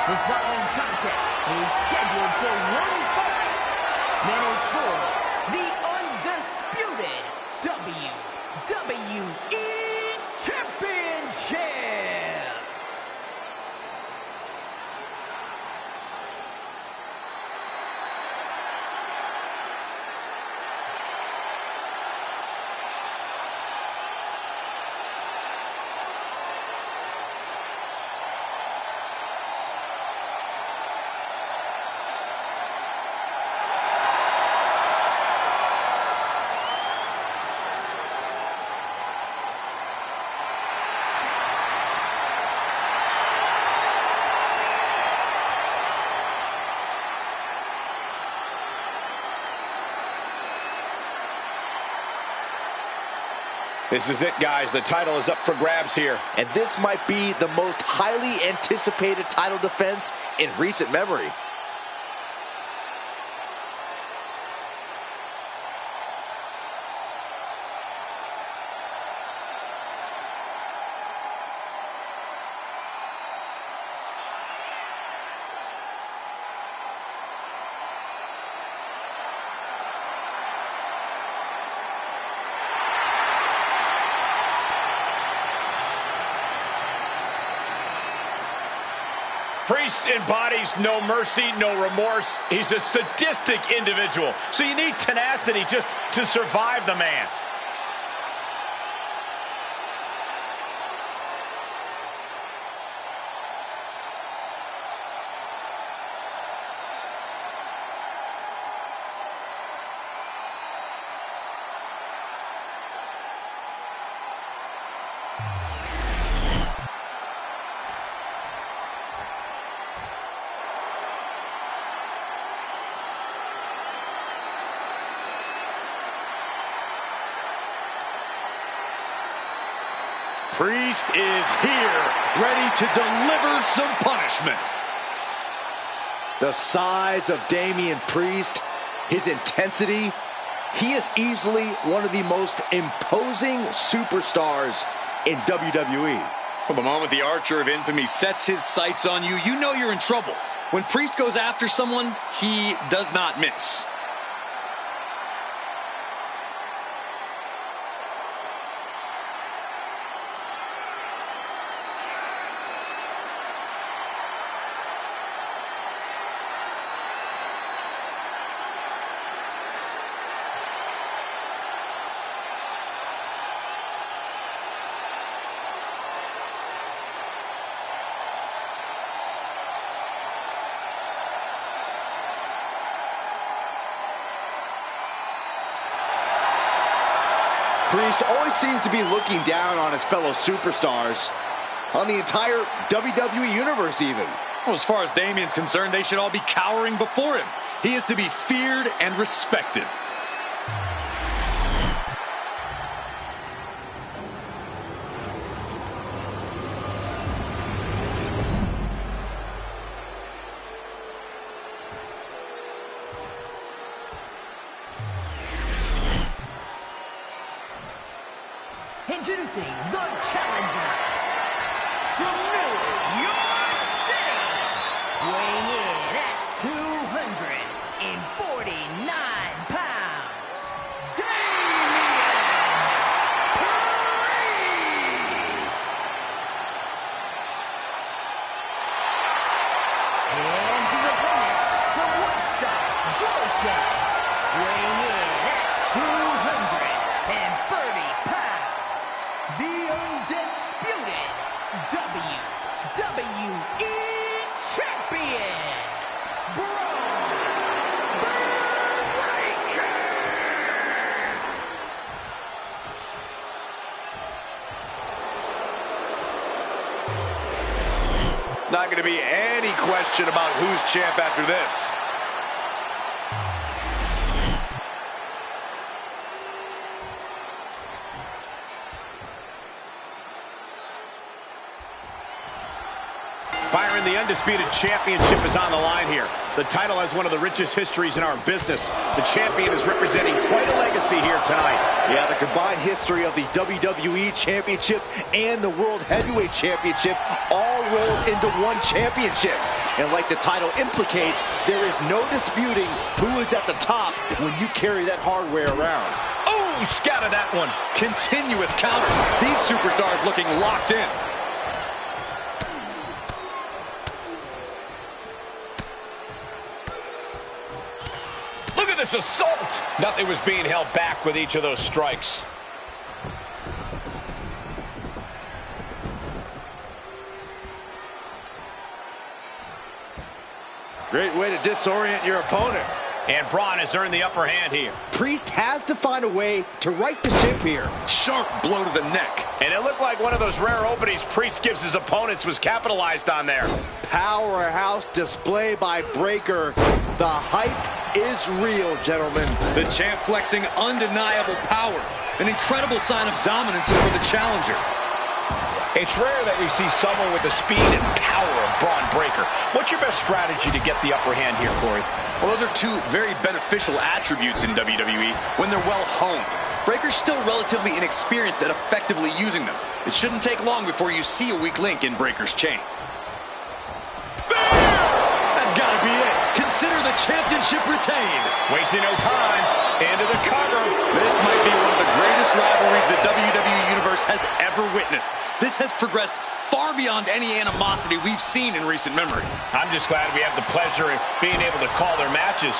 The following contest is scheduled for one fight and is for the undisputed WWE Championship. This is it, guys. The title is up for grabs here. And this might be the most highly anticipated title defense in recent memory. Priest embodies no mercy, no remorse. He's a sadistic individual. So you need tenacity just to survive the man. Priest is here, ready to deliver some punishment. The size of Damian Priest, his intensity, he is easily one of the most imposing superstars in WWE. Well, the moment the Archer of Infamy sets his sights on you, you know you're in trouble. When Priest goes after someone, he does not miss. Priest always seems to be looking down on his fellow superstars, on the entire WWE Universe even. Well, as far as Damian's concerned, they should all be cowering before him. He is to be feared and respected. Introducing the challenger from New York City, weighing in at 249 pounds, Damian Priest. And his opponent from Woodstock, Georgia, weighing in at 230 pounds. The undisputed WWE Champion, Braun Breaker. Not going to be any question about who's champ after this. Firing Byron, the Undisputed Championship is on the line here. The title has one of the richest histories in our business. The champion is representing quite a legacy here tonight. Yeah, the combined history of the WWE Championship and the World Heavyweight Championship all rolled into one championship. And like the title implicates, there is no disputing who is at the top when you carry that hardware around. Oh, scouted that one. Continuous counters. These superstars looking locked in. Look at this assault. Nothing was being held back with each of those strikes. Great way to disorient your opponent. And Braun has earned the upper hand here. Priest has to find a way to right the ship here. Sharp blow to the neck. And it looked like one of those rare openings Priest gives his opponents was capitalized on there. Powerhouse display by Breakker. The hype is real, gentlemen. The champ flexing undeniable power. An incredible sign of dominance over the challenger. It's rare that we see someone with the speed and power of Braun Breakker. What's your best strategy to get the upper hand here, Corey? Well, those are two very beneficial attributes in WWE when they're well honed. Breakker's still relatively inexperienced at effectively using them. It shouldn't take long before you see a weak link in Breakker's chain. Spear! That's gotta be it. Consider the championship retained. Wasting no time. Into the cover. This might be one of the greatest rivalries the WWE Universe has ever witnessed. This has progressed far beyond any animosity we've seen in recent memory. I'm just glad we have the pleasure of being able to call their matches.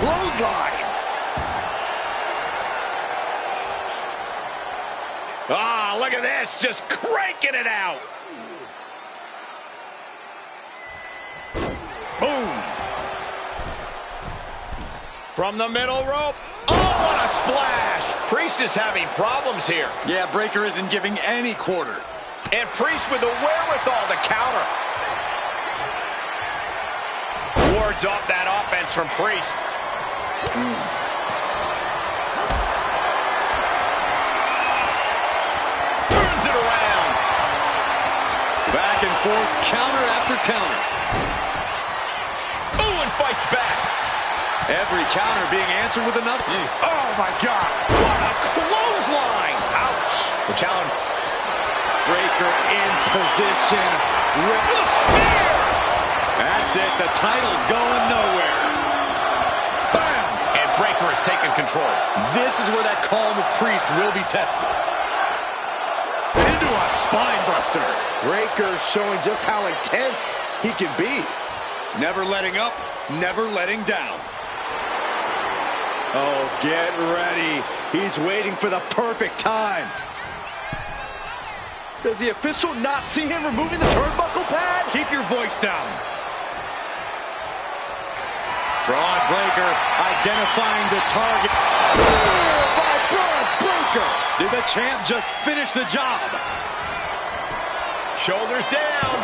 Clothesline. Ah, look at this, just cranking it out. Boom. From the middle rope. Oh, what a splash. Priest is having problems here. Yeah, Breakker isn't giving any quarter. And Priest with the wherewithal to counter. Wards off that offense from Priest. Turns it around. Back and forth, counter after counter. Ooh, and fights back. Every counter being answered with another. Oh, my God. What a clothesline. Ouch. The challenge. Breakker in position. With the spear. That's it. The title's going nowhere. Bam. And Breakker has taken control. This is where that calm of Priest will be tested. Into a spine buster. Breakker showing just how intense he can be. Never letting up, never letting down. Oh, get ready. He's waiting for the perfect time. Does the official not see him removing the turnbuckle pad? Keep your voice down. Braun Breakker identifying the targets. By Braun Breakker. Did the champ just finish the job? Shoulders down.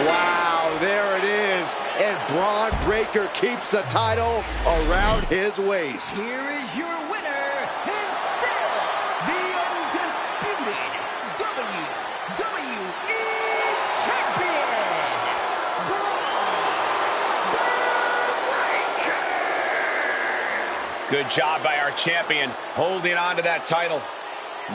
Wow, there it is. And Braun Breakker keeps the title around his waist. Here is your winner, and still the undisputed WWE Champion, Braun Breakker. Good job by our champion, holding on to that title.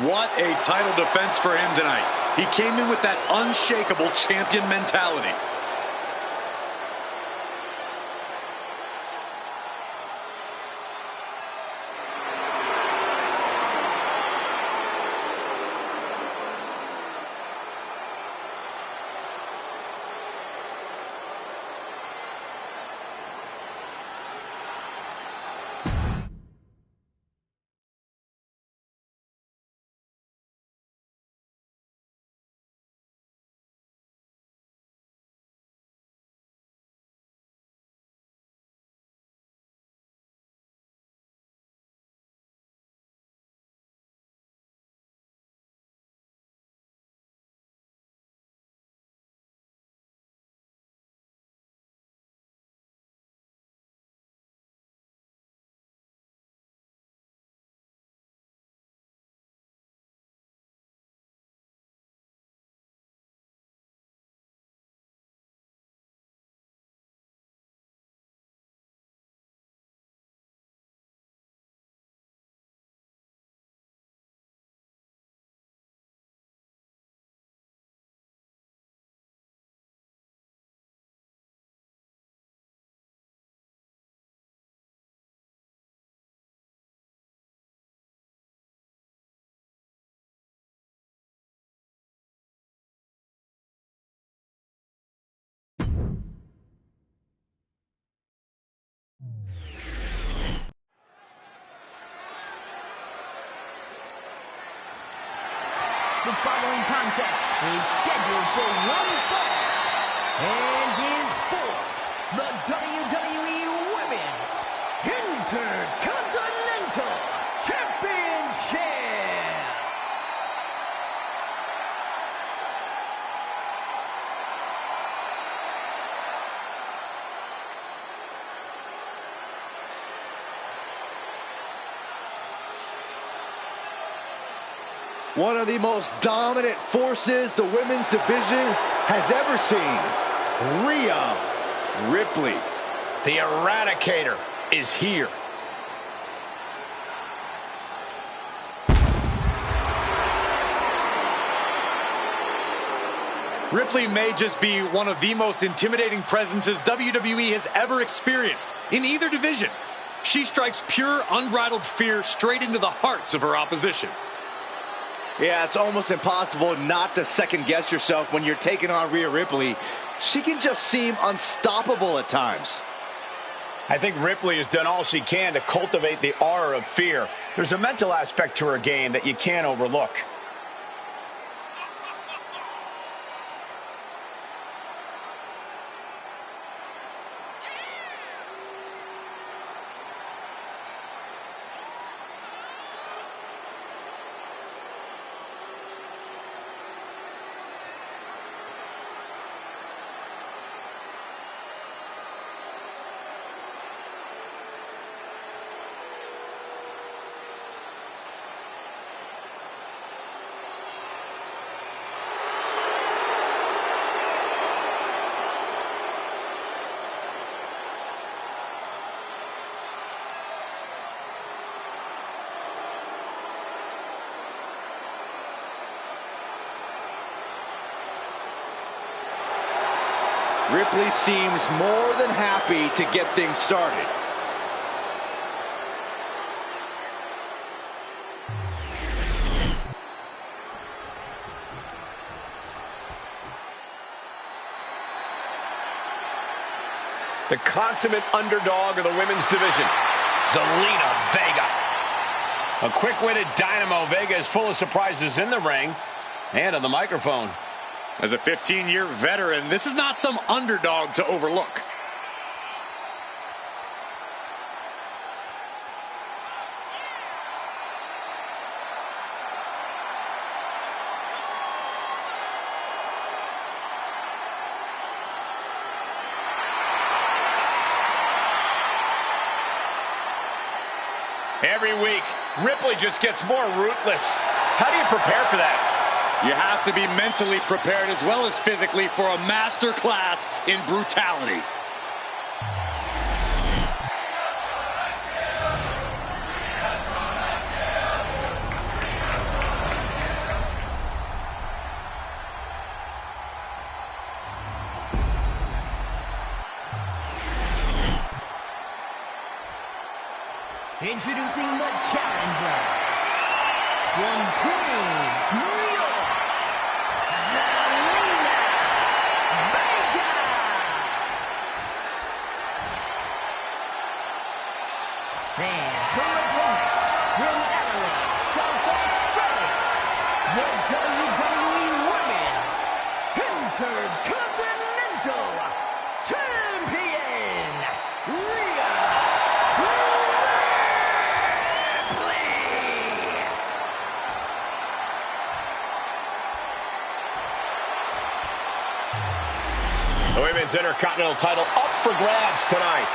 What a title defense for him tonight. He came in with that unshakable champion mentality. The following contest is scheduled for one fall and is for the WWE Women's Intercontinental Championship. One of the most dominant forces the women's division has ever seen, Rhea Ripley. The Eradicator is here. Ripley may just be one of the most intimidating presences WWE has ever experienced in either division. She strikes pure, unbridled fear straight into the hearts of her opposition. Yeah, it's almost impossible not to second-guess yourself when you're taking on Rhea Ripley. She can just seem unstoppable at times. I think Ripley has done all she can to cultivate the aura of fear. There's a mental aspect to her game that you can't overlook. Ripley seems more than happy to get things started. The consummate underdog of the women's division, Zelina Vega. A quick-witted dynamo, Vega is full of surprises in the ring and on the microphone. As a 15-year veteran, this is not some underdog to overlook. Every week, Ripley just gets more ruthless. How do you prepare for that? You have to be mentally prepared as well as physically for a master class in brutality. Introducing the challenger from Queens, New York, Zelina Vega. And her opponent from Adelaide, South Australia, the WWE Women's Intercontinental Champion, Rhea The Women's Intercontinental title up for grabs tonight.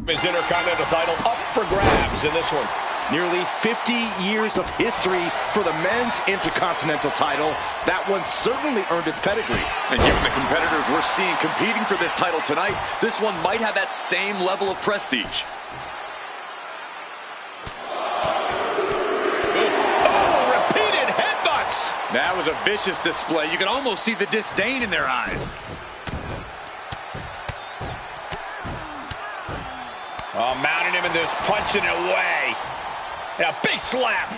His Intercontinental title up for grabs in this one. Nearly 50 years of history for the men's Intercontinental title. That one certainly earned its pedigree. And given the competitors we're seeing competing for this title tonight, this one might have that same level of prestige. Oh, repeated headbutts! That was a vicious display. You can almost see the disdain in their eyes. Oh, mounting him and just punching it away. And a big slap.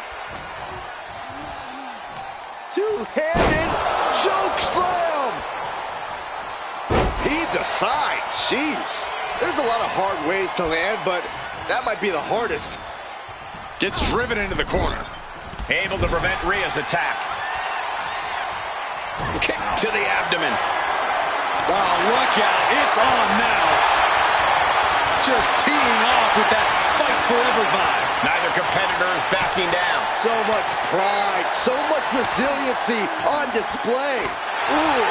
Two-handed choke slam. Heaved aside. Jeez. There's a lot of hard ways to land, but that might be the hardest. Gets driven into the corner. Able to prevent Rhea's attack. Kick to the abdomen. Oh, look out. It's on now. Just teeing off with that fight forever vibe. Neither competitor is backing down. So much pride, so much resiliency on display. Ooh.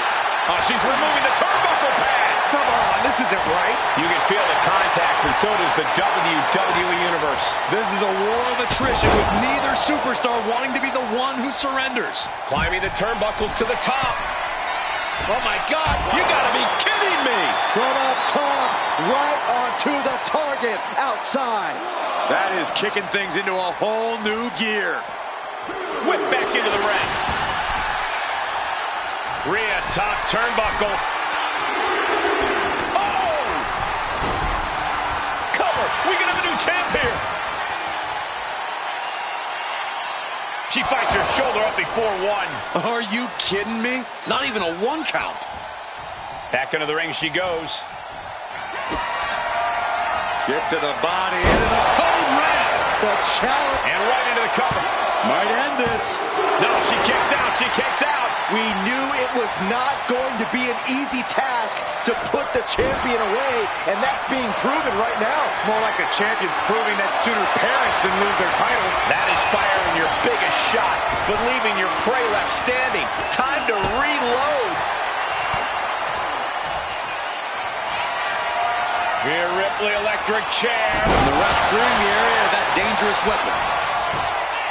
Oh, she's removing the turnbuckle pad. Come on, this isn't right. You can feel the contact, and so does the WWE Universe. This is a war of attrition with neither superstar wanting to be the one who surrenders. Climbing the turnbuckles to the top. Oh, my God. You got to be kidding me. From up top, right onto the target outside. That is kicking things into a whole new gear. Whip back into the ring. Rhea, top turnbuckle. Oh! Cover. We can have a new champ here. She fights her shoulder up before one. Are you kidding me? Not even a one count. Back into the ring she goes. Kick to the body, into the code red. The challenge. And right into the cover. Might end this. No, she kicks out. She kicks out. We knew it was not going to be an easy task to put the champion away, and that's being proven right now. More like the champion's proving that sooner perish than lose their title. That is firing your biggest shot, but leaving your prey left standing. Time to reload. Rhea Ripley, electric chair. The ref clearing the area of that dangerous weapon.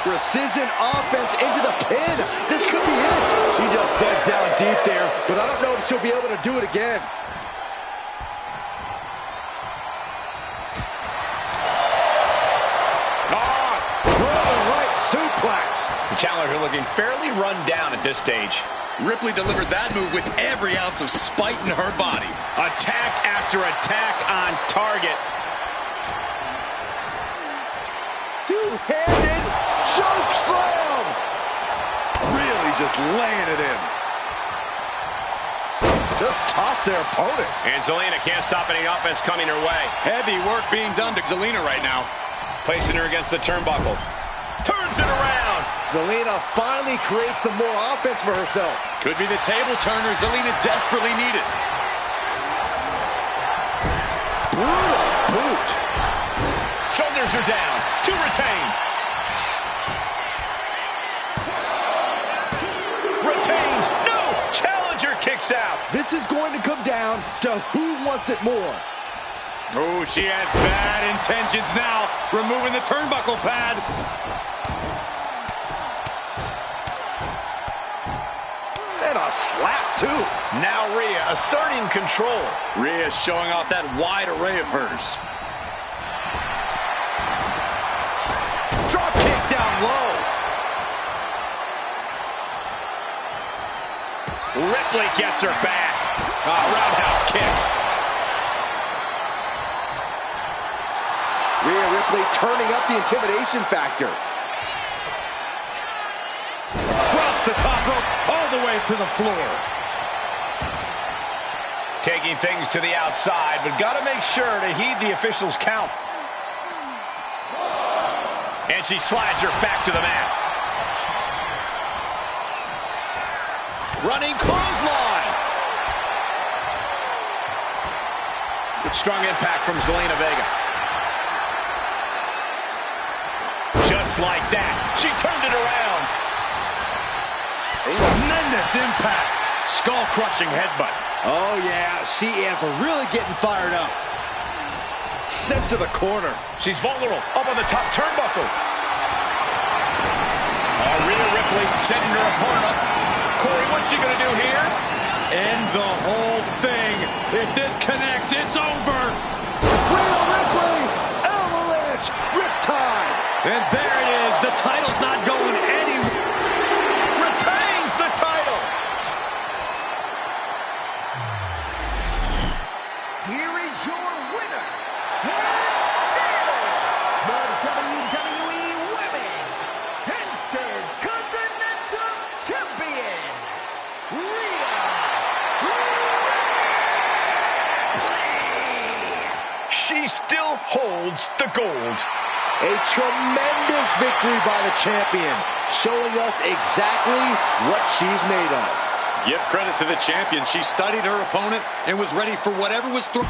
Precision offense into the pin. This could be it. She just dug down deep there, but I don't know if she'll be able to do it again. Right suplex. The challenger looking fairly run down at this stage. Ripley delivered that move with every ounce of spite in her body. Attack after attack on target. Two-handed choke slam. Really just laying it in. Just toss their opponent. And Zelina can't stop any offense coming her way. Heavy work being done to Zelina right now. Placing her against the turnbuckle. Turns it around. Zelina finally creates some more offense for herself. Could be the table turner Zelina desperately needed. Brutal boot. Shoulders are down. To retain. Retains. No! Challenger kicks out. This is going to come down to who wants it more. Oh, she has bad intentions now. Removing the turnbuckle pad. And a slap, too. Now Rhea asserting control. Rhea showing off that wide array of hers. Drop kick down low. Ripley gets her back. Roundhouse kick. Rhea Ripley turning up the intimidation factor. Across the top rope, all the way to the floor. Taking things to the outside, but got to make sure to heed the officials' count. And she slides her back to the mat. Running clothesline. Strong impact from Zelina Vega. Just like that, she turned it around. Tremendous impact. Skull-crushing headbutt. Oh, yeah, she is really getting fired up. sent to the corner. She's vulnerable, up on the top turnbuckle. Rhea Ripley setting her opponent up. Corey, what's she going to do here? End the whole thing. If this connects, it's over. Rhea Ripley, avalanche, riptide. And there it is. The title's not going anywhere. Retains the title. Here is your winner, and still the WWE Women's Intercontinental Champion, Rhea Ripley. She still holds the gold. A tremendous victory by the champion, showing us exactly what she's made of. Give credit to the champion. She studied her opponent and was ready for whatever was thrown.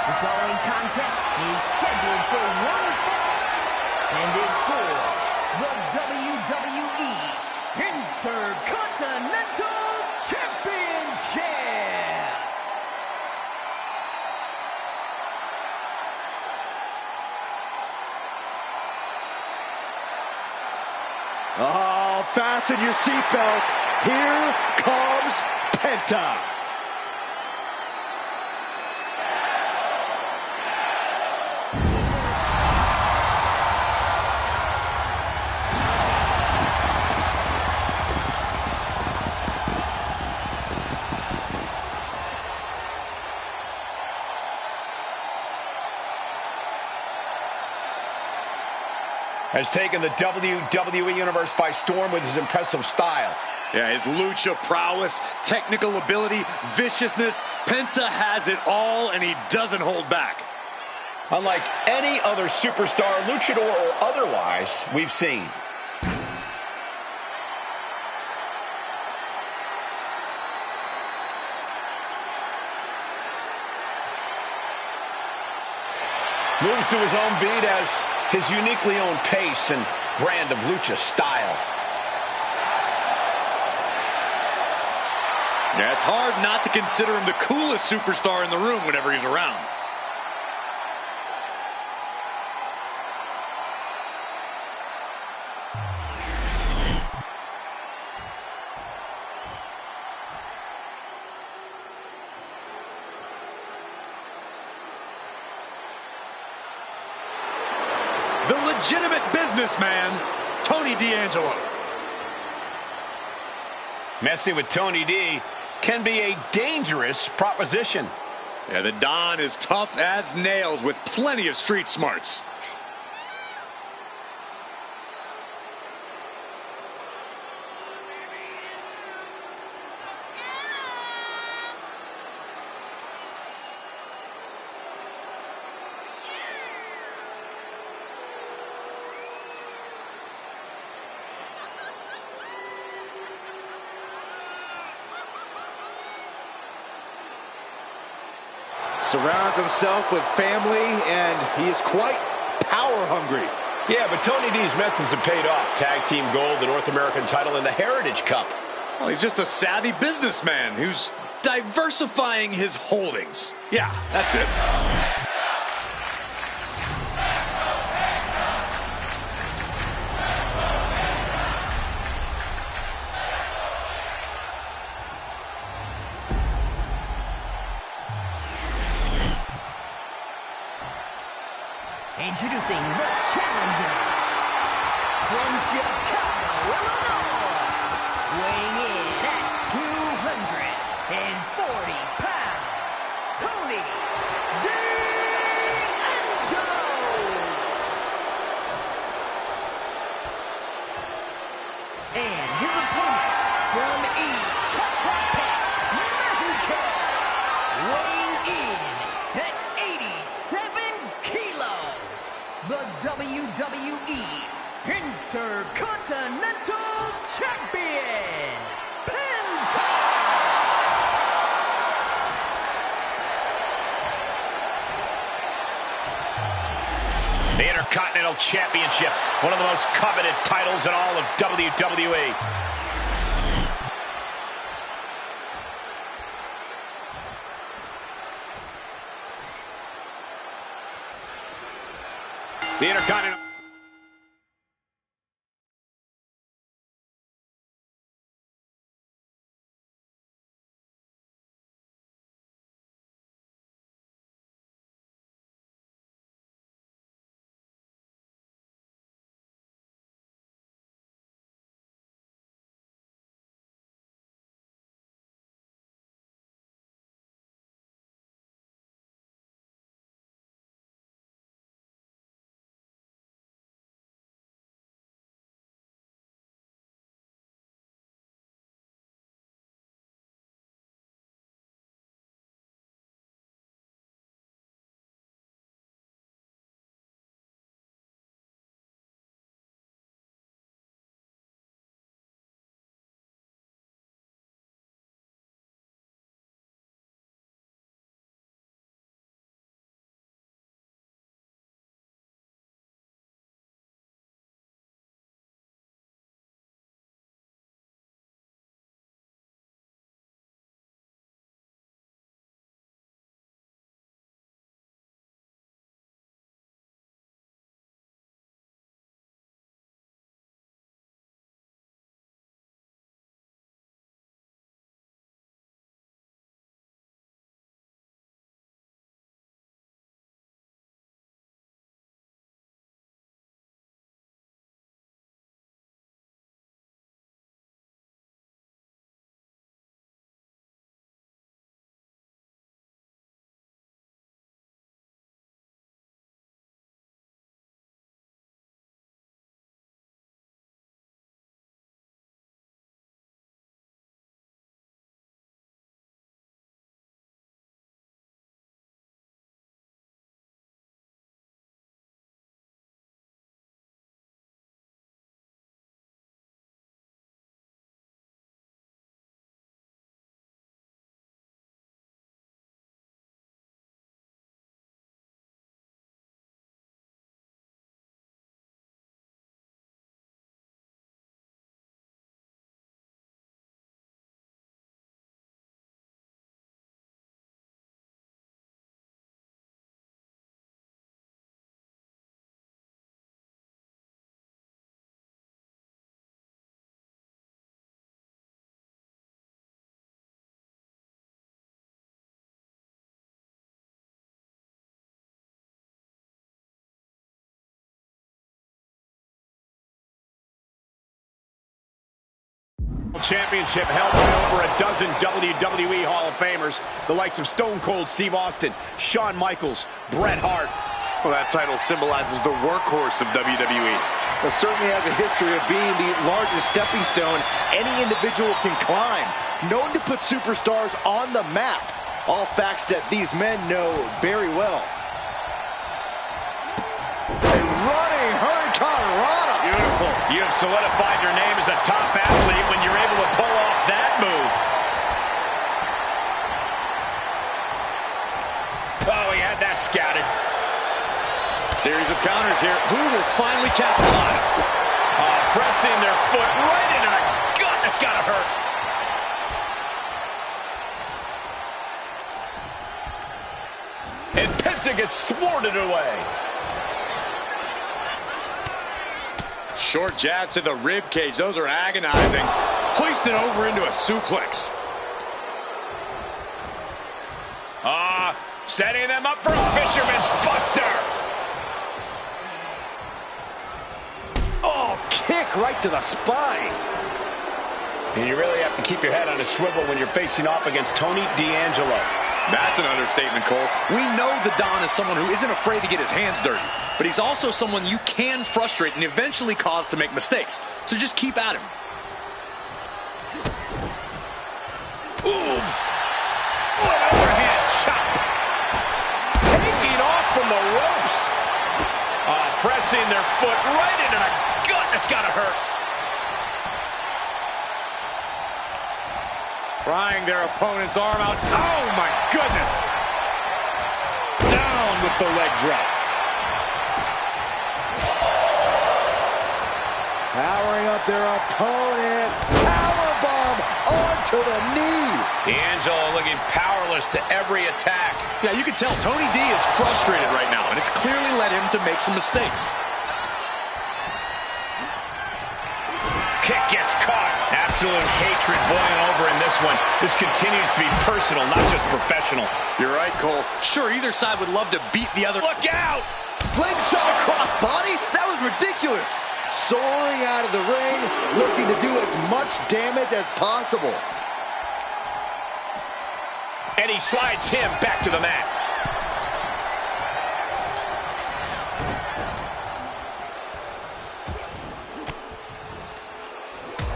The following contest is scheduled for one fall and is for the WWE Intercontinental Championship. Oh, fasten your seatbelts. Here comes Penta. Has taken the WWE Universe by storm with his impressive style. Yeah, his lucha prowess, technical ability, viciousness. Penta has it all, and he doesn't hold back. Unlike any other superstar, luchador or otherwise, we've seen. Moves to his own beat as his uniquely owned pace and brand of lucha style. Yeah, it's hard not to consider him the coolest superstar in the room whenever he's around. The legitimate businessman, Tony D'Angelo. Messing with Tony D can be a dangerous proposition. Yeah, the Don is tough as nails with plenty of street smarts. Surrounds himself with family, and he is quite power hungry. Yeah, but Tony D's methods have paid off. Tag team gold, the North American title, and the Heritage Cup. Well, he's just a savvy businessman who's diversifying his holdings. Yeah, that's it. Introducing the challenger from Chicago, Illinois, weighing in at 240 pounds, Tony D'Angelo. And his opponent from Ecatepec, Mexico, weighing in at 87 kilos, the WWE Intercontinental Champion, Penta. The Intercontinental Championship, one of the most coveted titles in all of WWE. The Intercontinental... Championship held by over a dozen WWE Hall of Famers, the likes of Stone Cold Steve Austin, Shawn Michaels, Bret Hart. Well, that title symbolizes the workhorse of WWE. But certainly has a history of being the largest stepping stone any individual can climb. Known to put superstars on the map. All facts that these men know very well. A running hurricanrana. Beautiful. You have solidified your name as a top athlete when you're able to pull off that move. scouted. Series of counters here. Who will finally capitalize? Pressing their foot right into the gut. That's got to hurt. And Penta gets thwarted away. Short jabs to the rib cage. Those are agonizing. Hoisted over into a suplex. Setting them up for a fisherman's buster. Oh, kick right to the spine. And you really have to keep your head on a swivel when you're facing off against Tony D'Angelo. That's an understatement, Cole. We know the Don is someone who isn't afraid to get his hands dirty, but he's also someone you can frustrate and eventually cause to make mistakes. So just keep at him. Ooh! What an overhand chop! Taking off from the ropes! Pressing their foot right into the gut. That's got to hurt. Prying their opponent's arm out. Oh, my goodness. Down with the leg drop. Powering up their opponent. Powerbomb onto the knee. D'Angelo looking powerless to every attack. Yeah, you can tell Tony D is frustrated right now, and it's clearly led him to make some mistakes. Kick gets caught. Absolute hatred boiling over in this one. This continues to be personal, not just professional. You're right, Cole. Sure, either side would love to beat the other. Look out! Slingshot across body? That was ridiculous. Soaring out of the ring, looking to do as much damage as possible. And he slides him back to the mat.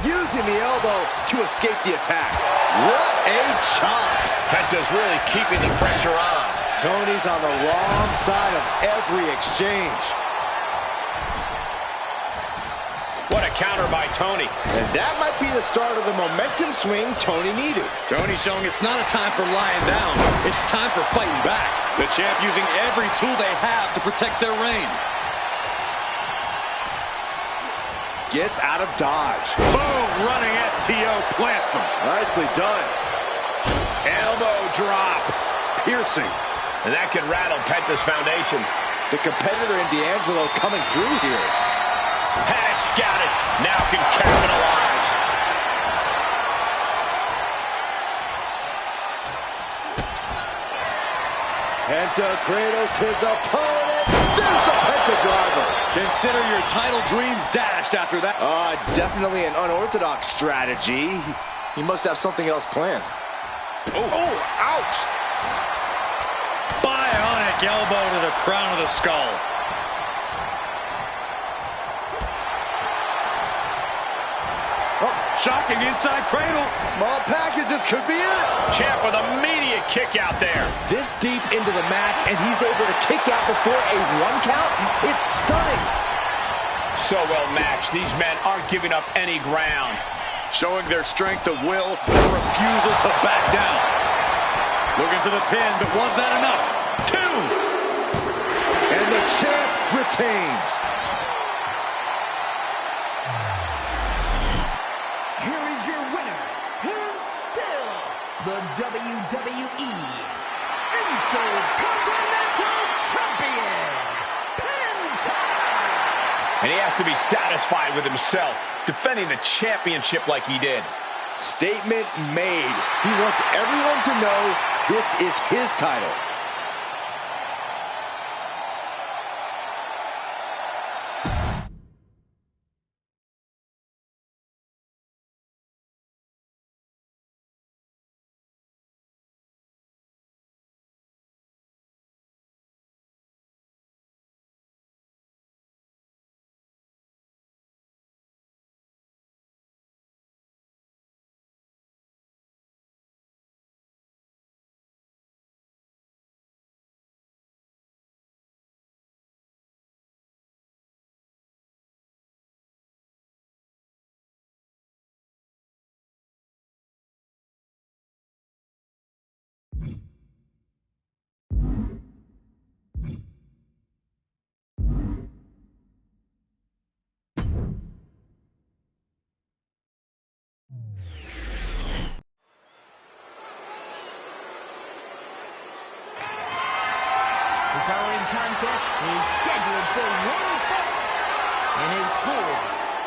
Using the elbow to escape the attack. What a chop. Penta's really keeping the pressure on. Tony's on the wrong side of every exchange. What a counter by Tony. And that might be the start of the momentum swing Tony needed. Tony showing it's not a time for lying down. It's time for fighting back. The champ using every tool they have to protect their reign. Gets out of dodge. Boom! Running STO plants him. Nicely done. Elbow drop. Piercing. And that could rattle Penta's foundation. The competitor in D'Angelo coming through here. Had it scouted. Now can capitalize. Penta cradles his opponent. There's the Penta driver. Consider your title dreams dashed after that. Definitely an unorthodox strategy. He must have something else planned. Oh, ouch. Bionic elbow to the crown of the skull. Oh, shocking inside cradle. Small packages could be it. Champ with an immediate kick out there. This deep into the match, and he's able to kick out before a 1 count. It's stunning. So well matched. These men aren't giving up any ground. Showing their strength of will and refusal to back down. Looking for the pin, but was that enough? 2. And the champ retains. Here is your winner, and still the WWE Intercontinental Champion, Penta. And he has to be satisfied with himself, defending the championship like he did. Statement made. He wants everyone to know this is his title.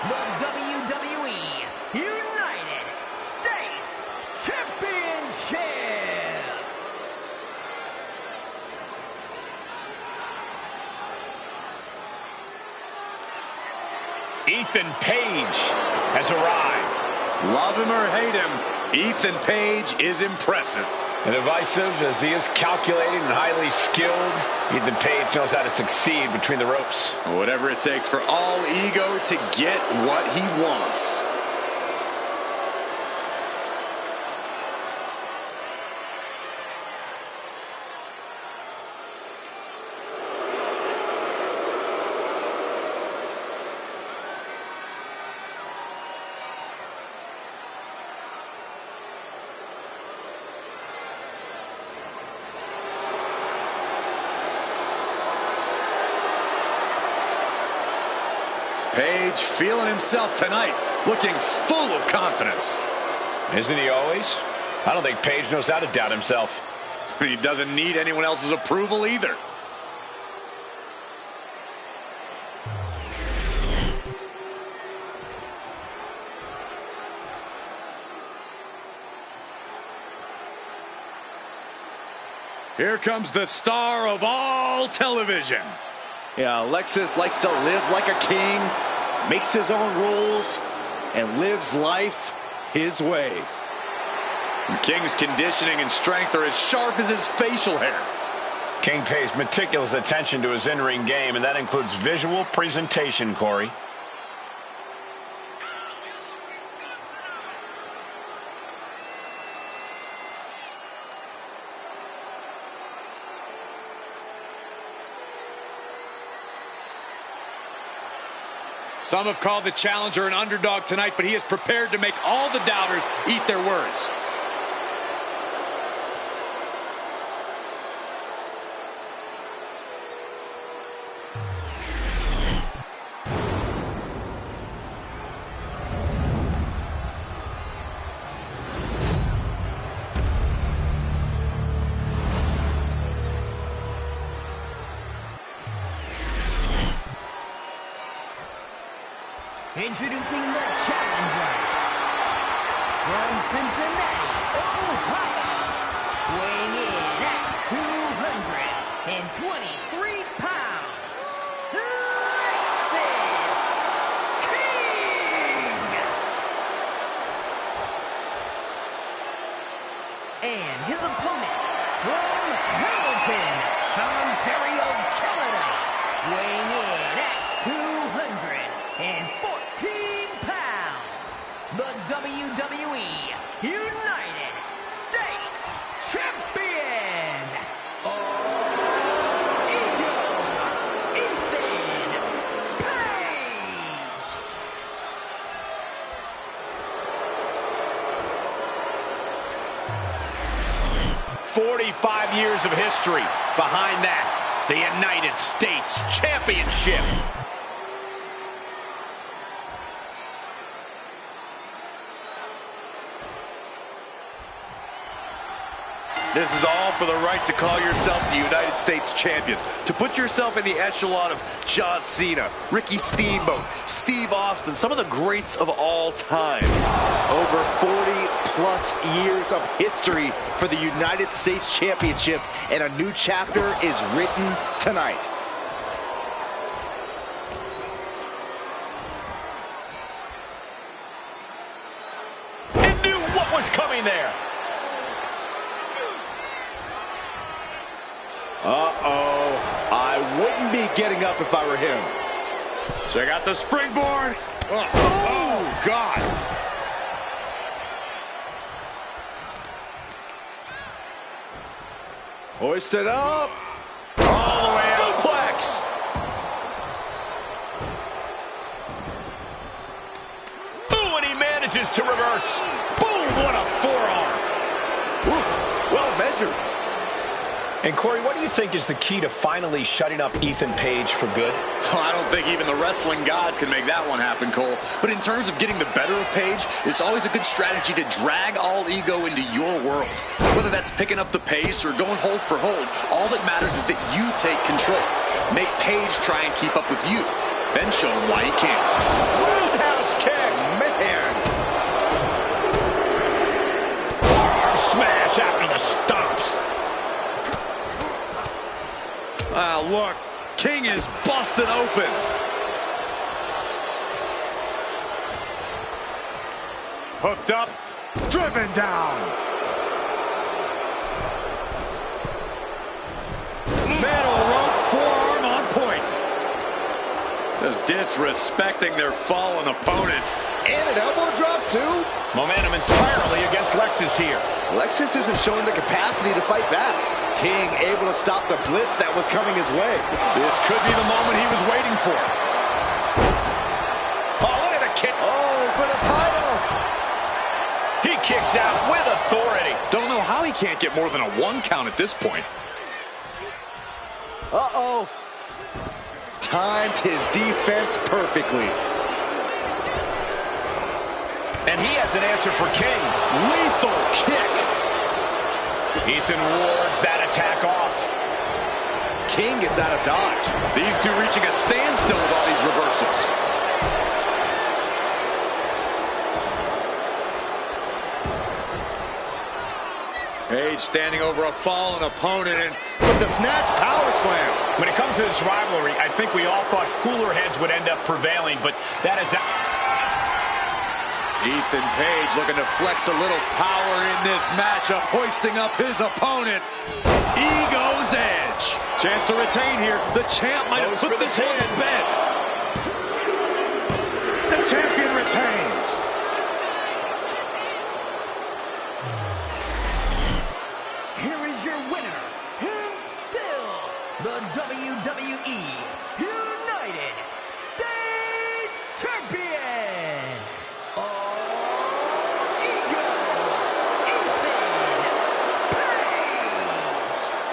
the WWE United States Championship. Ethan Page has arrived. Love him or hate him, Ethan Page is impressive. And divisive as he is calculated and highly skilled, Ethan Page knows how to succeed between the ropes. Whatever it takes for all ego to get what he wants. Page feeling himself tonight, looking full of confidence. Isn't he always? I don't think Page knows how to doubt himself. He doesn't need anyone else's approval either. Here comes the star of all television. Yeah, Alexis likes to live like a king, makes his own rules, and lives life his way. The King's conditioning and strength are as sharp as his facial hair. King pays meticulous attention to his in-ring game, and that includes visual presentation, Corey. Some have called the challenger an underdog tonight, but he is prepared to make all the doubters eat their words. Introducing the challenger from Cincinnati, Ohio, weighing in at 223 pounds, Alexis King. And his opponent from Hamilton, Ontario, Canada, weighing in at 214 pounds, the WWE United States Champion, All Ego, Ethan Page. 45 years of history. Behind that, the United States Championship. This is all for the right to call yourself the United States Champion. To put yourself in the echelon of John Cena, Ricky Steamboat, Steve Austin, some of the greats of all time. Over 40-plus years of history for the United States Championship, and a new chapter is written tonight. He knew what was coming there. Uh-oh. I wouldn't be getting up if I were him. Check out the springboard. Oh, God. Hoisted up. All the way out. Suplex. Ooh, and he manages to reverse. Boom, what a forearm. Ooh, well measured. And Corey, what do you think is the key to finally shutting up Ethan Page for good? Oh, I don't think even the wrestling gods can make that one happen, Cole. But in terms of getting the better of Page, it's always a good strategy to drag All Ego into your world. Whether that's picking up the pace or going hold for hold, all that matters is that you take control. Make Page try and keep up with you. Then show him why he can't. Roundhouse roundhouse kick. Man. Forearm smash after the stomps. Wow, look. King is busted open. Hooked up, driven down. Metal rope forearm on point. Just disrespecting their fallen opponent. And an elbow drop, too. Momentum entirely against Lexus here. Lexus isn't showing the capacity to fight back. King able to stop the blitz that was coming his way. This could be the moment he was waiting for. Oh, look at the kick. Oh, for the title. He kicks out with authority. Don't know how he can't get more than a 1 count at this point. Uh-oh. Timed his defense perfectly. And he has an answer for King. Lethal kick. Ethan wards that attack off. King gets out of dodge. These two reaching a standstill with all these reversals. Page standing over a fallen opponent and With the snatch power slam. When it comes to this rivalry, I think we all thought cooler heads would end up prevailing, but that is... Ethan Page looking to flex a little power in this matchup, hoisting up his opponent. Ego's edge. Chance to retain here. The champ might have put this one to bed. The champion retains. Here is your winner, and still the WWE United States Champion,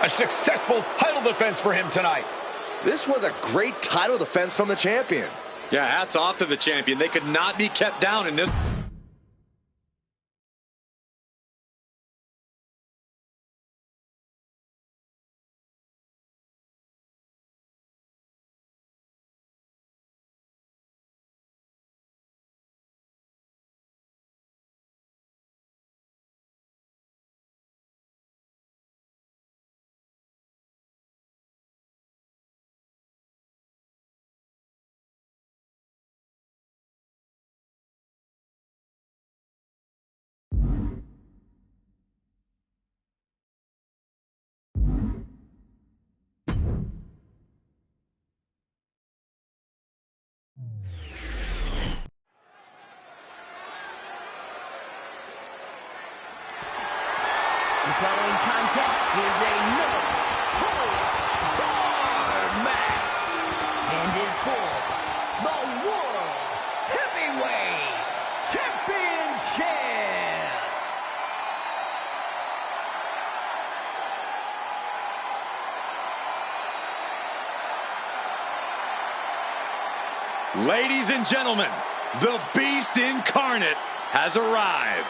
A successful title defense for him tonight. This was a great title defense from the champion. Yeah, hats off to the champion. They could not be kept down in this. The following contest is a no-holds-barred match and is for the World Heavyweight Championship. Ladies and gentlemen, the Beast Incarnate has arrived.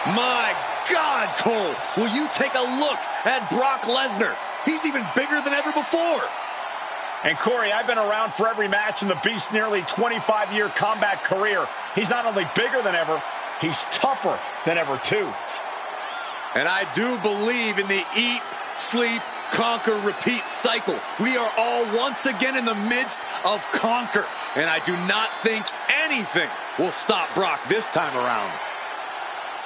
My God, Cole, will you take a look at Brock Lesnar? He's even bigger than ever before. And Corey, I've been around for every match in the Beast's nearly 25-year combat career. He's not only bigger than ever, he's tougher than ever, too. And I do believe in the eat, sleep, conquer, repeat cycle. We are all once again in the midst of conquer. And I do not think anything will stop Brock this time around.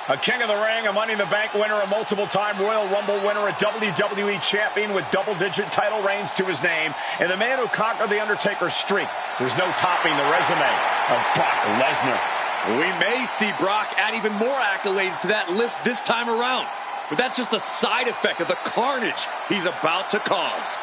A King of the Ring, a Money in the Bank winner, a multiple-time Royal Rumble winner, a WWE champion with double-digit title reigns to his name, and the man who conquered The Undertaker's streak. There's no topping the resume of Brock Lesnar. We may see Brock add even more accolades to that list this time around. But that's just a side effect of the carnage he's about to cause.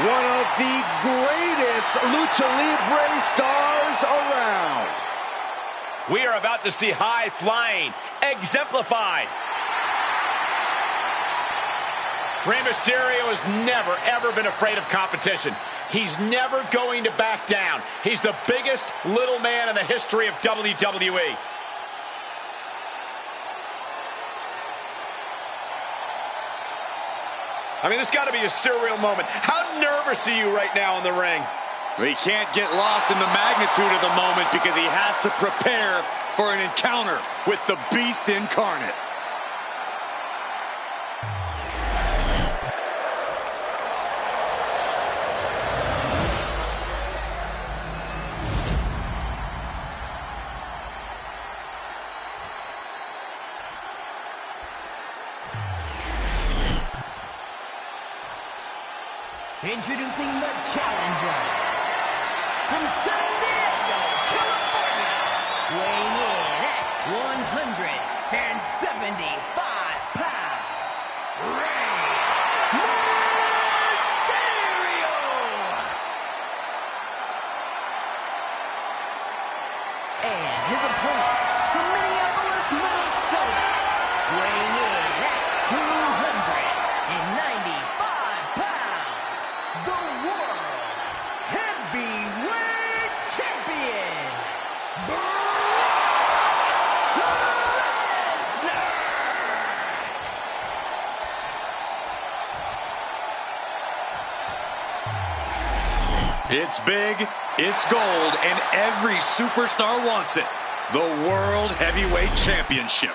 one of the greatest Lucha Libre stars around. We are about to see high flying exemplified. Rey Mysterio has never, ever been afraid of competition. He's never going to back down. He's the biggest little man in the history of WWE. I mean, this got to be a surreal moment. How nervous are you right now in the ring? He can't get lost in the magnitude of the moment because he has to prepare for an encounter with the Beast incarnate. Introducing the challenger from San Diego, California, weighing in at 175 pounds, Rey Mysterio! And his opponent from Minneapolis, Minnesota, weighing in at 295 pounds. The World Heavyweight Champion, Brock Lesnar! It's big, it's gold, and every superstar wants it. The World Heavyweight Championship.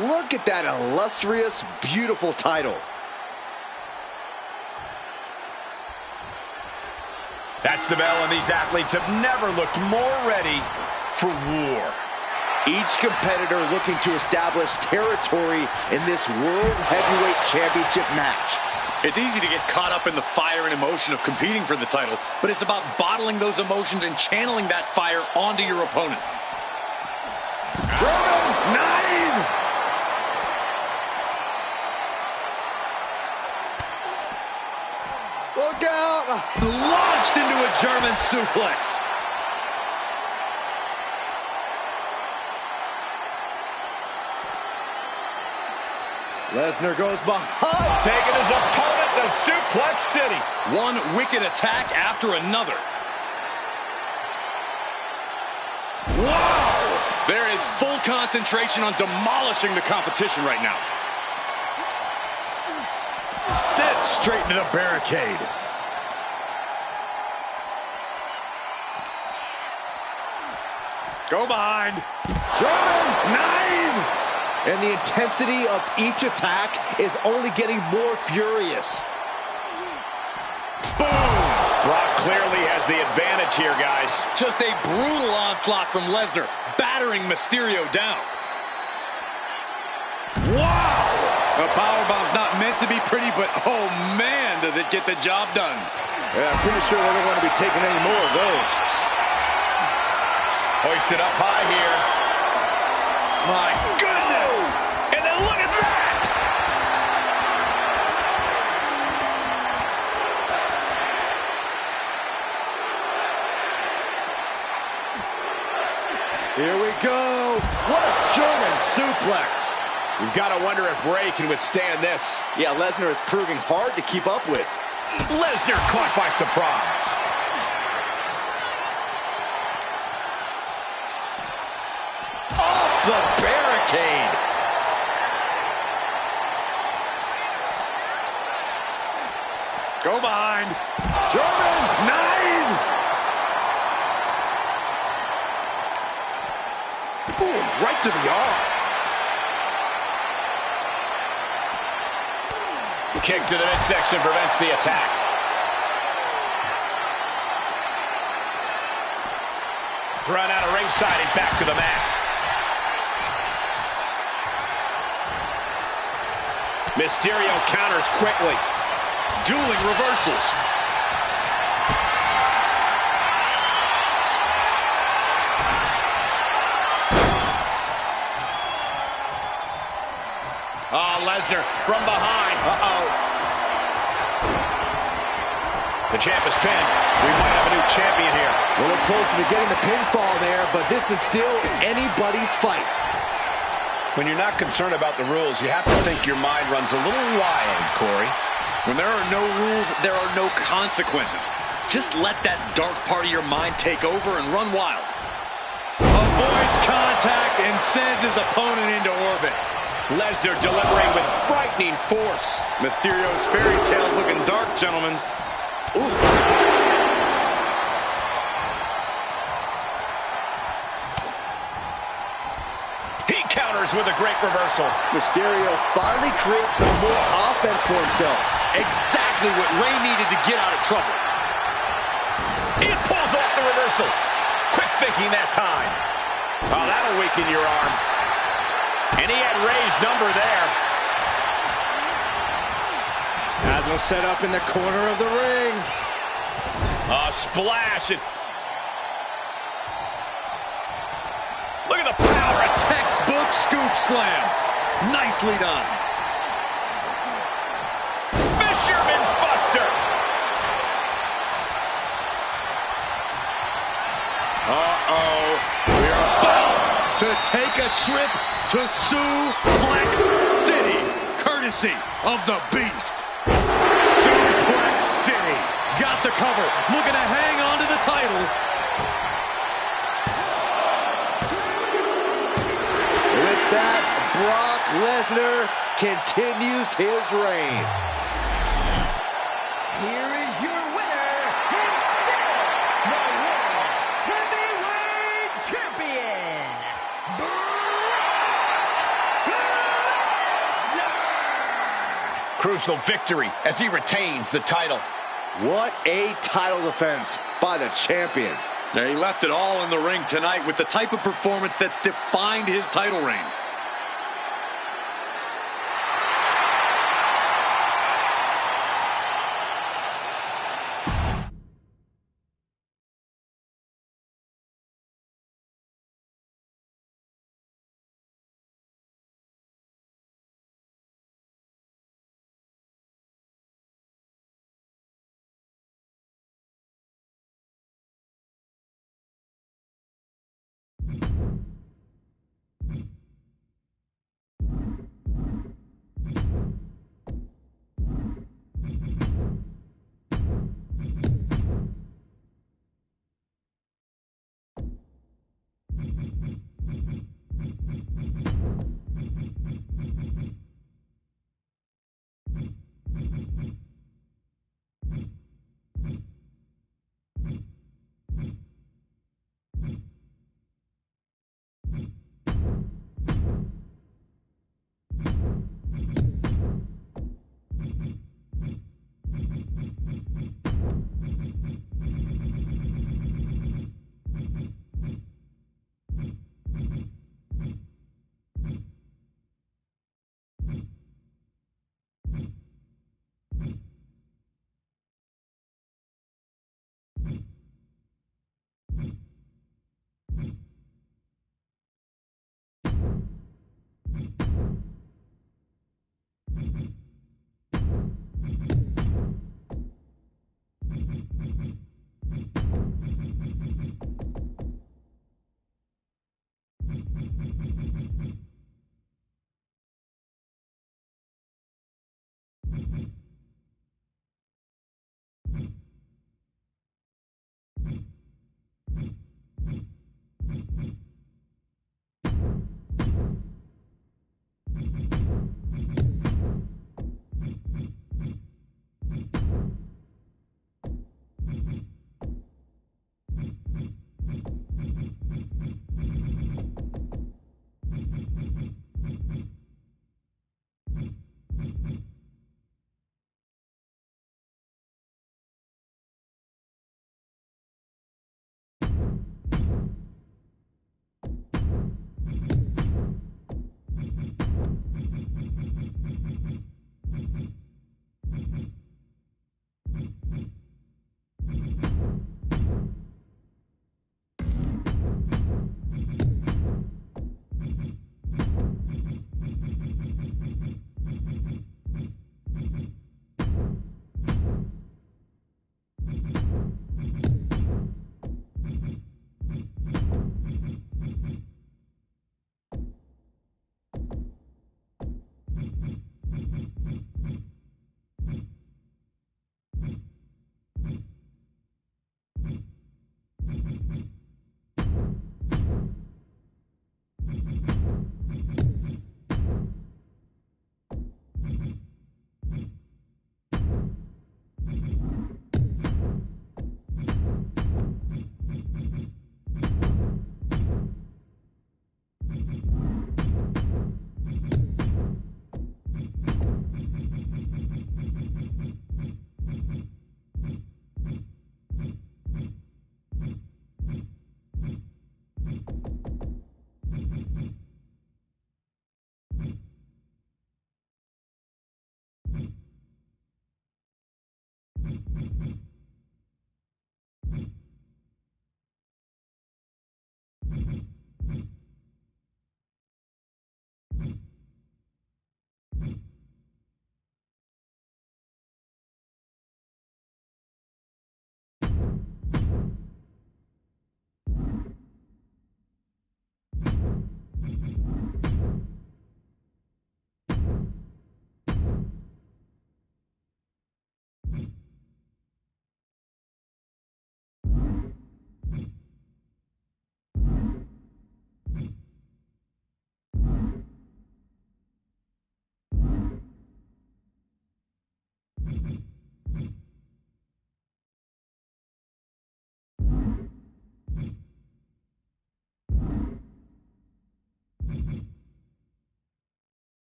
Look at that illustrious, beautiful title. That's the bell, and these athletes have never looked more ready for war. Each competitor looking to establish territory in this World Heavyweight Championship match. It's easy to get caught up in the fire and emotion of competing for the title, but it's about bottling those emotions and channeling that fire onto your opponent. German 9! Look out! Launched into a German suplex. Lesnar goes behind. Taking his opponent to Suplex City. One wicked attack after another. Wow! There is full concentration on demolishing the competition right now. Sent straight into the barricade. Go behind. German 9! And the intensity of each attack is only getting more furious. Boom! Brock clearly has the advantage here, guys. Just a brutal onslaught from Lesnar, battering Mysterio down. Wow! A powerbomb's not meant to be pretty, but oh man, does it get the job done. Yeah, I'm pretty sure they don't want to be taking any more of those. Hoisted up high here. My goodness! And then look at that! Here we go. What a German suplex. You've got to wonder if Rey can withstand this. Yeah, Lesnar is proving hard to keep up with. Lesnar caught by surprise. Off the barricade. Go behind. German 9. Ooh, right to the arm. Kick to the midsection prevents the attack. Thrown out of ringside and back to the mat. Mysterio counters quickly. Dueling reversals. Oh, Lesnar from behind. Uh-oh. The champ is pinned. We might have a new champion here. A little closer to getting the pinfall there, but this is still anybody's fight. When you're not concerned about the rules, you have to think your mind runs a little wild, Corey. When there are no rules, there are no consequences. Just let that dark part of your mind take over and run wild. Avoids contact and sends his opponent into orbit. Lesnar delivering with frightening force. Mysterio's fairy tale looking dark, gentlemen. Oof. He counters with a great reversal. Mysterio finally creates some more offense for himself. Exactly what Rey needed to get out of trouble. He pulls off the reversal. Quick thinking that time. Oh, that'll weaken your arm. And he had Rey's number there. As we'll set up in the corner of the ring. A splash. Look at the power. A textbook scoop slam. Nicely done. Fisherman's Buster. Uh-oh. We are about to take a trip to Suplex City, courtesy of the Beast. Suplex City. Got the cover. Looking to hang on to the title. With that, Brock Lesnar continues his reign. Here is your winner, and still the World Heavyweight Champion, Brock Lesnar! Crucial victory as he retains the title. What a title defense by the champion. Yeah, he left it all in the ring tonight with the type of performance that's defined his title reign.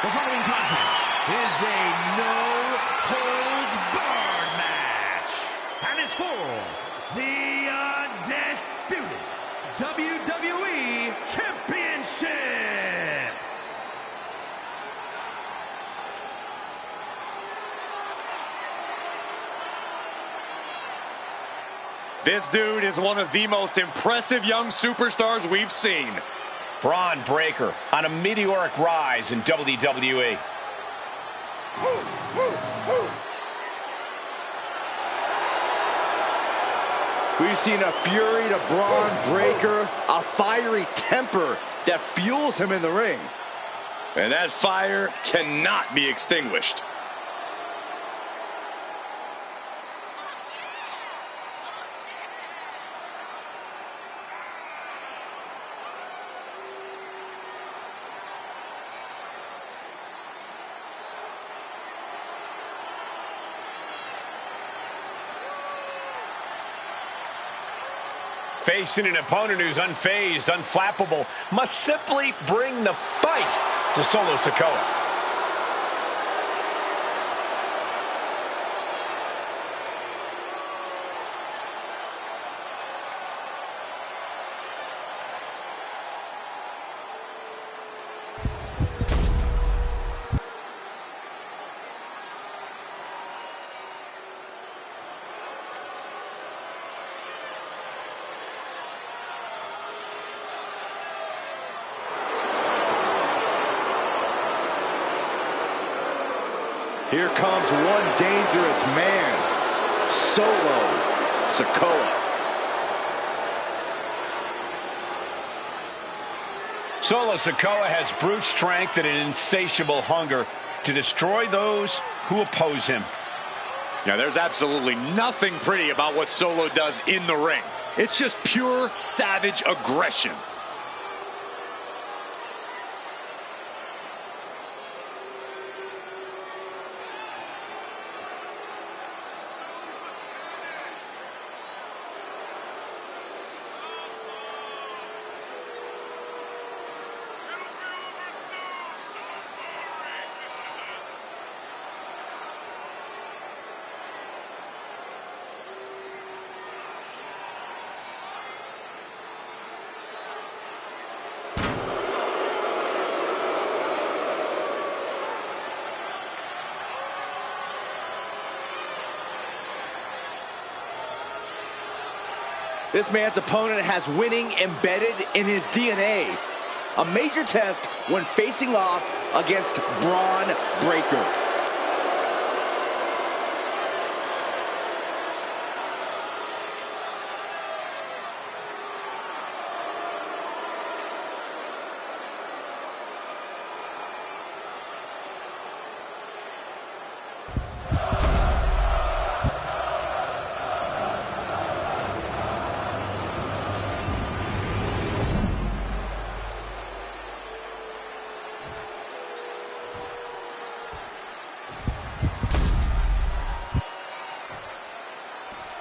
The following contest is a no-holds-barred match, and is for the undisputed WWE Championship. This dude is one of the most impressive young superstars we've seen. Braun Breaker on a meteoric rise in WWE. We've seen a fury to Braun Breaker, a fiery temper that fuels him in the ring. And that fire cannot be extinguished. Facing an opponent who's unfazed, unflappable, must simply bring the fight to Solo Sikoa. Here comes one dangerous man, Solo Sikoa. Solo Sikoa has brute strength and an insatiable hunger to destroy those who oppose him. Now, there's absolutely nothing pretty about what Solo does in the ring. It's just pure savage aggression. This man's opponent has winning embedded in his DNA. A major test when facing off against Braun Breaker.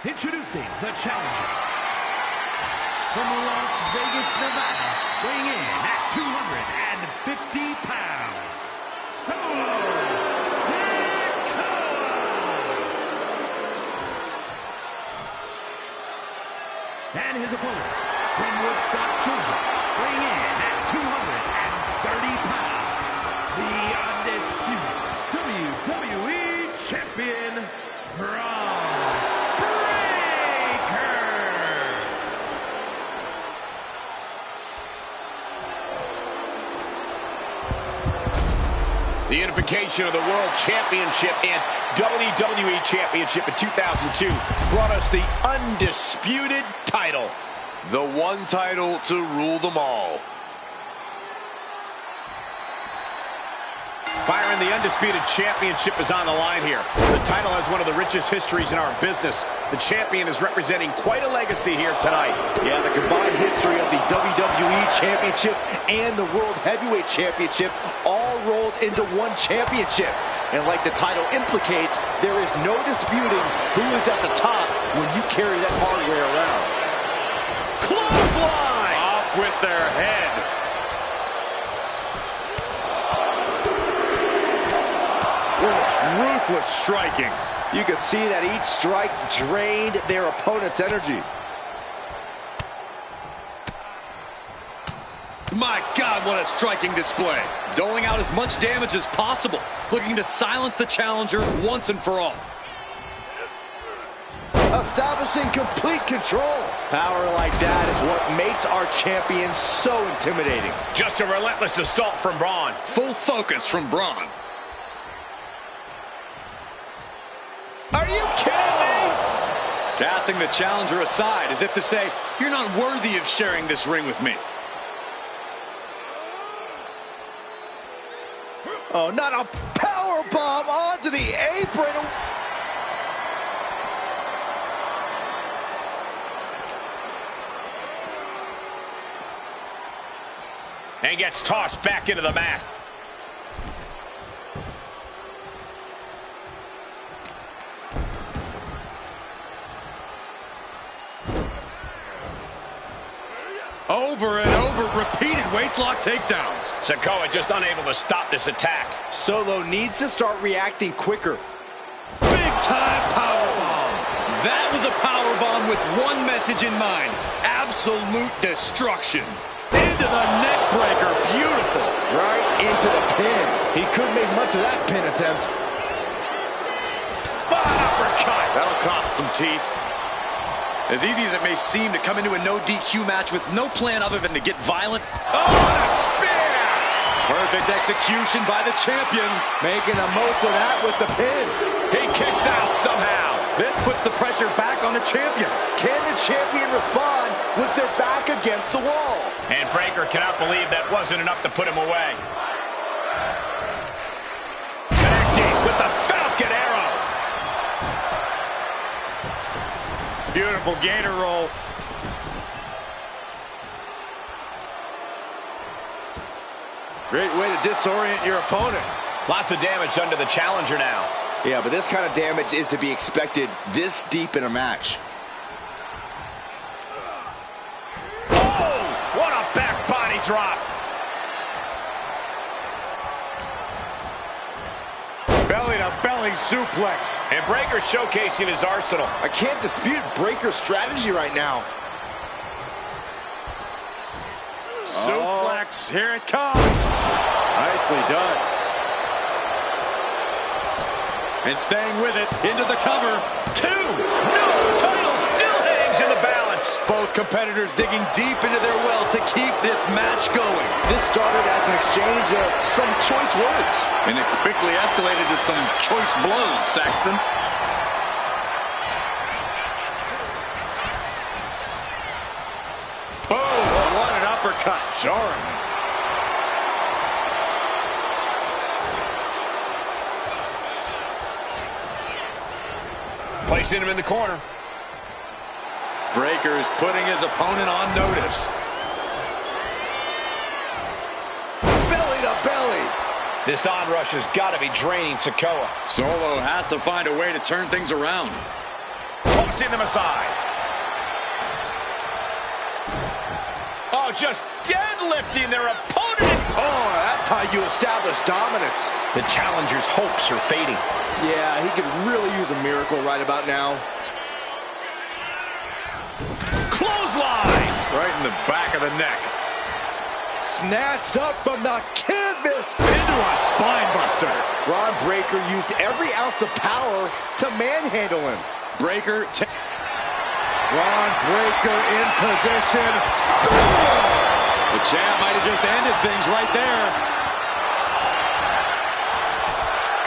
Introducing the challenger from Las Vegas, Nevada, weighing in at 250 pounds, Solo Sikoa. And his opponent from Woodstock, Georgia, weighing in at 230 pounds, the undisputed WWE Champion, Braun. The unification of the World Championship and WWE Championship in 2002 brought us the undisputed title. The one title to rule them all. Byron, the undisputed championship is on the line here. The title has one of the richest histories in our business. The champion is representing quite a legacy here tonight. Yeah, the combined history of the WWE Championship and the World Heavyweight Championship all rolled into one championship. And like the title implicates, there is no disputing who is at the top when you carry that hardware around. Clothesline! Off with their head. Ruthless striking. You can see that each strike drained their opponent's energy. My God, what a striking display. Doling out as much damage as possible, looking to silence the challenger once and for all. Establishing complete control. Power like that is what makes our champion so intimidating. Just a relentless assault from Braun. Full focus from Braun. Are you kidding me? Casting the challenger aside as if to say, you're not worthy of sharing this ring with me. Oh, not a power bomb onto the apron. And gets tossed back into the mat. Over and over, repeated waistlock takedowns. Sikoa just unable to stop this attack. Solo needs to start reacting quicker. Big time powerbomb. That was a powerbomb with one message in mind. Absolute destruction. Into the neck breaker. Beautiful. Right into the pin. He couldn't make much of that pin attempt. Uppercut. That'll cost some teeth. As easy as it may seem to come into a no DQ match with no plan other than to get violent. Oh, and a spear! Perfect execution by the champion. Making the most of that with the pin. He kicks out somehow. This puts the pressure back on the champion. Can the champion respond with their back against the wall? And Breakker cannot believe that wasn't enough to put him away. Connecting with the Falcon Arrow. Beautiful gator roll. Great way to disorient your opponent. Lots of damage under the challenger now. Yeah, but this kind of damage is to be expected this deep in a match. Oh, what a back body drop. Belly-to-belly suplex. And Breakker showcasing his arsenal. I can't dispute Breakker's strategy right now. Suplex, here it comes. Nicely done. And staying with it, into the cover. Two. No, title still hangs in the balance. Both competitors digging deep into their well to keep this match going. This started as an exchange of some choice words. And it quickly escalated to some choice blows, Saxton. Boom! What an uppercut. Jarring. Placing him in the corner. Breakker is putting his opponent on notice. Belly to belly. This onrush has got to be draining Sikoa. Solo has to find a way to turn things around. Tossing them aside. Oh, just deadlifting their opponent. Oh, that's how you establish dominance. The challenger's hopes are fading. Yeah, he could really use a miracle right about now. Clothesline. Right in the back of the neck. Snatched up from the canvas. Into a spine buster. Ron Breakker used every ounce of power to manhandle him. Breakker. Ron Breakker in position. Spear! The champ might have just ended things right there.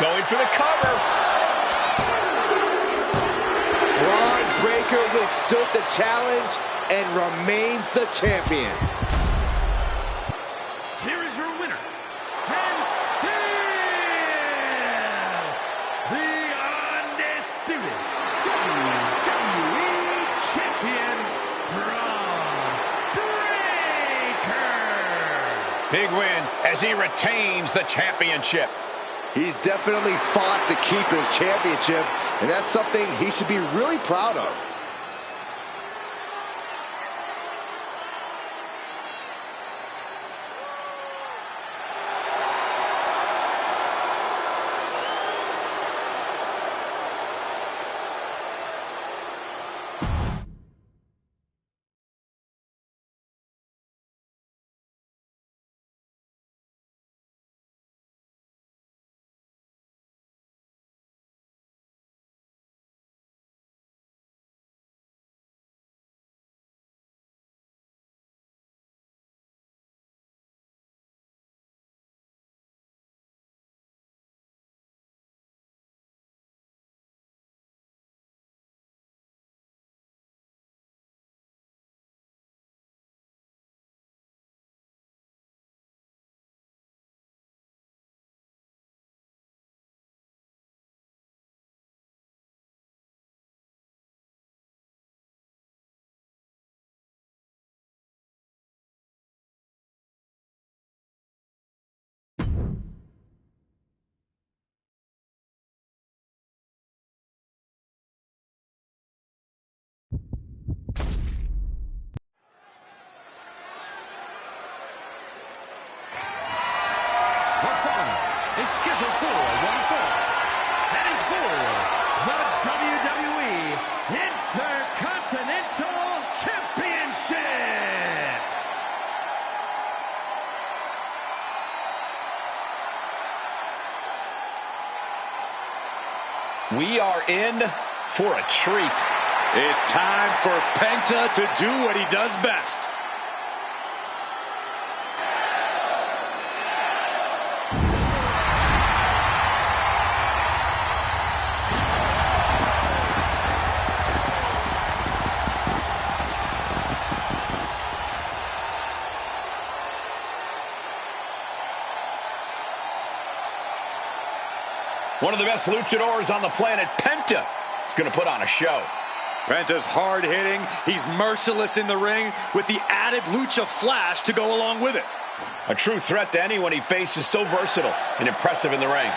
Going for the cover. Ron Breakker withstood the challenge and remains the champion. Here is your winner, and still the undisputed WWE Champion, Ron Breakker. Big win as he retains the championship. He's definitely fought to keep his championship, and that's something he should be really proud of. We are in for a treat. It's time for Penta to do what he does best. One of the best luchadors on the planet, Penta, is going to put on a show. Penta's hard-hitting. He's merciless in the ring with the added lucha flash to go along with it. A true threat to anyone he faces, so versatile and impressive in the ring.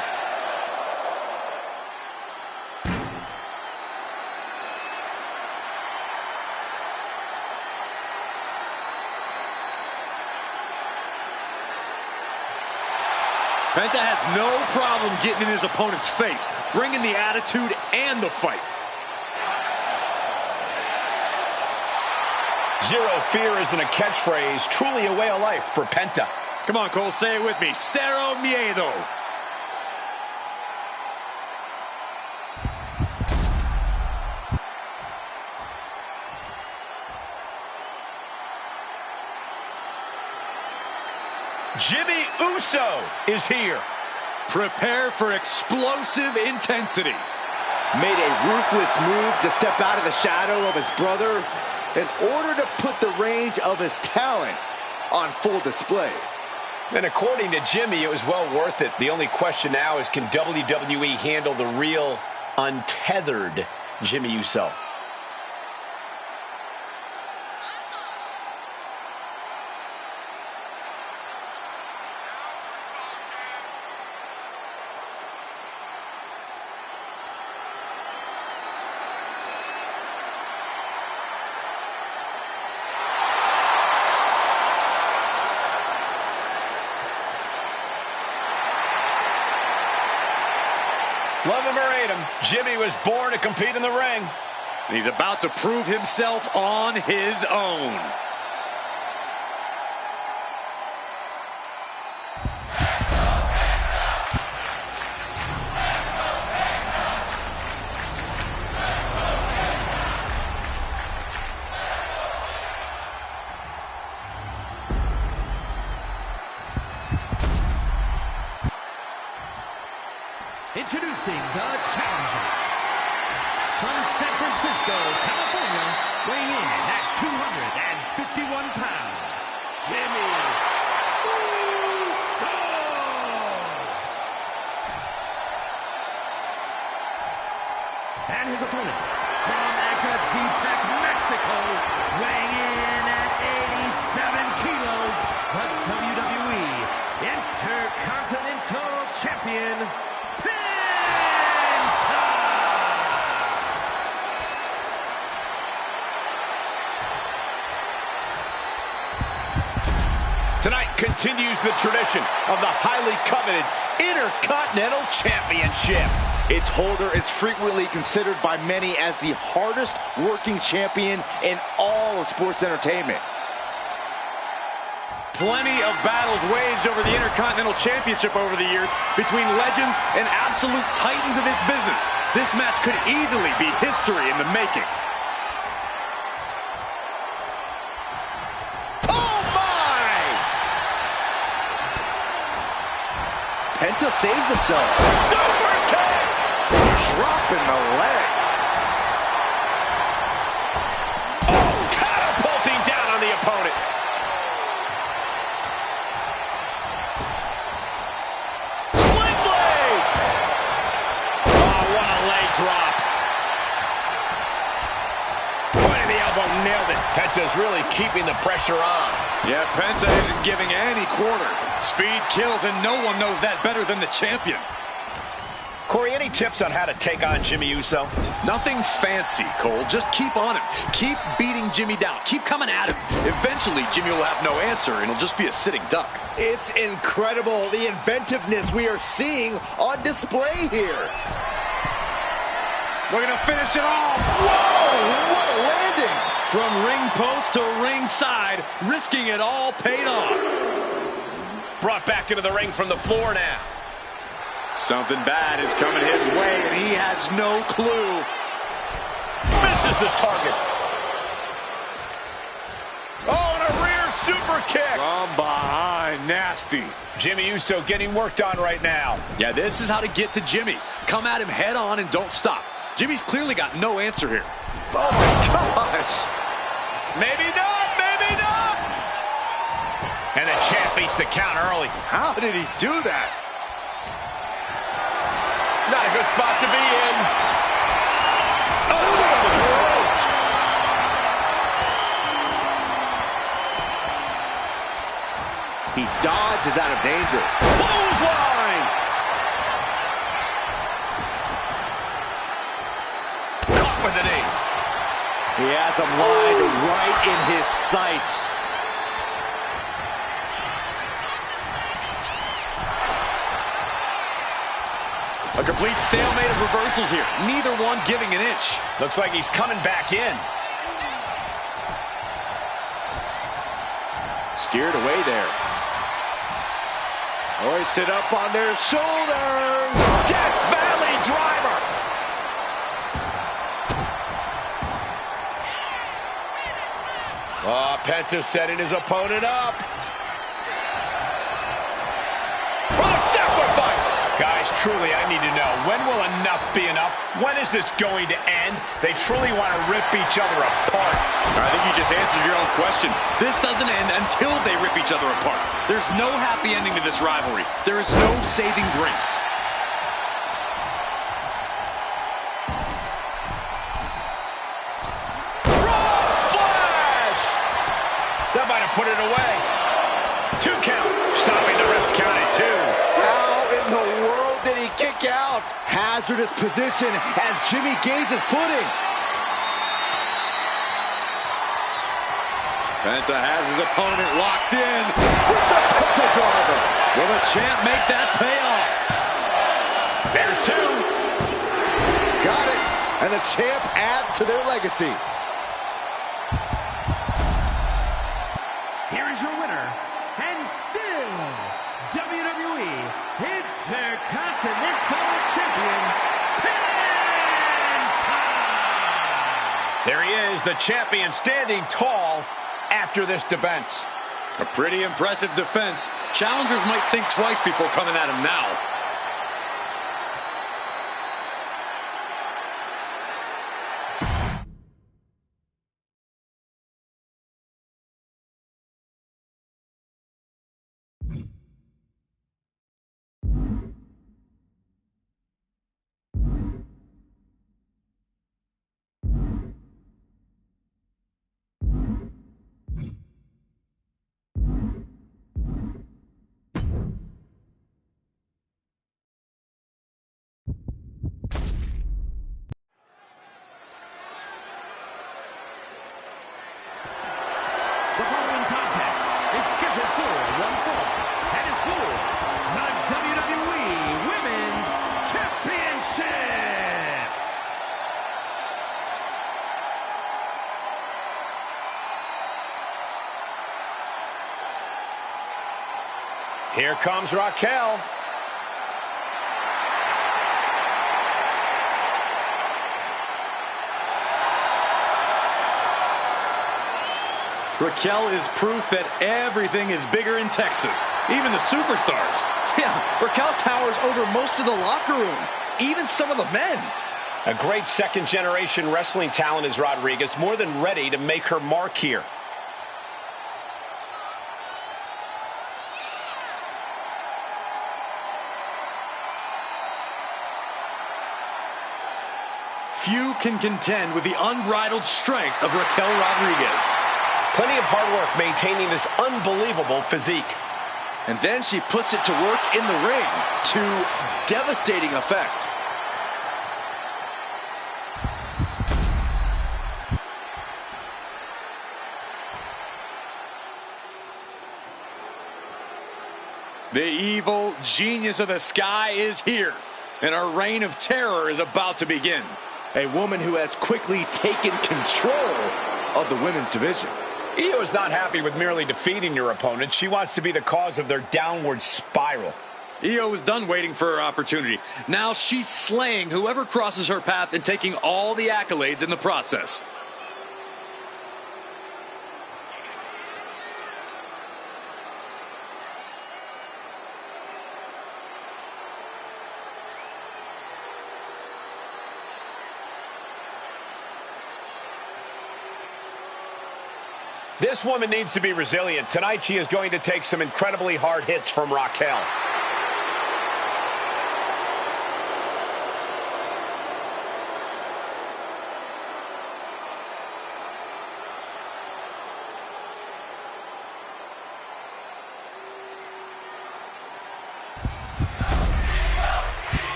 Penta has no problem getting in his opponent's face, bringing the attitude and the fight. Zero fear isn't a catchphrase, truly a way of life for Penta. Come on, Cole, say it with me. Cero miedo. Jimmy Uso is here. Prepare for explosive intensity. Made a ruthless move to step out of the shadow of his brother in order to put the range of his talent on full display. And according to Jimmy, it was well worth it. The only question now is, can WWE handle the real, untethered Jimmy Uso? Love him or hate him, Jimmy was born to compete in the ring. He's about to prove himself on his own. Introducing the challenger. From San Francisco, California, weighing in at 251 pounds, Jimmy Uso! And his opponent, from Ecatepec, Mexico, weighing in at 87 kilos, the WWE Intercontinental Champion, Tonight continues the tradition of the highly coveted Intercontinental Championship. Its holder is frequently considered by many as the hardest working champion in all of sports entertainment. Plenty of battles waged over the Intercontinental Championship over the years between legends and absolute titans of this business. This match could easily be history in the making. Penta saves himself. Super kick! Dropping the leg. Oh, catapulting down on the opponent. Sling blade! Oh, what a leg drop. Point of the elbow, nailed it. Penta's really keeping the pressure on. Yeah, Penta isn't giving any quarter. Speed kills, and no one knows that better than the champion. Corey, any tips on how to take on Jimmy Uso? Nothing fancy, Cole. Just keep on him. Keep beating Jimmy down. Keep coming at him. Eventually, Jimmy will have no answer, and he'll just be a sitting duck. It's incredible, the inventiveness we are seeing on display here. We're going to finish it off. Whoa, what a landing. From ring post to ringside, risking it all paid off. Brought back into the ring from the floor now. Something bad is coming his way, and he has no clue. Misses the target. Oh, and a rear super kick. From behind, nasty. Jimmy Uso getting worked on right now. Yeah, this is how to get to Jimmy. Come at him head on and don't stop. Jimmy's clearly got no answer here. Oh, my gosh. Maybe not, maybe not. And the champ beats the count early. How did he do that? Not a good spot to be in. Oh, to the throat. He dodges out of danger. Clothesline. Caught with the knee. He has him lined right in his sights. A complete stalemate of reversals here. Neither one giving an inch. Looks like he's coming back in. Steered away there. Hoisted up on their shoulders. Death Valley driver. Oh, Penta setting his opponent up. For the sacrifice. Guys, truly, I need to know, when will enough be enough? When is this going to end? They truly want to rip each other apart. I think you just answered your own question. This doesn't end until they rip each other apart. There's no happy ending to this rivalry. There is no saving grace. Frog splash! That might have put it away. 2 count. Stopping the ref's count at 2. How in the world did he kick out? Hazardous position as Jimmy gains his footing. Penta has his opponent locked in. With the Penta driver. Will the champ make that pay off? There's 2. Got it. And the champ adds to their legacy. Here is your winner, and still WWE Intercontinental Champion, Penta! There he is, the champion, standing tall after this defense. A pretty impressive defense. Challengers might think twice before coming at him now. The following contest is scheduled for one fall and is for the WWE Women's Championship. Here comes Raquel. Raquel is proof that everything is bigger in Texas, even the superstars. Yeah, Raquel towers over most of the locker room, even some of the men. A great second-generation wrestling talent is Rodriguez, more than ready to make her mark here. Few can contend with the unbridled strength of Raquel Rodriguez. Plenty of hard work maintaining this unbelievable physique. And then she puts it to work in the ring to devastating effect. The evil genius of the sky is here, and our reign of terror is about to begin. A woman who has quickly taken control of the women's division. Io is not happy with merely defeating your opponent. She wants to be the cause of their downward spiral. Io was done waiting for her opportunity. Now she's slaying whoever crosses her path and taking all the accolades in the process. This woman needs to be resilient. Tonight she is going to take some incredibly hard hits from Raquel.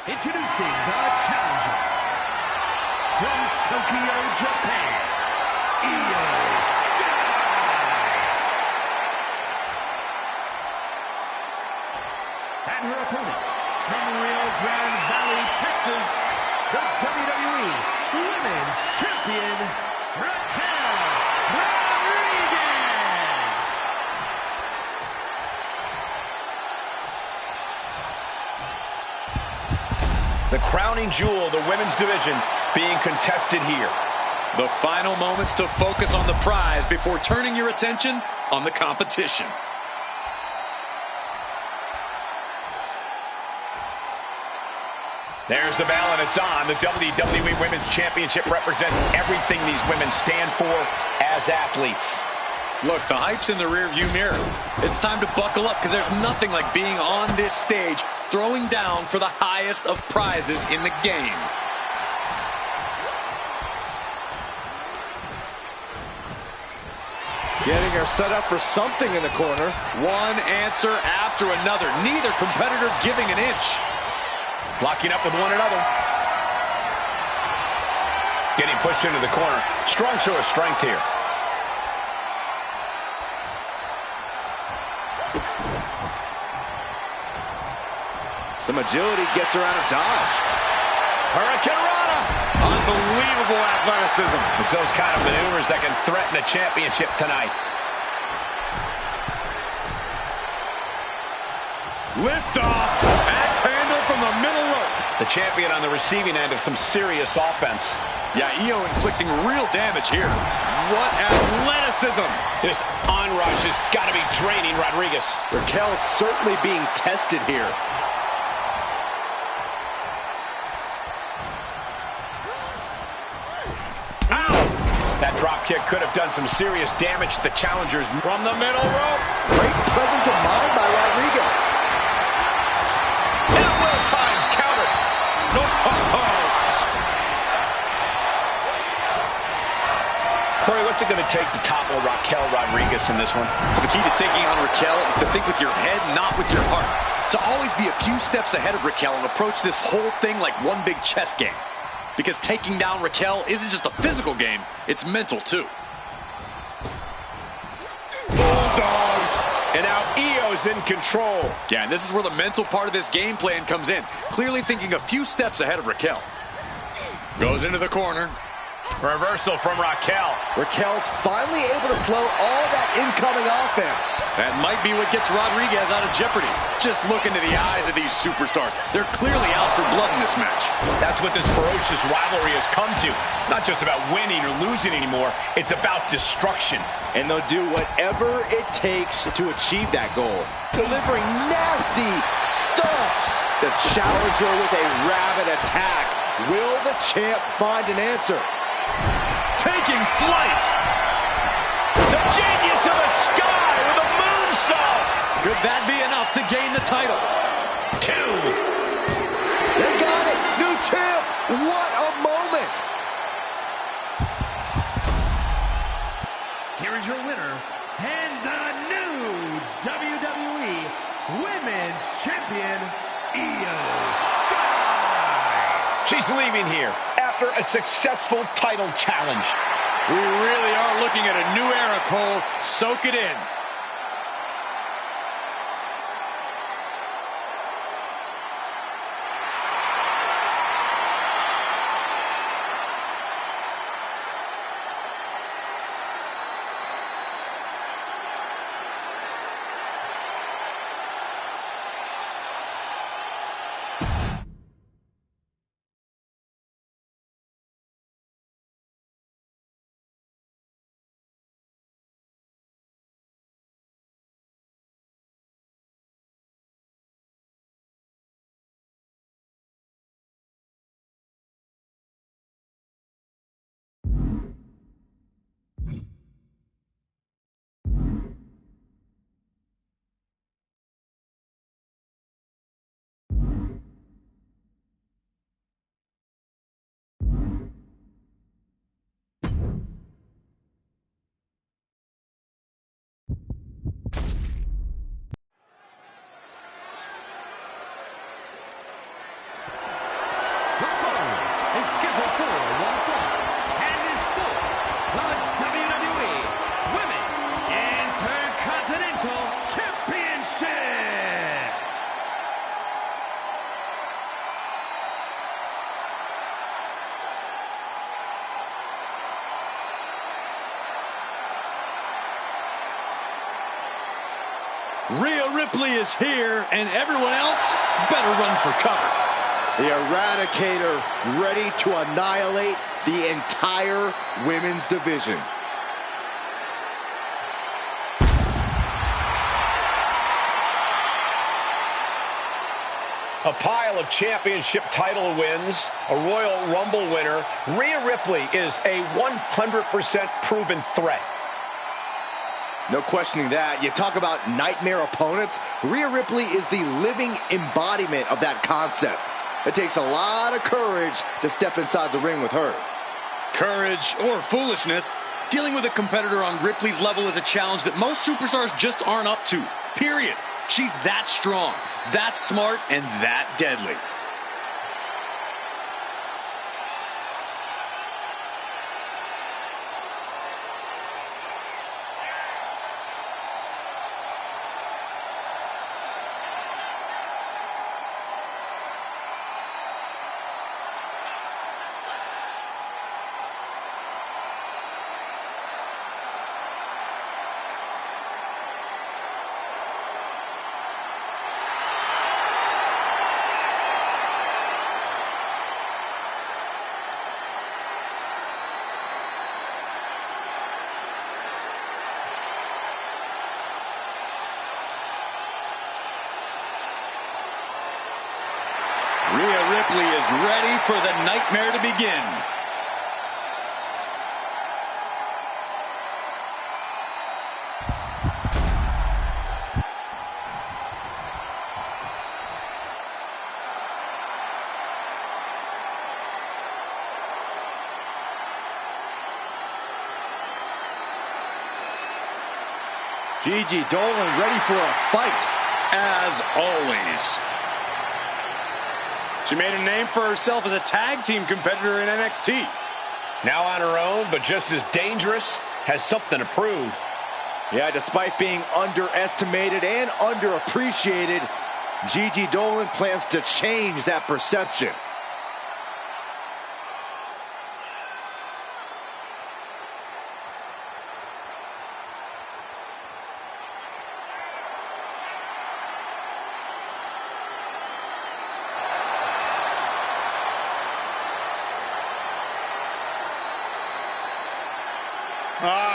Introducing the challenger from Tokyo, Japan, Io Sky. And her opponent from Rio Grande Valley, Texas, the WWE Women's Champion, Raquel Rodriguez. The crowning jewel of the women's division being contested here. The final moments to focus on the prize before turning your attention on the competition. There's the bell and it's on. The WWE Women's Championship represents everything these women stand for as athletes. Look, the hype's in the rearview mirror. It's time to buckle up because there's nothing like being on this stage, throwing down for the highest of prizes in the game. Getting her set up for something in the corner. One answer after another. Neither competitor giving an inch. Locking up with one another. Getting pushed into the corner. Strong show of strength here. Some agility gets her out of dodge. Hurricanrana! Unbelievable athleticism. It's those kind of maneuvers that can threaten the championship tonight. Lift off. Axe handle from the middle rope. The champion on the receiving end of some serious offense. Yeah, Io inflicting real damage here. What athleticism. This onrush has got to be draining Rodriguez. Raquel's certainly being tested here. That drop kick could have done some serious damage to the challengers from the middle rope. Great presence of mind by Rodriguez. And a well-timed counter. Corey, what's it going to take to topple Raquel Rodriguez in this one? The key to taking on Raquel is to think with your head, not with your heart. To always be a few steps ahead of Raquel and approach this whole thing like one big chess game. Because taking down Raquel isn't just a physical game, it's mental too. Bulldog. And now Io's in control. Yeah, and this is where the mental part of this game plan comes in. Clearly thinking a few steps ahead of Raquel. Goes into the corner. Reversal from Raquel. Raquel's finally able to slow all that incoming offense. That might be what gets Rodriguez out of jeopardy. Just look into the eyes of these superstars. They're clearly out for blood in this match. That's what this ferocious rivalry has come to. It's not just about winning or losing anymore. It's about destruction. And they'll do whatever it takes to achieve that goal. Delivering nasty stomps. The challenger with a rabid attack. Will the champ find an answer? Taking flight. The genius of the sky with a moonsault. Could that be enough to gain the title? 2. They got it. New champ. What a moment. Here is your winner, and the new WWE Women's Champion, Io Sky. She's leaving here after a successful title challenge. We really are looking at a new era, Cole. Soak it in. Ripley is here, and everyone else better run for cover. The Eradicator ready to annihilate the entire women's division. A pile of championship title wins, a Royal Rumble winner. Rhea Ripley is a 100% proven threat. No questioning that. You talk about nightmare opponents. Rhea Ripley is the living embodiment of that concept. It takes a lot of courage to step inside the ring with her. Courage or foolishness, dealing with a competitor on Ripley's level is a challenge that most superstars just aren't up to. Period. She's that strong, that smart, and that deadly. Rhea Ripley is ready for the nightmare to begin. Gigi Dolan ready for a fight. As always. She made a name for herself as a tag team competitor in NXT. Now on her own, but just as dangerous, has something to prove. Yeah, despite being underestimated and underappreciated, Gigi Dolan plans to change that perception.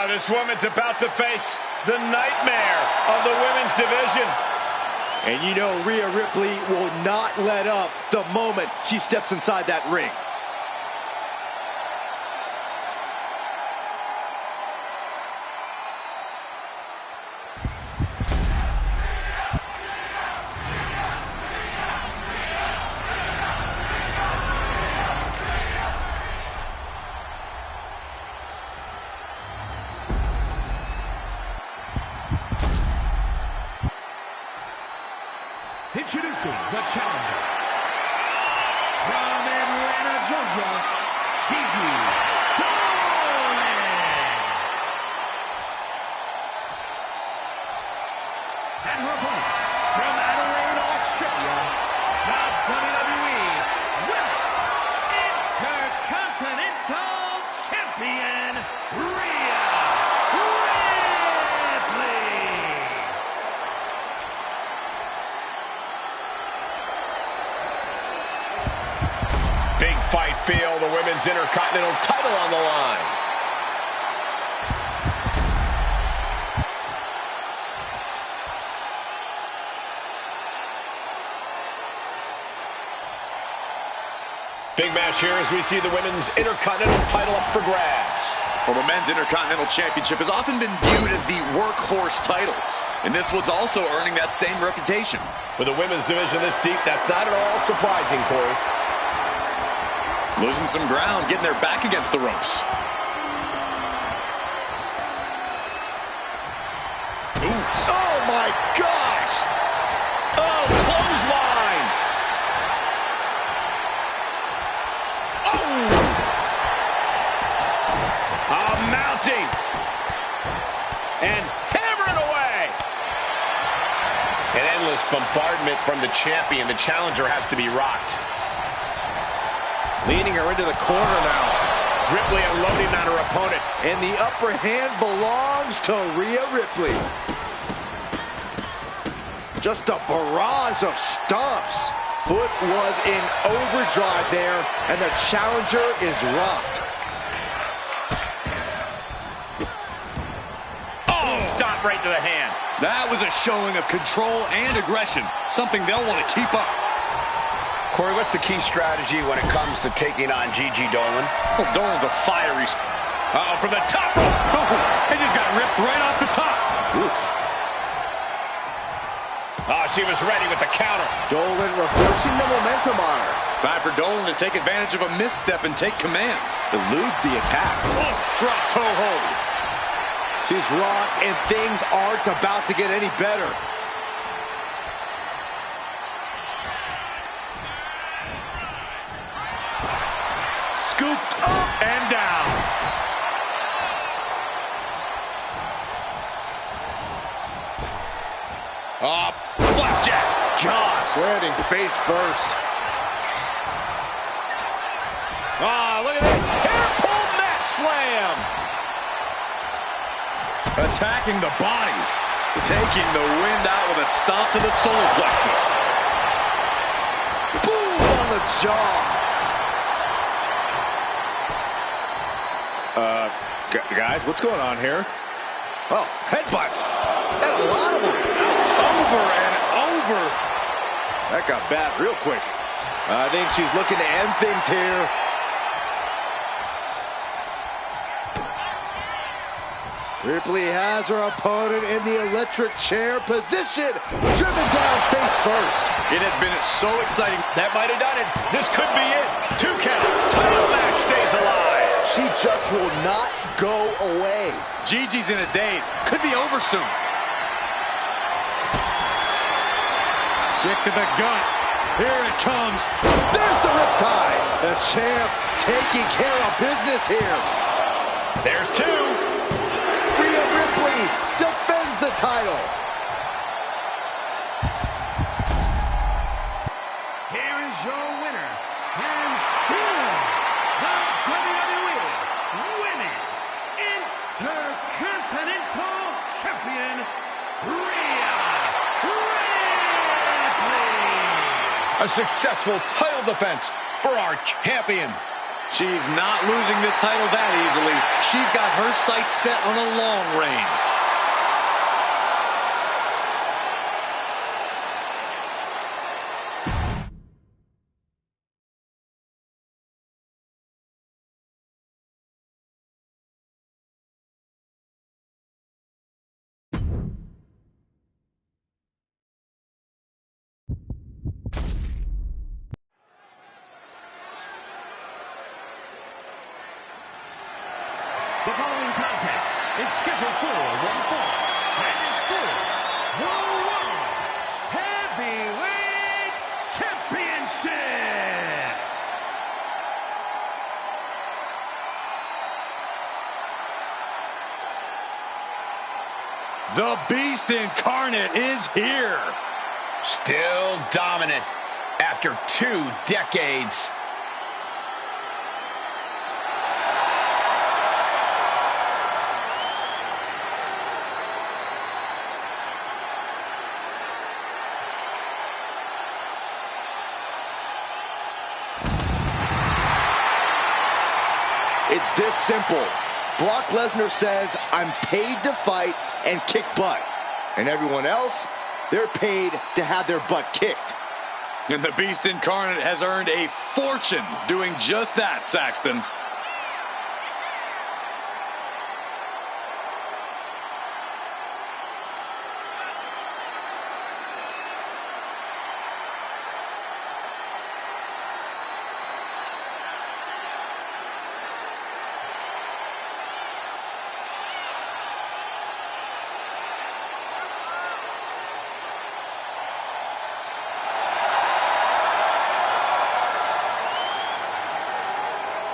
This woman's about to face the nightmare of the women's division. And you know Rhea Ripley will not let up the moment she steps inside that ring. Introducing the challenger from Atlanta, Georgia, Gigi Dolan. And her opponent from Adelaide, Australia, the WWE Women's Intercontinental Champion, Rhea Ripley. Big fight feel, the Women's Intercontinental title on the line. Big match here as we see the Women's Intercontinental title up for grabs. Well, the Men's Intercontinental Championship has often been viewed as the workhorse title, and this one's also earning that same reputation. With the women's division this deep, that's not at all surprising, Corey. Losing some ground, getting their back against the ropes. Ooh. Oh my gosh! Oh, clothesline! Oh! Mounting! And hammering away! An endless bombardment from the champion. The challenger has to be rocked. Leading her into the corner now. Ripley unloading on her opponent. And the upper hand belongs to Rhea Ripley. Just a barrage of stomps. Foot was in overdrive there, and the challenger is rocked. Oh, stop right to the hand. That was a showing of control and aggression, something they'll want to keep up. Corey, what's the key strategy when it comes to taking on Gigi Dolan? Well, Dolan's a fiery... Uh-oh, from the top rope. Oh, he just got ripped right off the top. Oof. Oh, she was ready with the counter. Dolan reversing the momentum on her. It's time for Dolan to take advantage of a misstep and take command. Eludes the attack. Oh, drop toe hold. She's rocked, and things aren't about to get any better. Scooped up and down. Oh, flapjack. Gosh, landing face first. Ah, look at this. Hair pull mat slam. Attacking the body. Taking the wind out with a stomp to the solar plexus. Boom on the jaw. Guys, what's going on here? Oh, headbutts. And a lot of them. Over and over. That got bad real quick. I think she's looking to end things here. Ripley has her opponent in the electric chair position. Driven down face first. It has been so exciting. That might have done it. This could be it. 2 count. Title match stays alive. She just will not go away. Gigi's in a daze. Could be over soon. Kick to the gut. Here it comes. There's the riptide. The champ taking care of business here. There's 2. Rhea Ripley defends the title. Here is your winner, and still the WWE Women's Intercontinental Champion, Rhea Ripley. A successful title defense for our champion. She's not losing this title that easily. She's got her sights set on a long reign. The following contest is scheduled for one fall and is for the World Heavyweight Championship. The Beast Incarnate is here. Still dominant after 2 decades. It's this simple. Brock Lesnar says, I'm paid to fight and kick butt. And everyone else, they're paid to have their butt kicked. And the Beast Incarnate has earned a fortune doing just that, Saxton.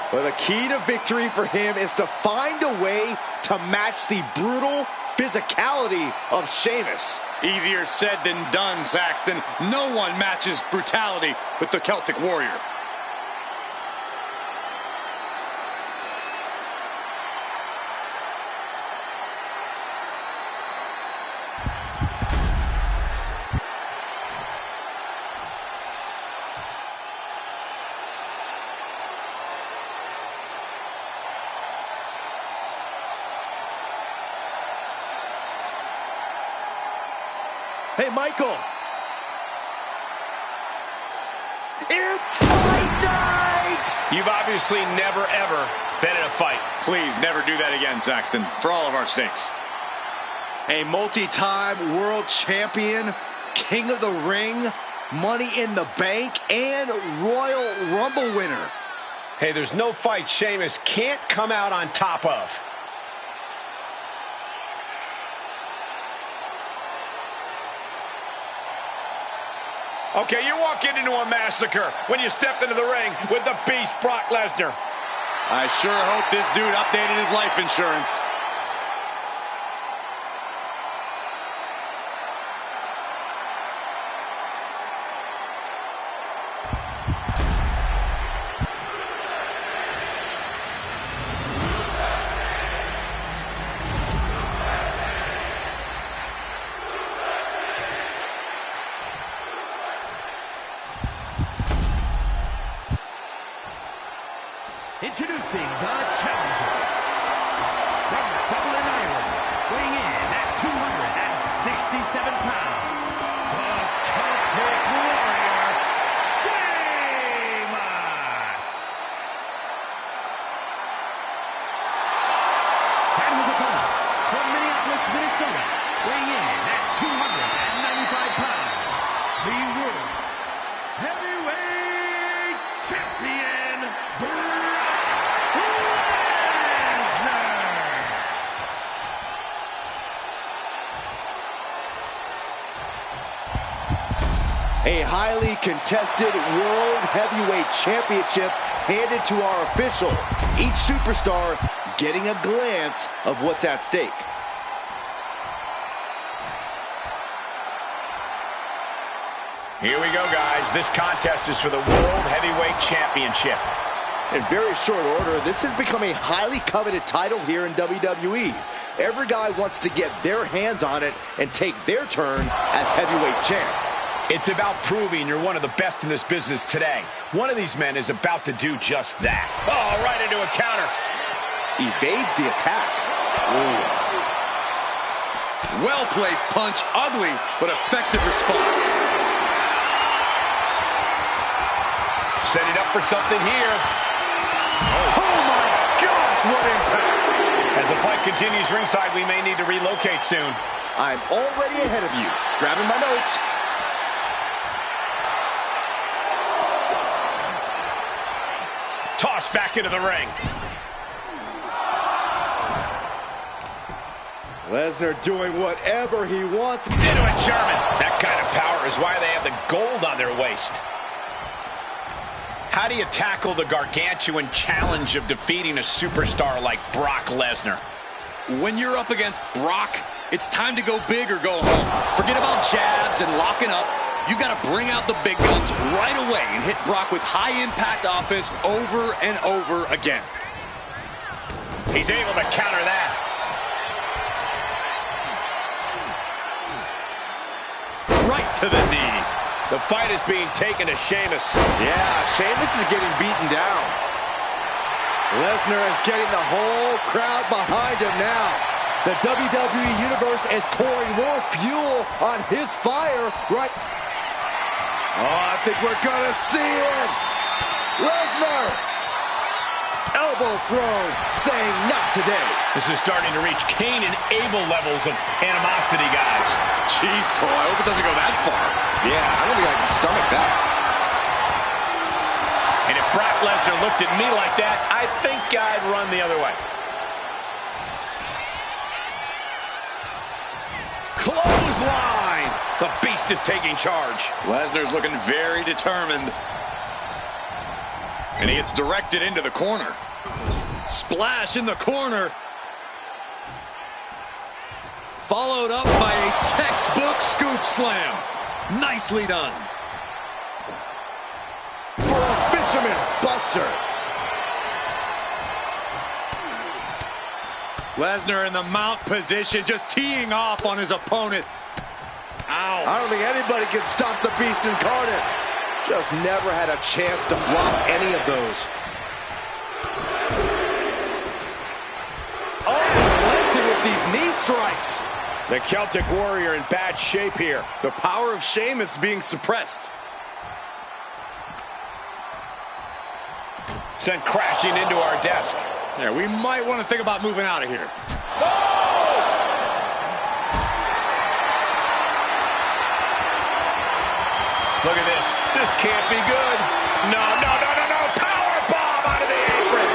But the key to victory for him is to find a way to match the brutal physicality of Sheamus. Easier said than done, Saxton. No one matches brutality with the Celtic Warrior. Hey, Michael. It's fight night! You've obviously never, ever been in a fight. Please never do that again, Saxton, for all of our sakes. A multi-time world champion, king of the ring, Money in the Bank, and Royal Rumble winner. Hey, there's no fight Sheamus can't come out on top of. Okay, you're walking into a massacre when you step into the ring with the beast Brock Lesnar. I sure hope this dude updated his life insurance. Introducing the challenger from Dublin, Ireland, weighing in at 267 pounds, the Celtic Warrior, Sheamus! And his opponent from Minneapolis, Minnesota, weighing in at 295 pounds, the World Heavyweight Champion, A highly contested World Heavyweight Championship handed to our official. Each superstar getting a glance of what's at stake. Here we go, guys. This contest is for the World Heavyweight Championship. In very short order, this has become a highly coveted title here in WWE. Every guy wants to get their hands on it and take their turn as heavyweight champ. It's about proving you're one of the best in this business today. One of these men is about to do just that. Oh, right into a counter. Evades the attack. Ooh. Well-placed punch, ugly, but effective response. Setting up for something here. Oh my gosh, what impact! As the fight continues ringside, we may need to relocate soon. I'm already ahead of you. Grabbing my notes. Tossed back into the ring. Lesnar doing whatever he wants. Into a German. That kind of power is why they have the gold on their waist. How do you tackle the gargantuan challenge of defeating a superstar like Brock Lesnar? When you're up against Brock, it's time to go big or go home. Forget about jabs and locking up. You've got to bring out the big guns right away and hit Brock with high-impact offense over and over again. He's able to counter that. Right to the knee. The fight is being taken to Sheamus. Yeah, Sheamus is getting beaten down. Lesnar is getting the whole crowd behind him now. The WWE Universe is pouring more fuel on his fire right. Oh, I think we're gonna see it. Lesnar. Elbow thrown, saying not today. This is starting to reach Cain and Abel levels of animosity, guys. Jeez, Cole, I hope it doesn't go that far. Yeah, I don't think I can stomach that. And if Brock Lesnar looked at me like that, I think I'd run the other way. Clothesline! The Beast is taking charge. Lesnar's looking very determined. And he gets directed into the corner. Splash in the corner. Followed up by a textbook scoop slam. Nicely done. For a fisherman buster. Lesnar in the mount position, just teeing off on his opponent. Ow. I don't think anybody can stop the Beast incarnate. Just never had a chance to block any of those. Oh, planted with these knee strikes. The Celtic Warrior in bad shape here. The power of shame is being suppressed. Sent crashing into our desk. Yeah, we might want to think about moving out of here. Look at this. This can't be good. No. Power bomb out of the apron.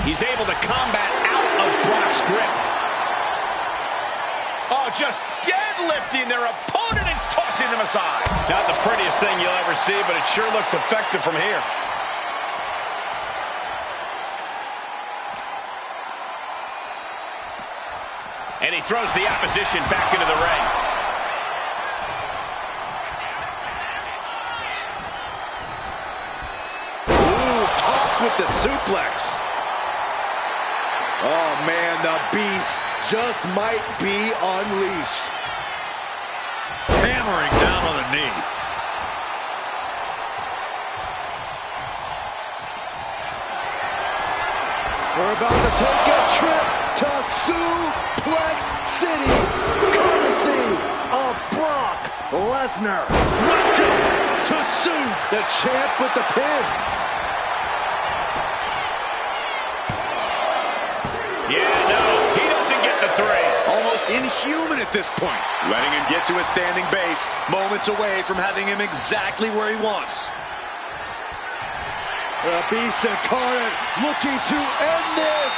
He's able to combat out of Brock's grip. Oh, just deadlifting their opponent and tossing them aside. Not the prettiest thing you'll ever see, but it sure looks effective from here. And he throws the opposition back into the ring. With the suplex. Oh man, the beast just might be unleashed. Hammering down on the knee. We're about to take a trip to Suplex City, courtesy of Brock Lesnar. Welcome to The champ with the pin. Yeah, no, he doesn't get the three. Almost inhuman at this point. Letting him get to a standing base, moments away from having him exactly where he wants. The Beast incarnate looking to end this.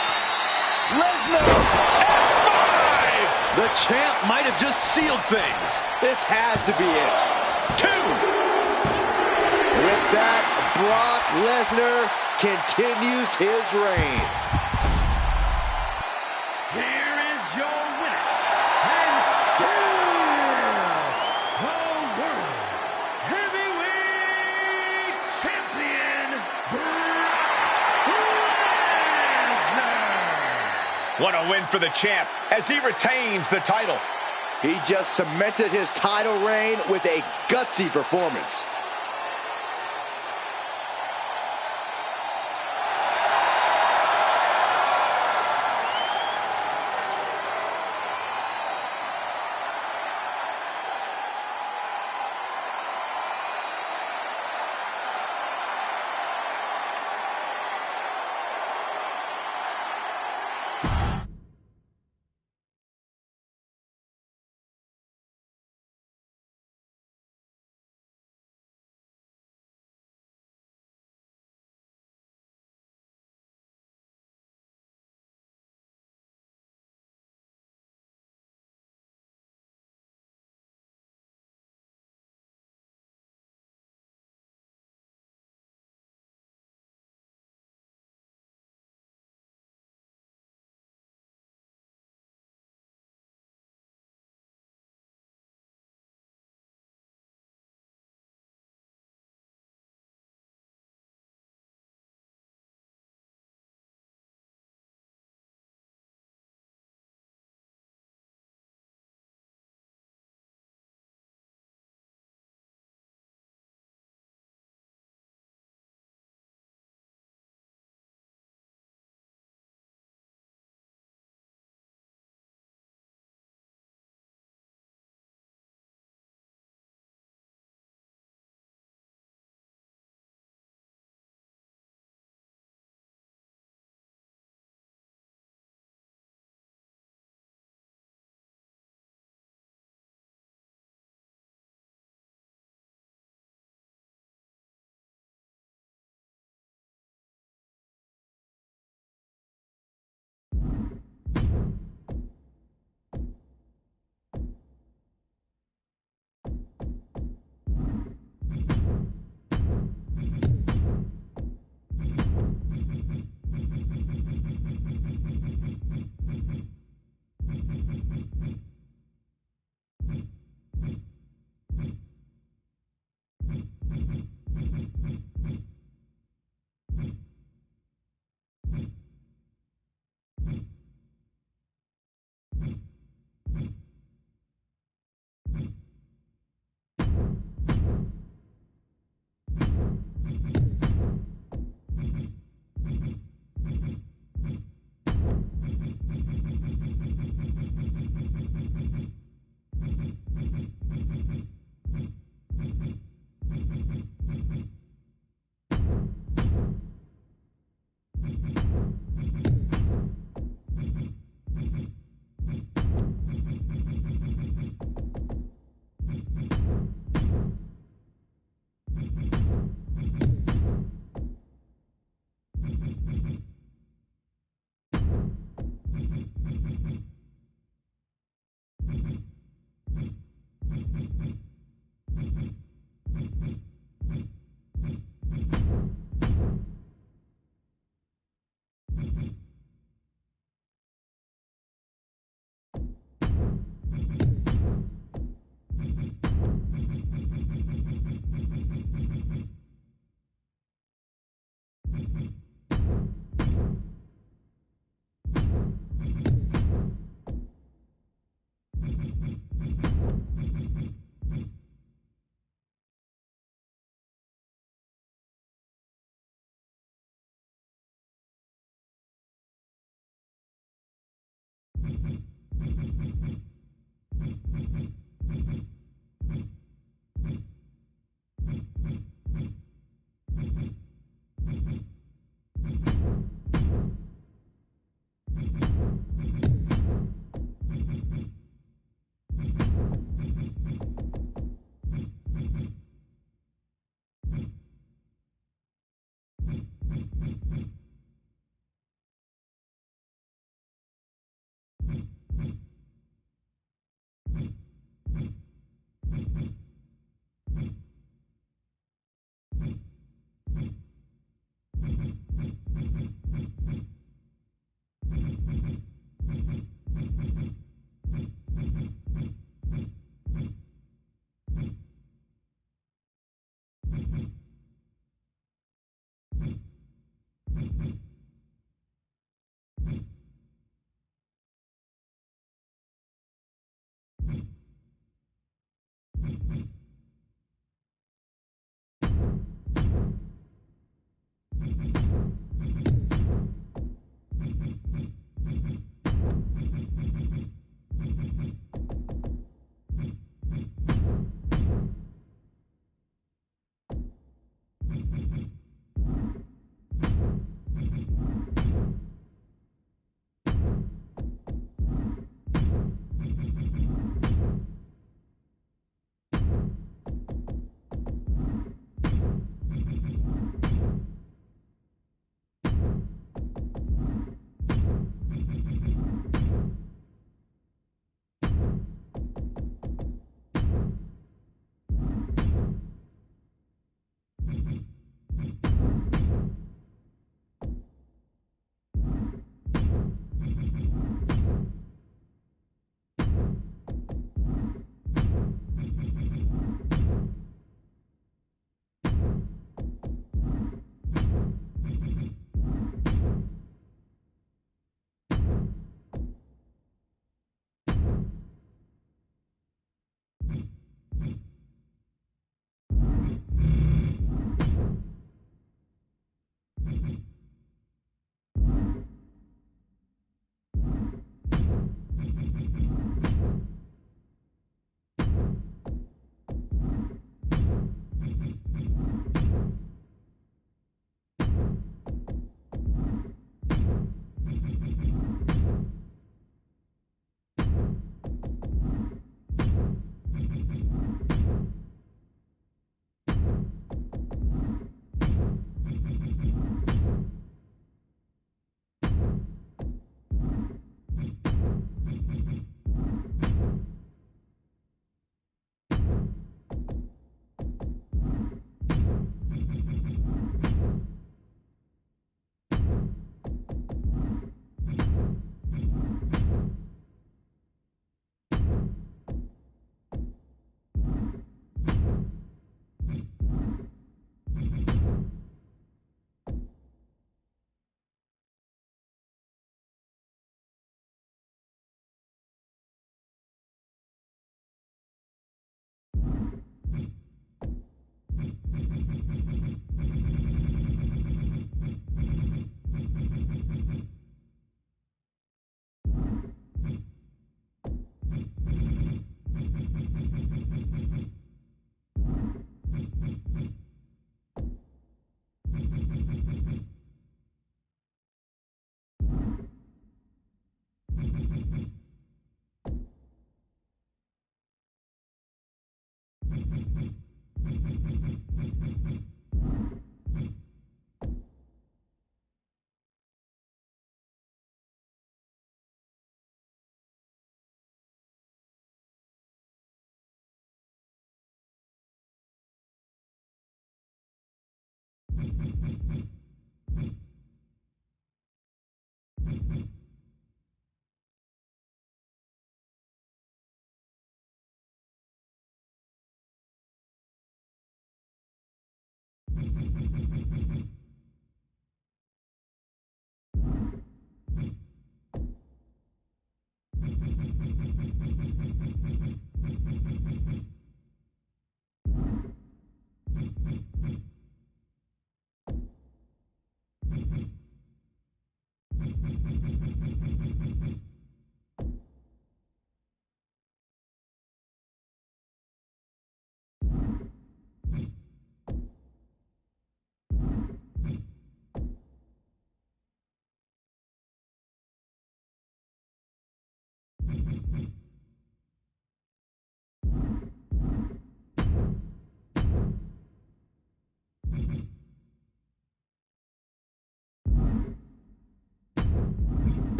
Lesnar F5! The champ might have just sealed things. This has to be it. 2. With that, Brock Lesnar continues his reign. Here is your winner, and still the World Heavyweight Champion, Brock Lesnar. What a win for the champ as he retains the title. He just cemented his title reign with a gutsy performance.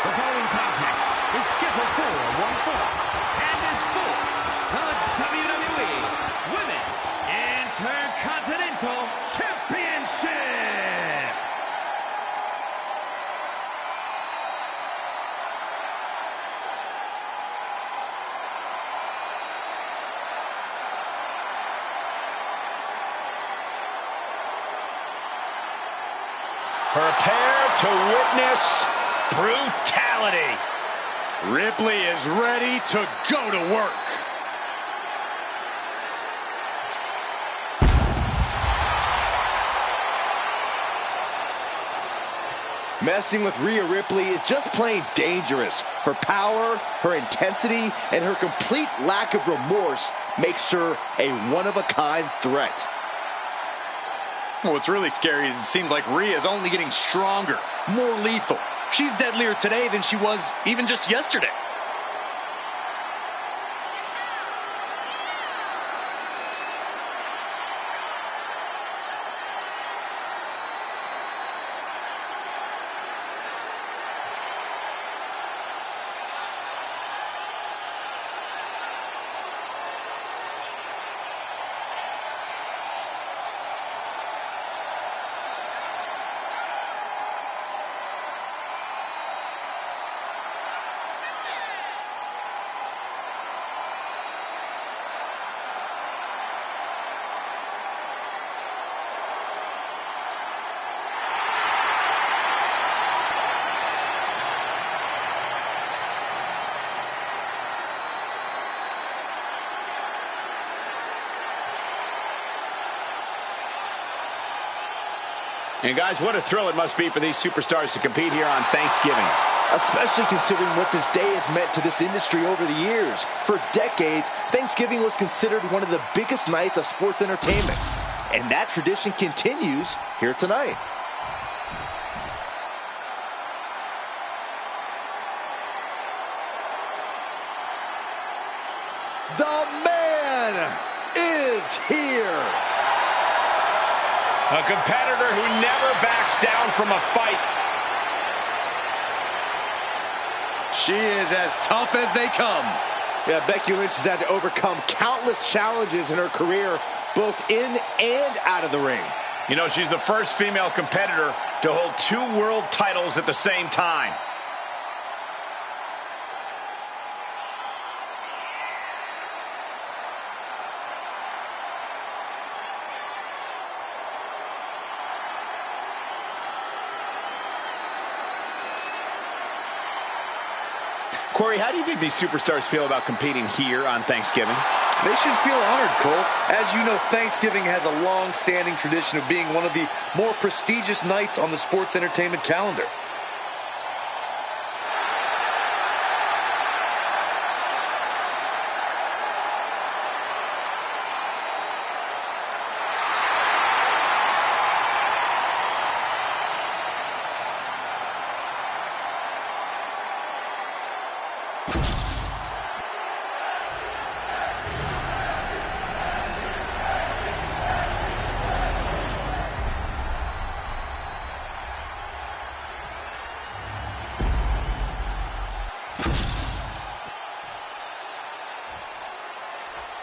The following contest is scheduled for one fall and is for the WWE Women's Intercontinental Championship. Prepare to witness brutality. Ripley is ready to go to work. Messing with Rhea Ripley is just plain dangerous. Her power, her intensity, and her complete lack of remorse makes her a one-of-a-kind threat. What's really scary is it seems like Rhea is only getting stronger, more lethal. She's deadlier today than she was even just yesterday. And guys, what a thrill it must be for these superstars to compete here on Thanksgiving. Especially considering what this day has meant to this industry over the years. For decades, Thanksgiving was considered one of the biggest nights of sports entertainment. And that tradition continues here tonight. The man is here. A competitor who never backs down from a fight. She is as tough as they come. Yeah, Becky Lynch has had to overcome countless challenges in her career, both in and out of the ring. You know, she's the first female competitor to hold 2 world titles at the same time. Corey, how do you think these superstars feel about competing here on Thanksgiving? They should feel honored, Cole. As you know, Thanksgiving has a long-standing tradition of being one of the more prestigious nights on the sports entertainment calendar.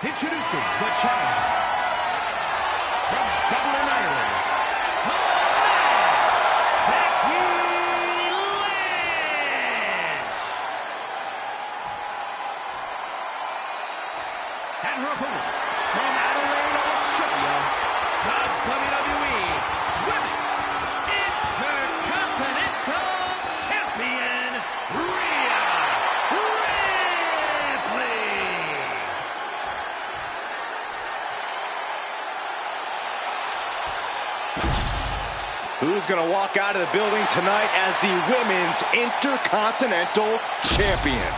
Introducing the challenger from Dublin, Ireland, Becky Lynch. And her opponent from Adelaide, Australia, the WWE Women's Intercontinental Champion, Rhea Ripley. Who's going to walk out of the building tonight as the Women's Intercontinental Champion?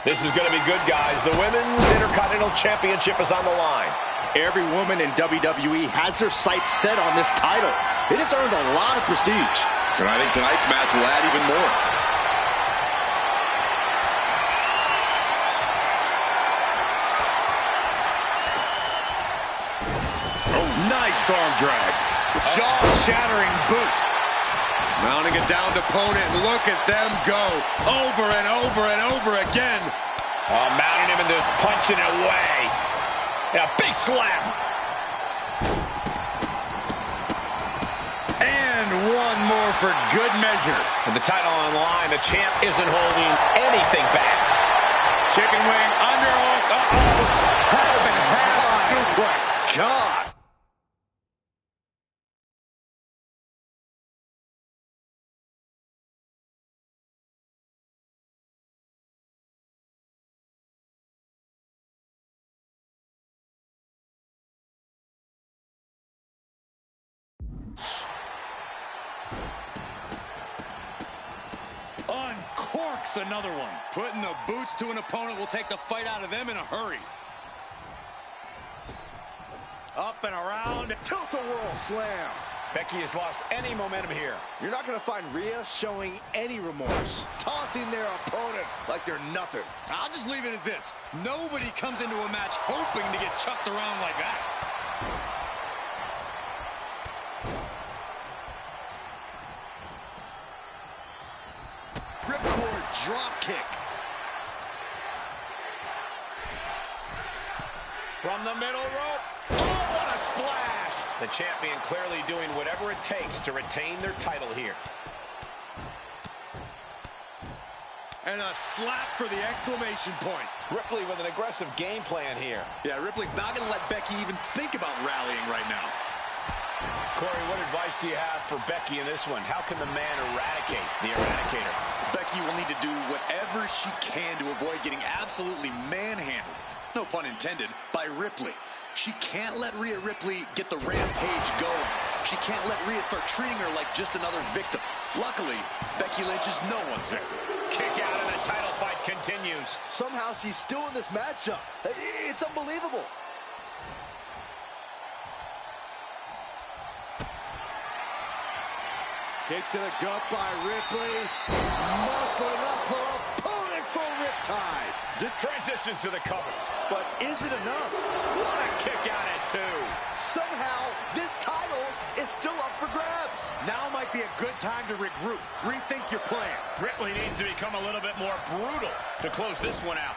This is going to be good, guys. The Women's Intercontinental Championship is on the line. Every woman in WWE has their sights set on this title. It has earned a lot of prestige. And I think tonight's match will add even more. Nice arm drag. Jaw-shattering boot. Mounting a downed opponent. Look at them go. Over and over and over again. Oh, mounting him and just punching it away. And a big slap. And one more for good measure. With the title on the line, the champ isn't holding anything back. Chicken wing, underhook. Uh-oh. Half and half suplex. God. Uncorks another one. Putting the boots to an opponent will take the fight out of them in a hurry. Up and around. Tilt-a-whirl slam. Becky has lost any momentum here. You're not going to find Rhea showing any remorse, tossing their opponent like they're nothing. I'll just leave it at this. Nobody comes into a match hoping to get chucked around like that. Ripcord drop kick. From the middle rope. Oh, what a splash! The champion clearly doing whatever it takes to retain their title here. And a slap for the exclamation point. Ripley with an aggressive game plan here. Yeah, Ripley's not going to let Becky even think about rallying right now. Corey, what advice do you have for Becky in this one? How can the man eradicate the Eradicator? Becky will need to do whatever she can to avoid getting absolutely manhandled, no pun intended, by Ripley. She can't let Rhea Ripley get the rampage going. She can't let Rhea start treating her like just another victim. Luckily, Becky Lynch is no one's victim. Kick out and the title fight continues. Somehow she's still in this matchup. It's unbelievable. Kick to the gut by Ripley. Muscling up her opponent for riptide. Transitions to the cover. But is it enough? What a kick out at two. Somehow, this title is still up for grabs. Now might be a good time to regroup. Rethink your plan. Ripley needs to become a little bit more brutal to close this one out.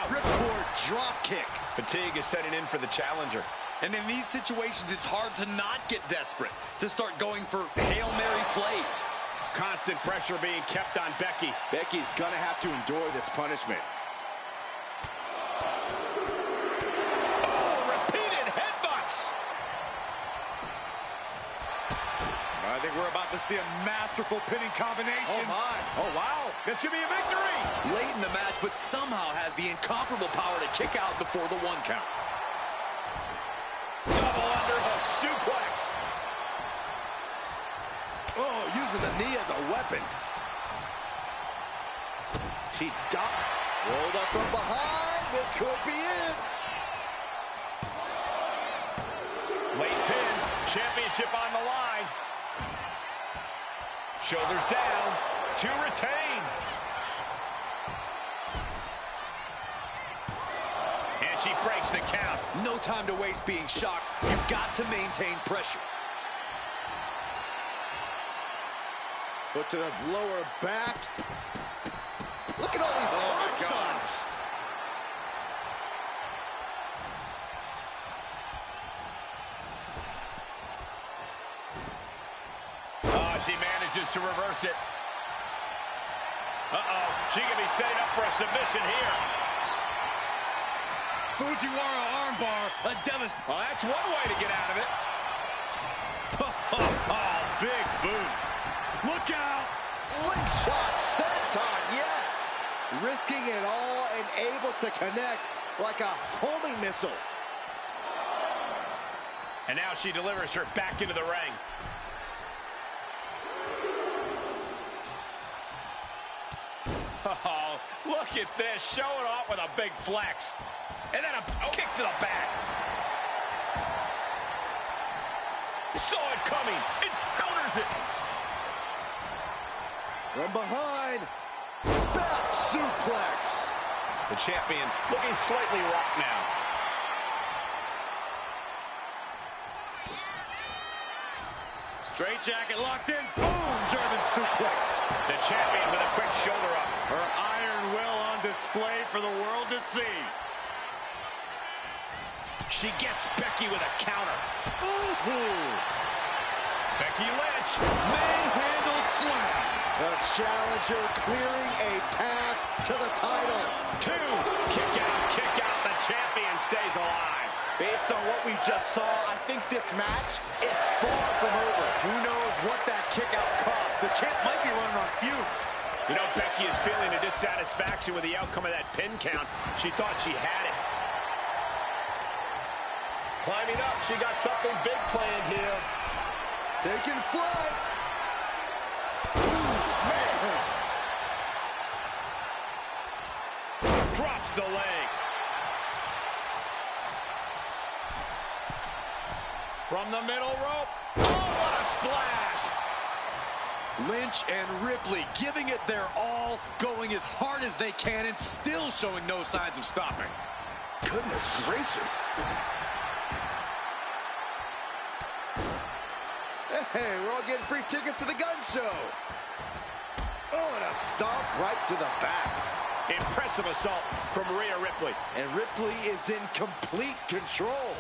Ripcord drop kick. Fatigue is setting in for the challenger. And in these situations, it's hard to not get desperate, to start going for Hail Mary plays. Constant pressure being kept on Becky. Becky's gonna have to endure this punishment. Oh, repeated headbutts. I think we're about to see a masterful pinning combination. Oh, my. Oh, wow. This could be a victory. Late in the match, but somehow has the incomparable power to kick out before the one count. Double underhook suplex. Oh, using the knee as a weapon. She ducked. Rolled up from behind. This could be it. Late pin. Championship on the line. Shoulders down to retain. And she breaks the count. No time to waste being shocked. You've got to maintain pressure. Foot to the lower back. Look at all these curb stomps. Oh, she manages to reverse it. Uh-oh, she could be setting up for a submission here. Fujiwara armbar, a devastating. Well, that's one way to get out of it. Oh, big boot. Look out! Slingshot senton, yes. Risking it all and able to connect like a homing missile. And now she delivers her back into the ring. Oh, look at this. Showing off with a big flex. And then a kick to the back. Saw it coming. It counters it. From behind. Back suplex. The champion looking slightly rocked now. Straight jacket locked in. Boom! German suplex. The champion with a quick shoulder up. Her iron will on display for the world to see. She gets Becky with a counter. Ooh. Becky Lynch. Manhandle slam. The challenger clearing a path to the title. 2. Kick out, kick out. The champion stays alive. Based on what we just saw, I think this match is far from over. Who knows what that kick out cost? The champ might be running on fumes. You know, Becky is feeling a dissatisfaction with the outcome of that pin count. She thought she had it. Climbing up, she got something big planned here. Taking flight. Ooh, man. Drops the leg. From the middle rope. Oh, what a splash. Lynch and Ripley giving it their all, going as hard as they can and still showing no signs of stopping. Goodness gracious. Hey, we're all getting free tickets to the gun show. Oh, and a stomp right to the back. Impressive assault from Rhea Ripley. And Ripley is in complete control.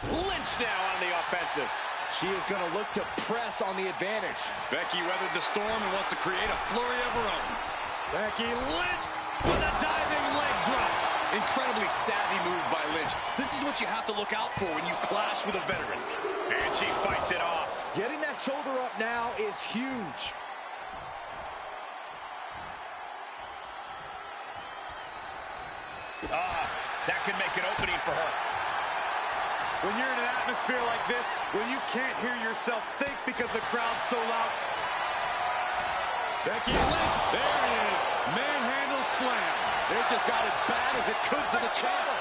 Lynch now on the offensive. She is going to look to press on the advantage. Becky weathered the storm and wants to create a flurry of her own. Becky Lynch with a diving leg drop. Incredibly savvy move by Lynch. This is what you have to look out for when you clash with a veteran. And she fights it off. Getting that shoulder up now is huge. That could make an opening for her. When you're in an atmosphere like this, when you can't hear yourself think because the crowd's so loud. Becky Lynch, there it is. Manhandle slam. It just got as bad as it could to the champ.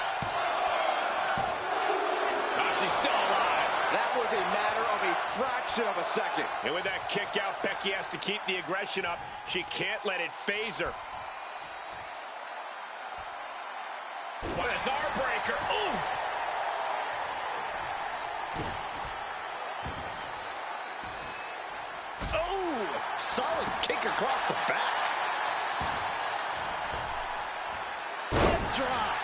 Oh, she's still alive. That was a matter of a fraction of a second. And with that kick out, Becky has to keep the aggression up. She can't let it phase her. What a arm breaker. Ooh! Oh, solid kick across the back. Hip drop.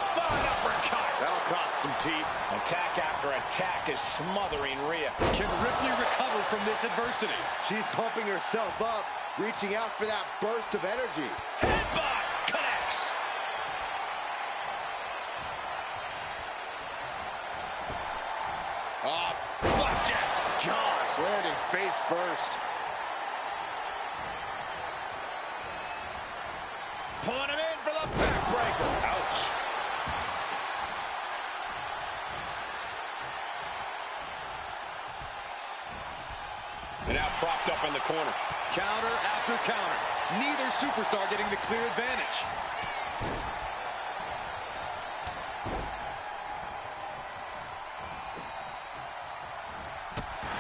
An uppercut. That'll cost some teeth. Attack after attack is smothering Rhea. Can Ripley recover from this adversity? She's pumping herself up, reaching out for that burst of energy. Headbutt connects. Flapjack. Gosh, landing face first. Pulling him in for the backbreaker. Ouch. And now propped up in the corner. Counter after counter. Neither superstar getting the clear advantage.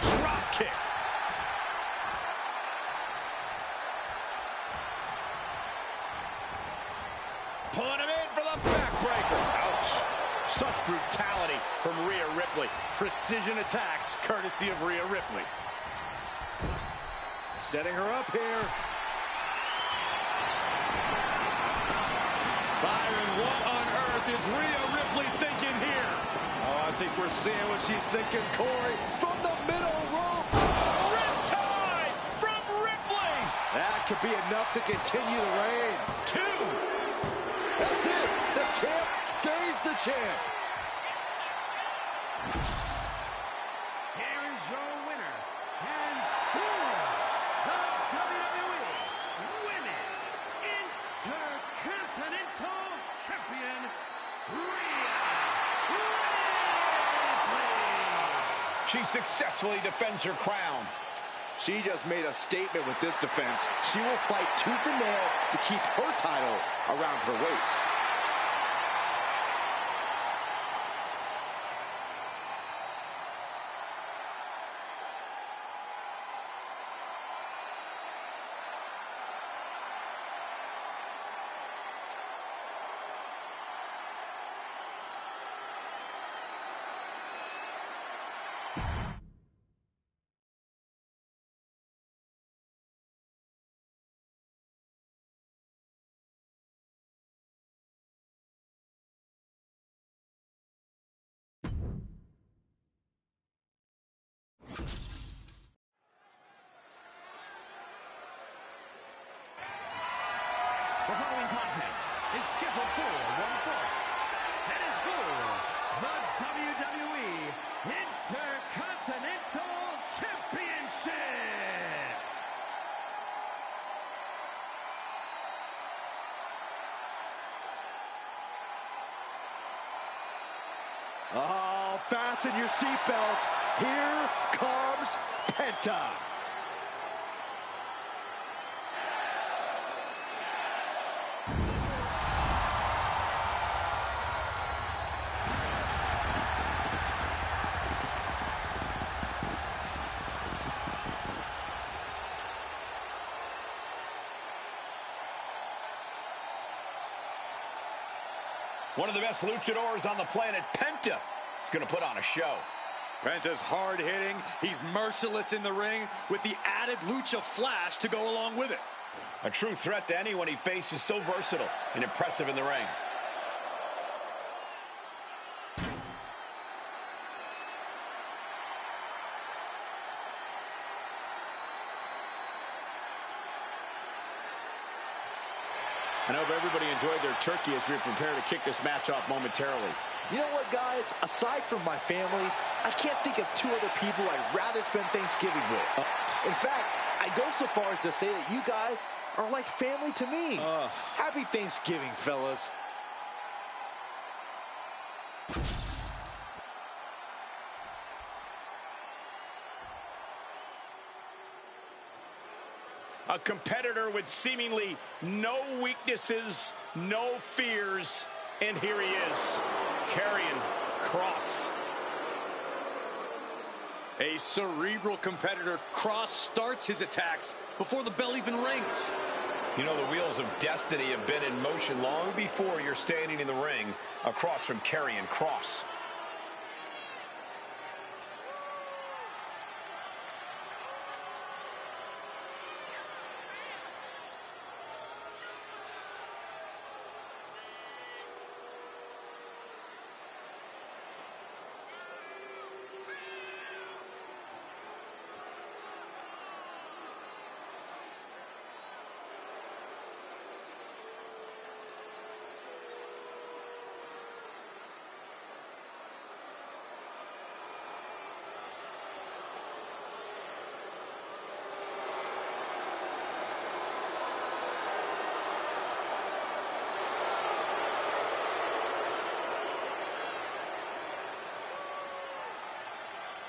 Drop kick. Pulling him in for the backbreaker. Ouch. Such brutality from Rhea Ripley. Precision attacks courtesy of Rhea Ripley. Setting her up here. Byron, what on earth is Rhea Ripley thinking here? Oh, I think we're seeing what she's thinking, Corey. From the middle rope. Riptide from Ripley. That could be enough to continue the reign. 2. That's it. The champ stays the champ. Here is your winner, and still the WWE Women's Intercontinental Champion, Rhea Ripley. She successfully defends her crown. She just made a statement with this defense. She will fight tooth and nail to keep her title around her waist. is scheduled for 1 fall. And is for the WWE Intercontinental Championship. Oh, fasten your seatbelts. Here comes Penta. One of the best luchadors on the planet, Penta, is going to put on a show. Penta's hard-hitting. He's merciless in the ring with the added lucha flash to go along with it. A true threat to anyone he faces, so versatile and impressive in the ring. I hope everybody enjoyed their turkey as we prepare to kick this match off momentarily. You know what, guys? Aside from my family, I can't think of two other people I'd rather spend Thanksgiving with. In fact, I go so far as to say that you guys are like family to me. Happy Thanksgiving, fellas. A competitor with seemingly no weaknesses, no fears, and here he is, Karrion Kross. A cerebral competitor, Kross starts his attacks before the bell even rings. You know, the wheels of destiny have been in motion long before you're standing in the ring across from Karrion Kross.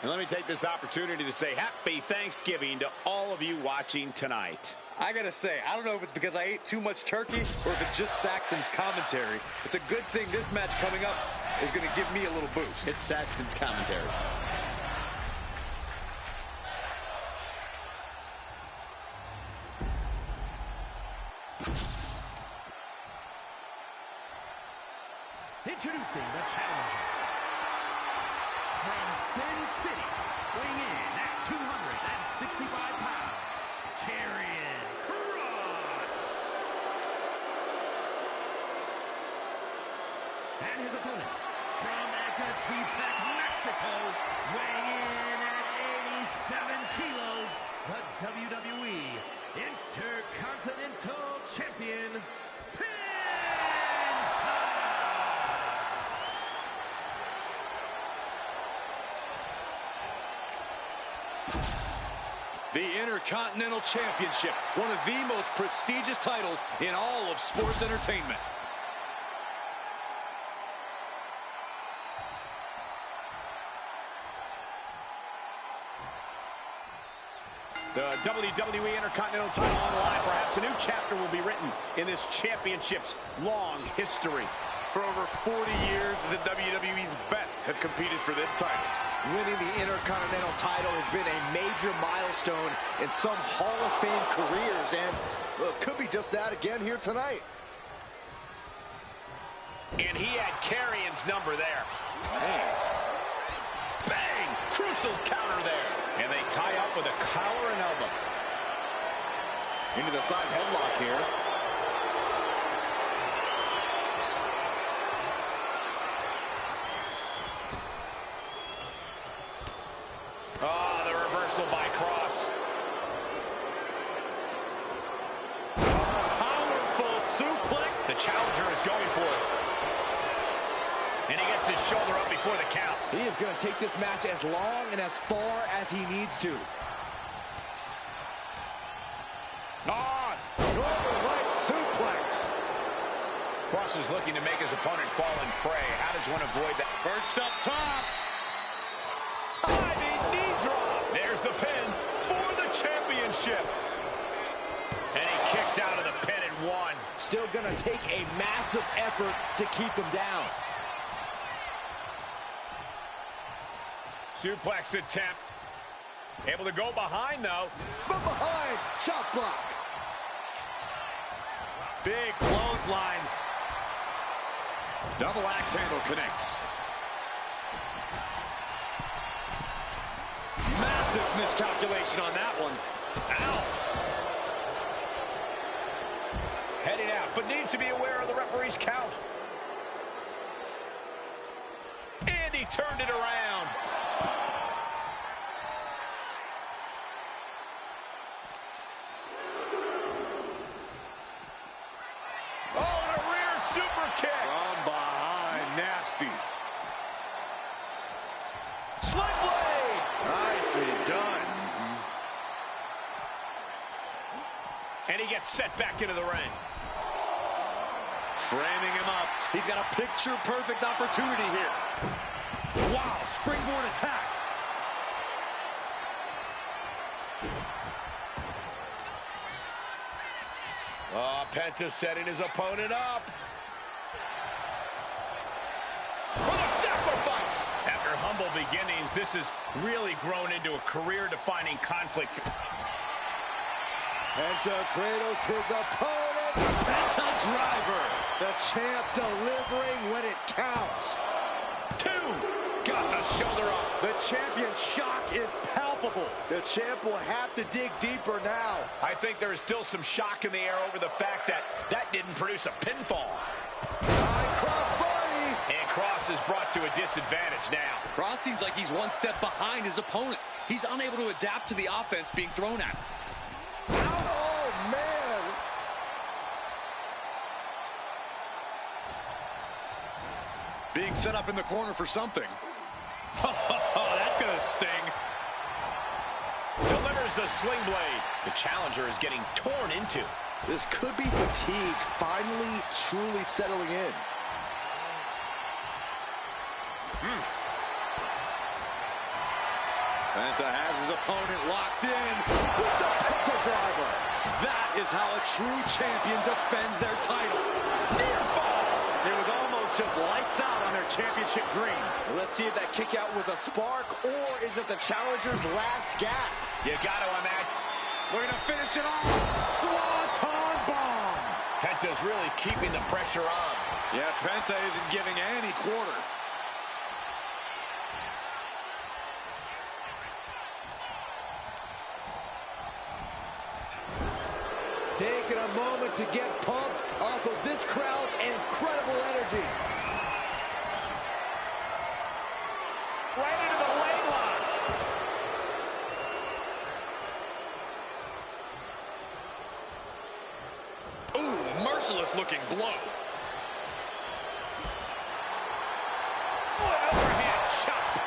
And let me take this opportunity to say happy Thanksgiving to all of you watching tonight. I gotta say, I don't know if it's because I ate too much turkey or if it's just Saxton's commentary. It's a good thing this match coming up is gonna give me a little boost. It's Saxton's commentary. Introducing the challenger. From Sin City, weighing in at 265 pounds, Karrion Kross. And his opponent, from Ecatepec, Mexico, weighing in at 87 kilos, the WWE Intercontinental Champion, The Intercontinental Championship, one of the most prestigious titles in all of sports entertainment. The WWE Intercontinental title on the line. Perhaps a new chapter will be written in this championship's long history. For over 40 years, the WWE's best have competed for this title. Winning the Intercontinental title has been a major milestone in some Hall of Fame careers, and it could be just that again here tonight. And he had Karrion's number there. Bang! Bang! Crucial counter there. And they tie up with a collar and elbow. Into the side headlock here. Oh, the reversal by Kross. Powerful suplex. The The challenger is going for it. And he gets his shoulder up before the count. He is going to take this match as long and as far as he needs to. On! Northern Light suplex. Cross is looking to make his opponent fall and prey. How does one avoid that? Perched up top. Diving knee drop. There's the pin for the championship. And he kicks out of the pin and one. Still going to take a massive effort to keep him down. Suplex attempt. Able to go behind, though. From behind, chop block. Big clothesline. Double axe handle connects. Massive miscalculation on that one. Ow. Heading out, but needs to be aware of the referee's count. And he turned it around. Oh, and a rear super kick. From behind, nasty. Sling blade. Nicely done. And he gets set back into the ring. Framing him up. He's got a picture-perfect opportunity here. Wow, springboard attack. Oh, Penta setting his opponent up. For the sacrifice. After humble beginnings, this has really grown into a career-defining conflict. Penta cradles his opponent. Penta driver. The champ delivering when it counts. Two. Got the shoulder up. The champion's shock is palpable. The champ will have to dig deeper now. I think there is still some shock in the air over the fact that that didn't produce a pinfall. High cross body. And Cross is brought to a disadvantage now. Cross seems like he's one step behind his opponent. He's unable to adapt to the offense being thrown at him. Oh, man. Being set up in the corner for something. Oh, that's gonna sting. Delivers the sling blade. The challenger is getting torn into. This could be fatigue finally truly settling in. Penta has his opponent locked in. With the Penta driver. That is how a true champion defends their title. Near fall. It was almost just lights out on their championship dreams. Let's see if that kick out was a spark or is it the challenger's last gasp? You got to imagine. We're going to finish it off. Swanton bomb. Penta's really keeping the pressure on. Yeah, Penta isn't giving any quarter. Taking a moment to get pumped off of this crowd's incredible energy. Right into the leg lock. Ooh, merciless looking blow. Oh, an overhand chop.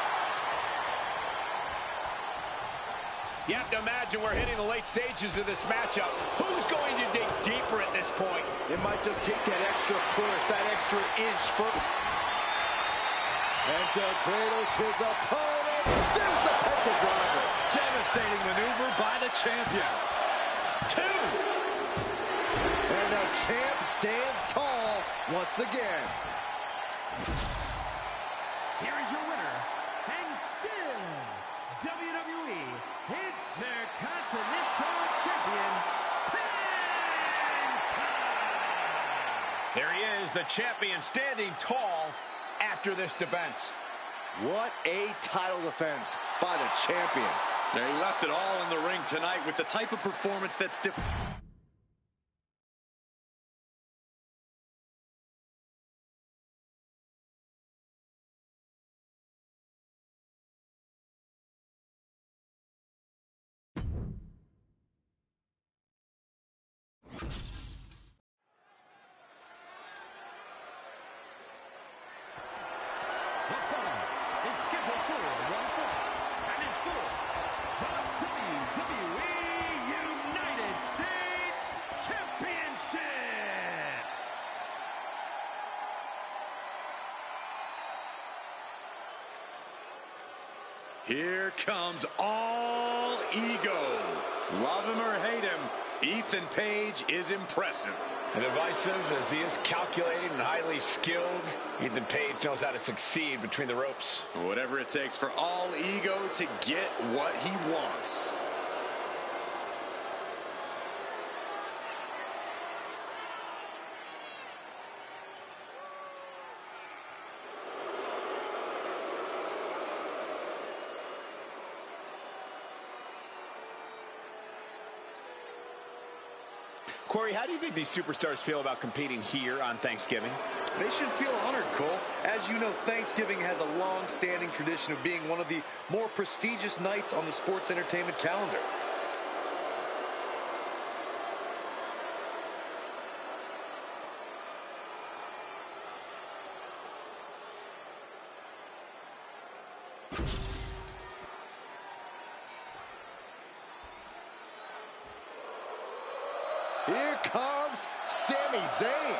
You have to imagine we're hitting the late stages of this matchup. Who's going to dig deeper at this point? It might just take that extra push, that extra inch for... Penta cradles his opponent. There's the Penta driver. Devastating maneuver by the champion. Two. And the champ stands tall once again. Here is your winner, and still WWE Intercontinental Champion, Penta! There he is, the champion, standing tall after this defense. What a title defense by the champion. They left it all in the ring tonight with the type of performance that's different. Here comes All Ego. Love him or hate him, Ethan Page is impressive. And divisive as he is calculated and highly skilled, Ethan Page knows how to succeed between the ropes. Whatever it takes for All Ego to get what he wants. Corey, how do you think these superstars feel about competing here on Thanksgiving? They should feel honored, Cole. As you know, Thanksgiving has a long-standing tradition of being one of the more prestigious nights on the sports entertainment calendar. Here comes Sami Zayn.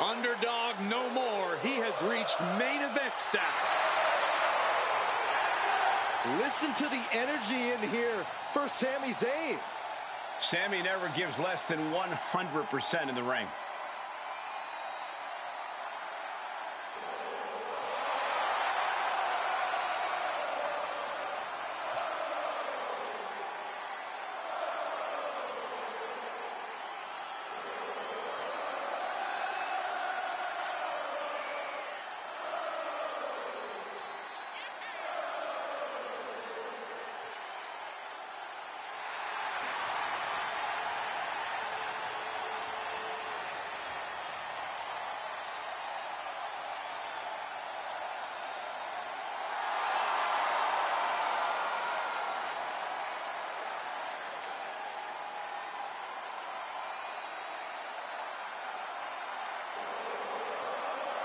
Underdog no more. He has reached main event status. Listen to the energy in here for Sami Zayn. Sami never gives less than 100% in the ring.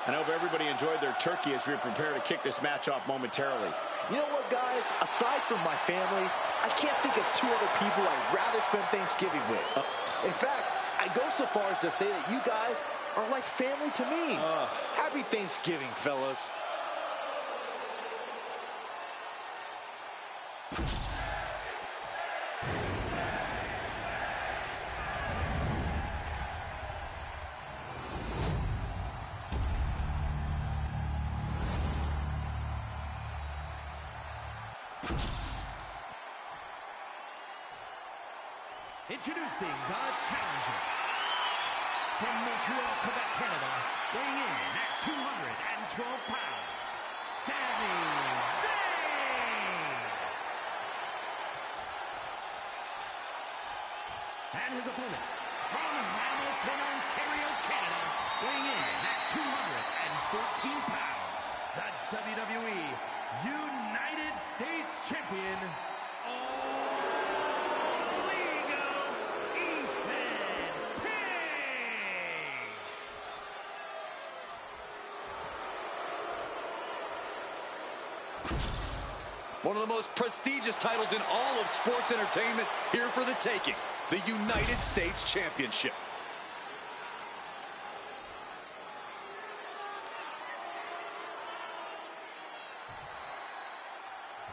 I hope everybody enjoyed their turkey as we prepare to kick this match off momentarily. You know what, guys? Aside from my family, I can't think of two other people I'd rather spend Thanksgiving with. In fact, I go so far as to say that you guys are like family to me. Happy Thanksgiving, fellas. Introducing the challenger from Montreal, Quebec, Canada, weighing in at 212 pounds, Sami Zayn. And his opponent from Hamilton, Ontario, Canada, weighing in at 214 pounds, the WWE United States Champion, One of the most prestigious titles in all of sports entertainment here for the taking, the United States Championship.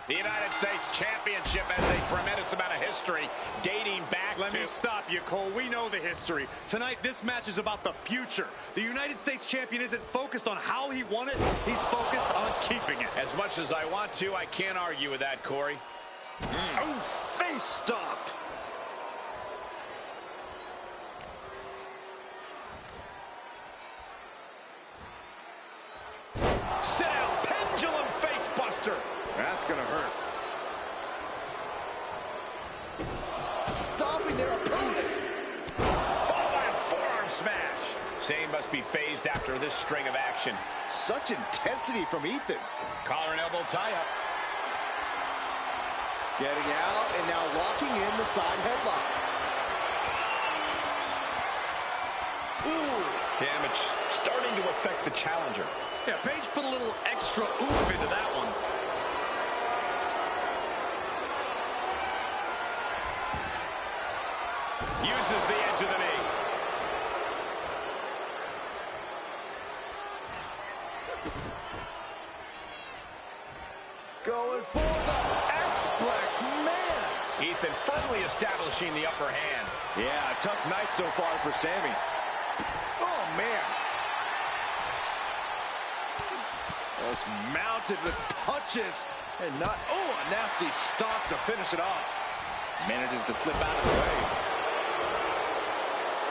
The United States Championship has a tremendous amount of history dating back Let me stop you, Cole. We know the history. Tonight, this match is about the future. The United States Champion isn't focused on how he won it. He's focused on keeping it. As much as I want to, I can't argue with that, Corey. Oh, face stop. Sit out, pendulum face buster. That's gonna hurt. Stopping their opponent. Followed by a forearm smash. Zayn must be phased after this string of action. Such intensity from Ethan. Collar and elbow tie-up. Getting out and now locking in the side headlock. Ooh. Damage starting to affect the challenger. Yeah, Page put a little extra oomph into that one. Uses the edge of the knee. Going for the X-Plex, man! Ethan firmly establishing the upper hand. Yeah, tough night so far for Sammy. Oh, man. Just mounted with punches and not, oh, a nasty stomp to finish it off. Manages to slip out of the way.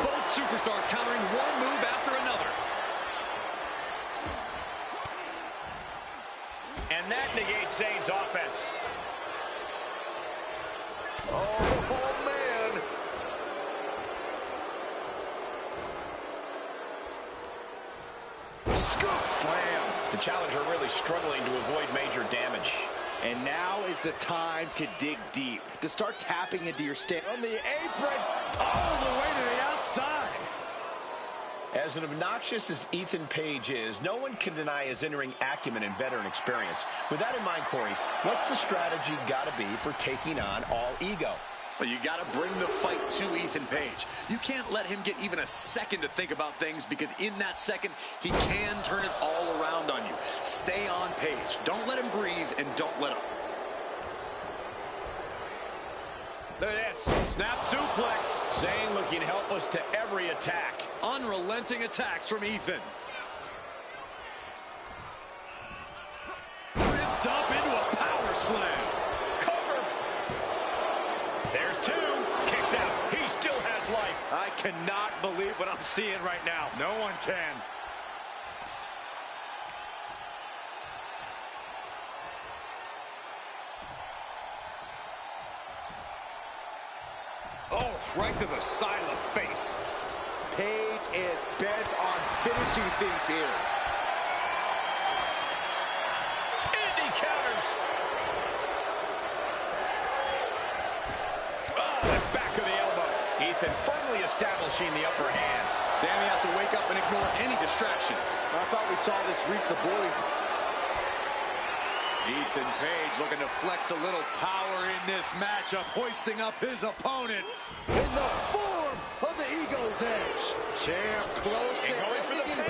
Both superstars countering one move after another. And that negates Zayn's offense. Oh, man. Scoop slam. The challenger really struggling to avoid major damage. And now is the time to dig deep, to start tapping into your stand. On the apron, all the way to the outside. As obnoxious as Ethan Page is, no one can deny his in-ring acumen and veteran experience. With that in mind, Corey, what's the strategy got to be for taking on All Ego? Well, you got to bring the fight to Ethan Page. You can't let him get even a second to think about things, because in that second, he can turn it all around on you. Stay on Page. Don't let him breathe, and don't let him. Look at this. Snap suplex. Zayn looking helpless to every attack. Unrelenting attacks from Ethan. Ripped up into a power slam. Cover. There's two. Kicks out. He still has life. I cannot believe what I'm seeing right now. No one can. Oh, right to the side of the face. Page is bent on finishing things here. Indy counters. Oh, the back of the elbow. Ethan firmly establishing the upper hand. Sammy has to wake up and ignore any distractions. I thought we saw this reach the board. Ethan Page looking to flex a little power in this matchup, hoisting up his opponent. In the form of the Ego's Edge. Champ close to going for the ending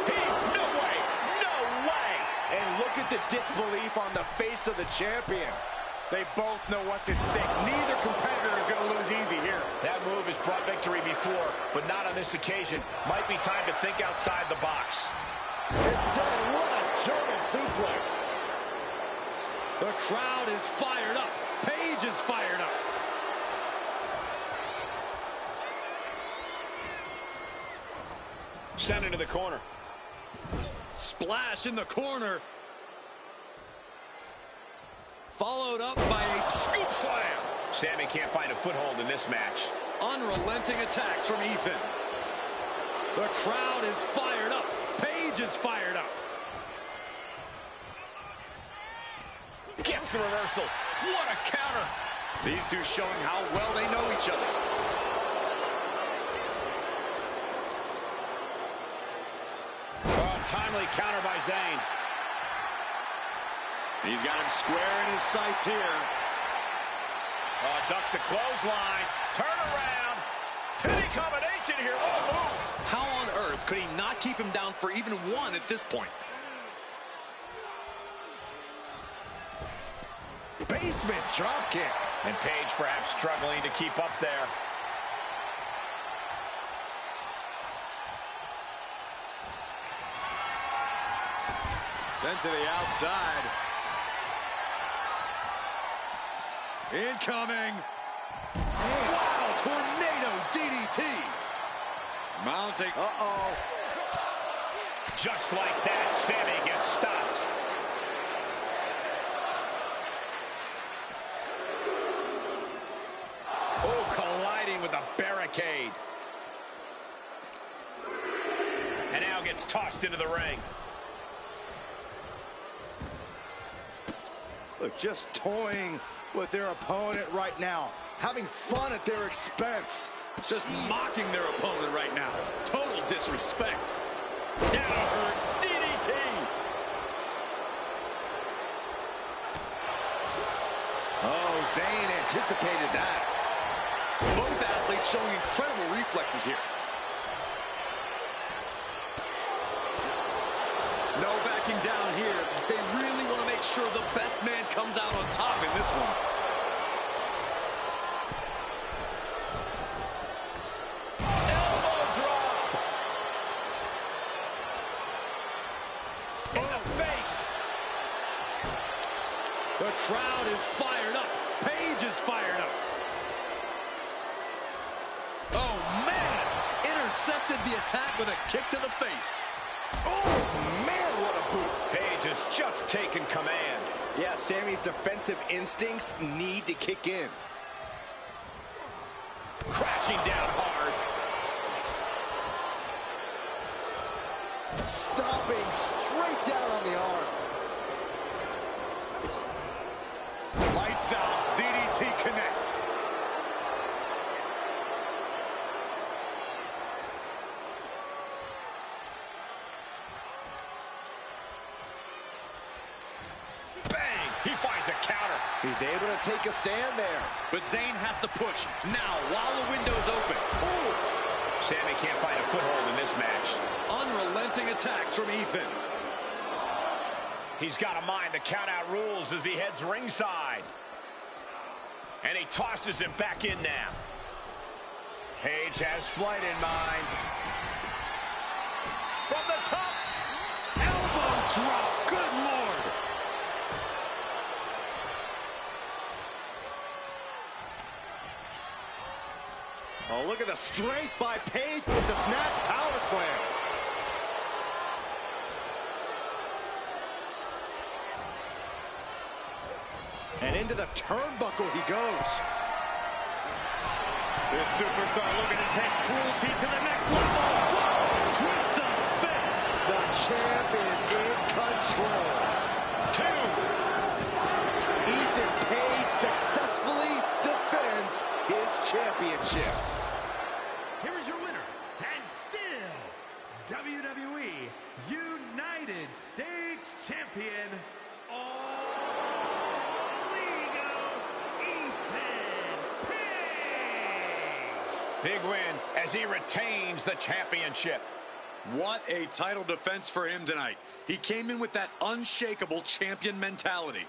pin. No way. No way. And look at the disbelief on the face of the champion. They both know what's at stake. Neither competitor is going to lose easy here. That move has brought victory before, but not on this occasion. Might be time to think outside the box. Instead, what a German suplex. The crowd is fired up. Page is fired up. Sent into the corner. Splash in the corner. Followed up by a scoop slam. Sammy can't find a foothold in this match. Unrelenting attacks from Ethan. The crowd is fired up. Page is fired up. Gets the reversal. What a counter. These two showing how well they know each other. Oh, timely counter by Zayn. He's got him square in his sights here. Oh, duck to clothesline. Turn around. Pinning combination here. What a move. How on earth could he not keep him down for even one at this point? Basement drop kick. And Page perhaps struggling to keep up there. Sent to the outside. Incoming. Wow, tornado DDT. Mounting. Uh-oh. Just like that, Sammy gets stopped. Oh, colliding with a barricade. And now gets tossed into the ring. Look, just toying with their opponent right now. Having fun at their expense. Just mocking their opponent right now. Total disrespect. That'll hurt. DDT. Oh, Zayn anticipated that. Both athletes showing incredible reflexes here. No backing down here. They really want to make this one. Elbow drop. In the face. The crowd is fired up. Paige is fired up. Oh, man! Intercepted the attack with a kick to the face. Oh, man, what a boot. Paige has just taken command. Yeah, Sammy's defensive instincts need to kick in. Crashing down hard. Stomping straight down on the arm. Lights out. DDT connects. Bang! He finds a counter. He's able to take a stand there. But Zayn has to push now while the window's open. Oof. Sammy can't find a foothold in this match. Unrelenting attacks from Ethan. He's got to mind the count-out rules as he heads ringside. And he tosses him back in now. Paige has flight in mind. From the top. Elbow drop. Good Lord. Oh, look at the strength by Paige with the snatch power slam. And into the turnbuckle he goes. This superstar looking to take cruelty to the next level. Whoa! Twist of fate. The champ is in control. 2. Ethan Page successfully defends his championship. Here is your winner, and still WWE United States Champion, Ethan Page. Big win as he retains the championship. What a title defense for him tonight. He came in with that unshakable champion mentality.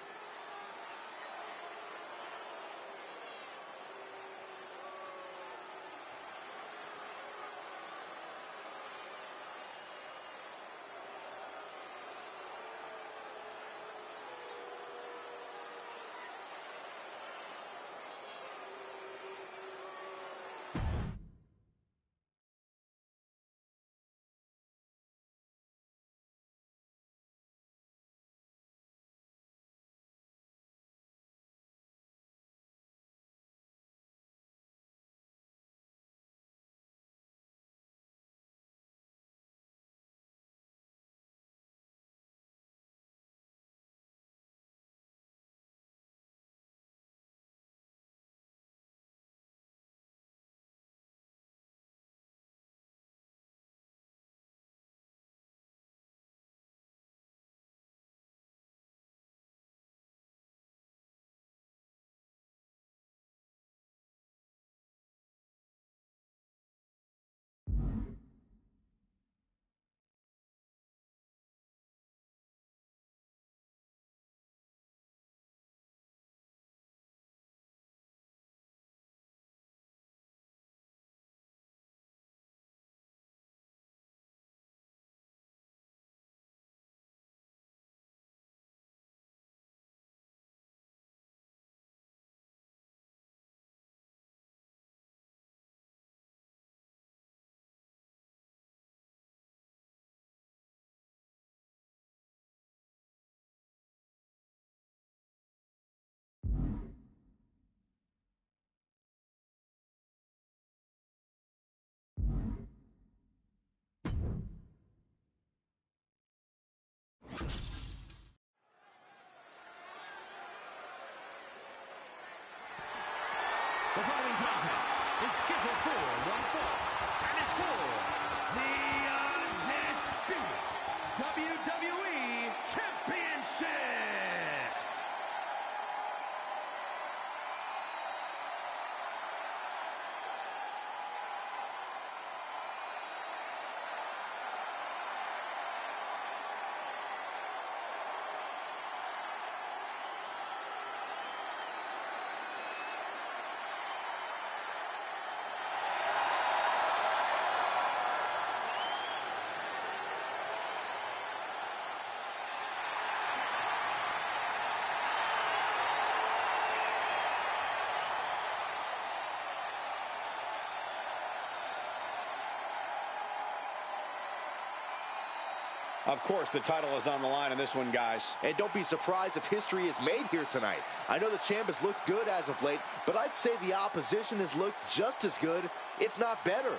Of course, the title is on the line in this one, guys. And don't be surprised if history is made here tonight. I know the champ has looked good as of late, but I'd say the opposition has looked just as good, if not better.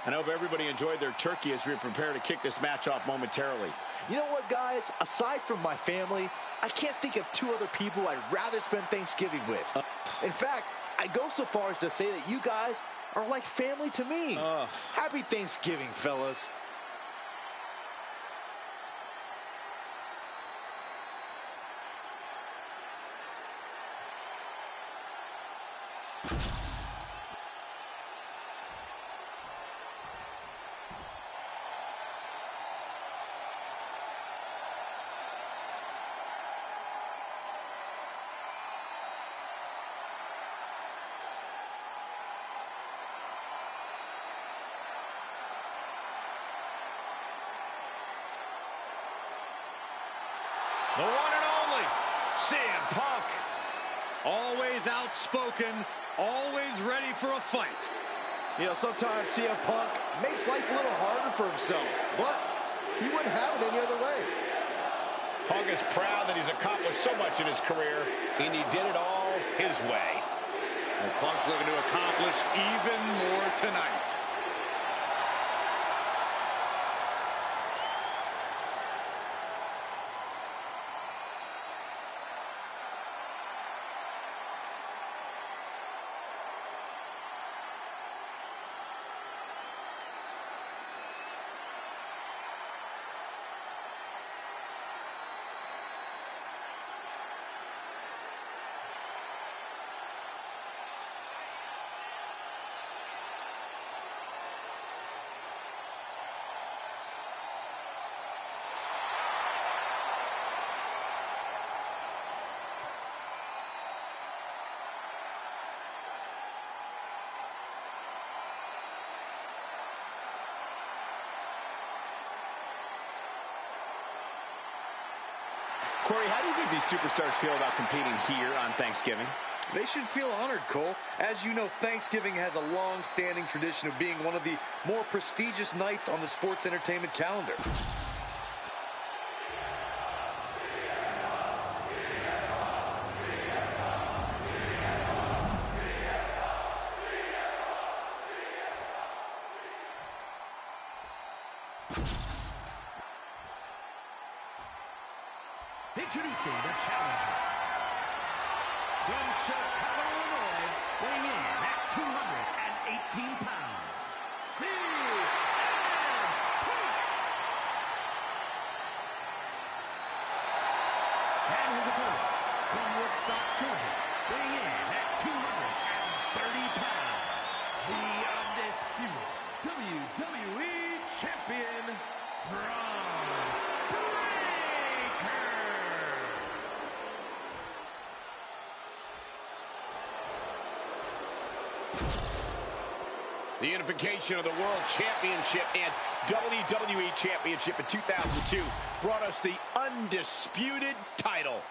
I hope everybody enjoyed their turkey as we prepare to kick this match off momentarily. You know what, guys? Aside from my family, I can't think of two other people I'd rather spend Thanksgiving with. In fact, I go so far as to say that you guys are like family to me. Happy Thanksgiving, fellas. The one and only CM Punk. Always outspoken, always ready for a fight. You know, sometimes CM Punk makes life a little harder for himself, but he wouldn't have it any other way. Punk is proud that he's accomplished so much in his career, and he did it all his way. And Punk's looking to accomplish even more tonight. Corey, how do you think these superstars feel about competing here on Thanksgiving? They should feel honored, Cole. As you know, Thanksgiving has a long-standing tradition of being one of the more prestigious nights on the sports entertainment calendar. Introducing the challenger. From Chicago, Illinois, weighing in at 218 pounds, CM Punk. And his opponent, from Woodstock, Georgia, weighing in at 230 pounds, the undisputed WWE Champion, Braun Breaker. The unification of the World Championship and WWE Championship in 2002 brought us the undisputed title.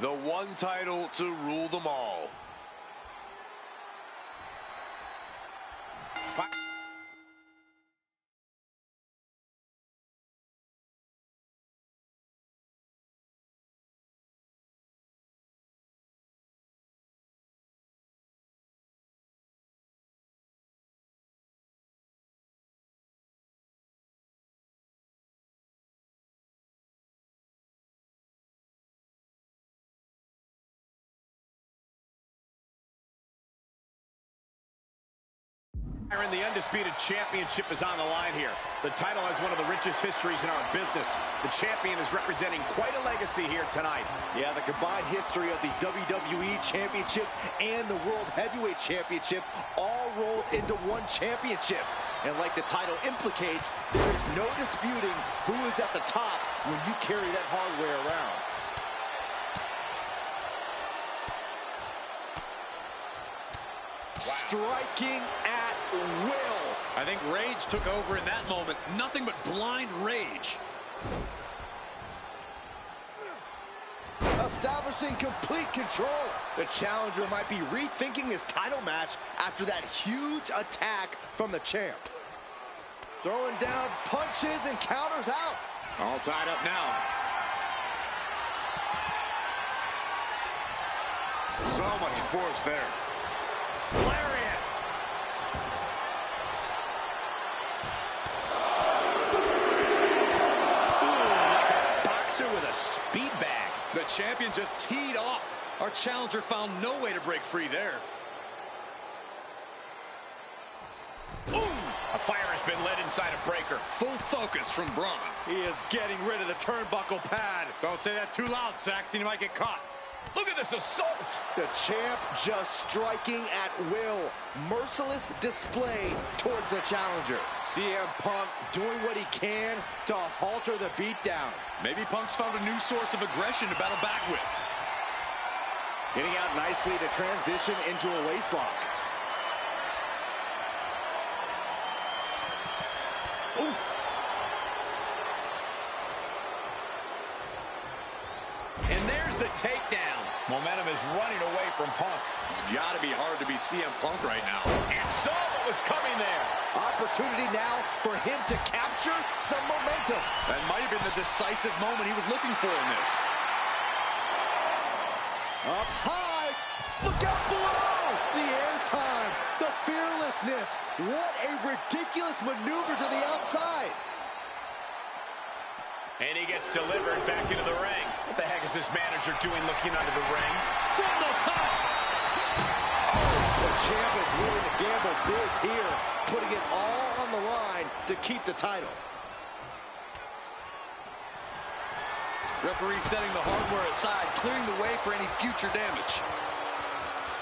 The one title to rule them all. The undisputed championship is on the line here. The title has one of the richest histories in our business. The champion is representing quite a legacy here tonight. Yeah, the combined history of the WWE Championship and the World Heavyweight Championship all rolled into one championship. And like the title implicates, there is no disputing who is at the top when you carry that hardware around. striking at will. I think rage took over in that moment. Nothing but blind rage. Establishing complete control. The challenger might be rethinking his title match after that huge attack from the champ. Throwing down punches and counters out. All tied up now. So much force there. Lariat. Ooh, like a boxer with a speed bag. The champion just teed off. Our challenger found no way to break free there. Ooh, a fire has been lit inside a breaker. Full focus from Braun. He is getting rid of the turnbuckle pad. Don't say that too loud, Saxon. You might get caught. Look at this assault. The champ just striking at will. Merciless display towards the challenger. CM Punk doing what he can to halter the beatdown. Maybe Punk's found a new source of aggression to battle back with. Getting out nicely to transition into a waistlock. Oof. And there's the takedown. Momentum is running away from Punk. It's got to be hard to be CM Punk right now. And saw what was coming there. Opportunity now for him to capture some momentum. That might have been the decisive moment he was looking for in this. Up high. Look out below. The airtime. The fearlessness. What a ridiculous maneuver to the outside. And he gets delivered back into the ring. What the heck is this manager doing looking under the ring? From the top. The champ is willing to gamble big here, putting it all on the line to keep the title. Referee setting the hardware aside, clearing the way for any future damage.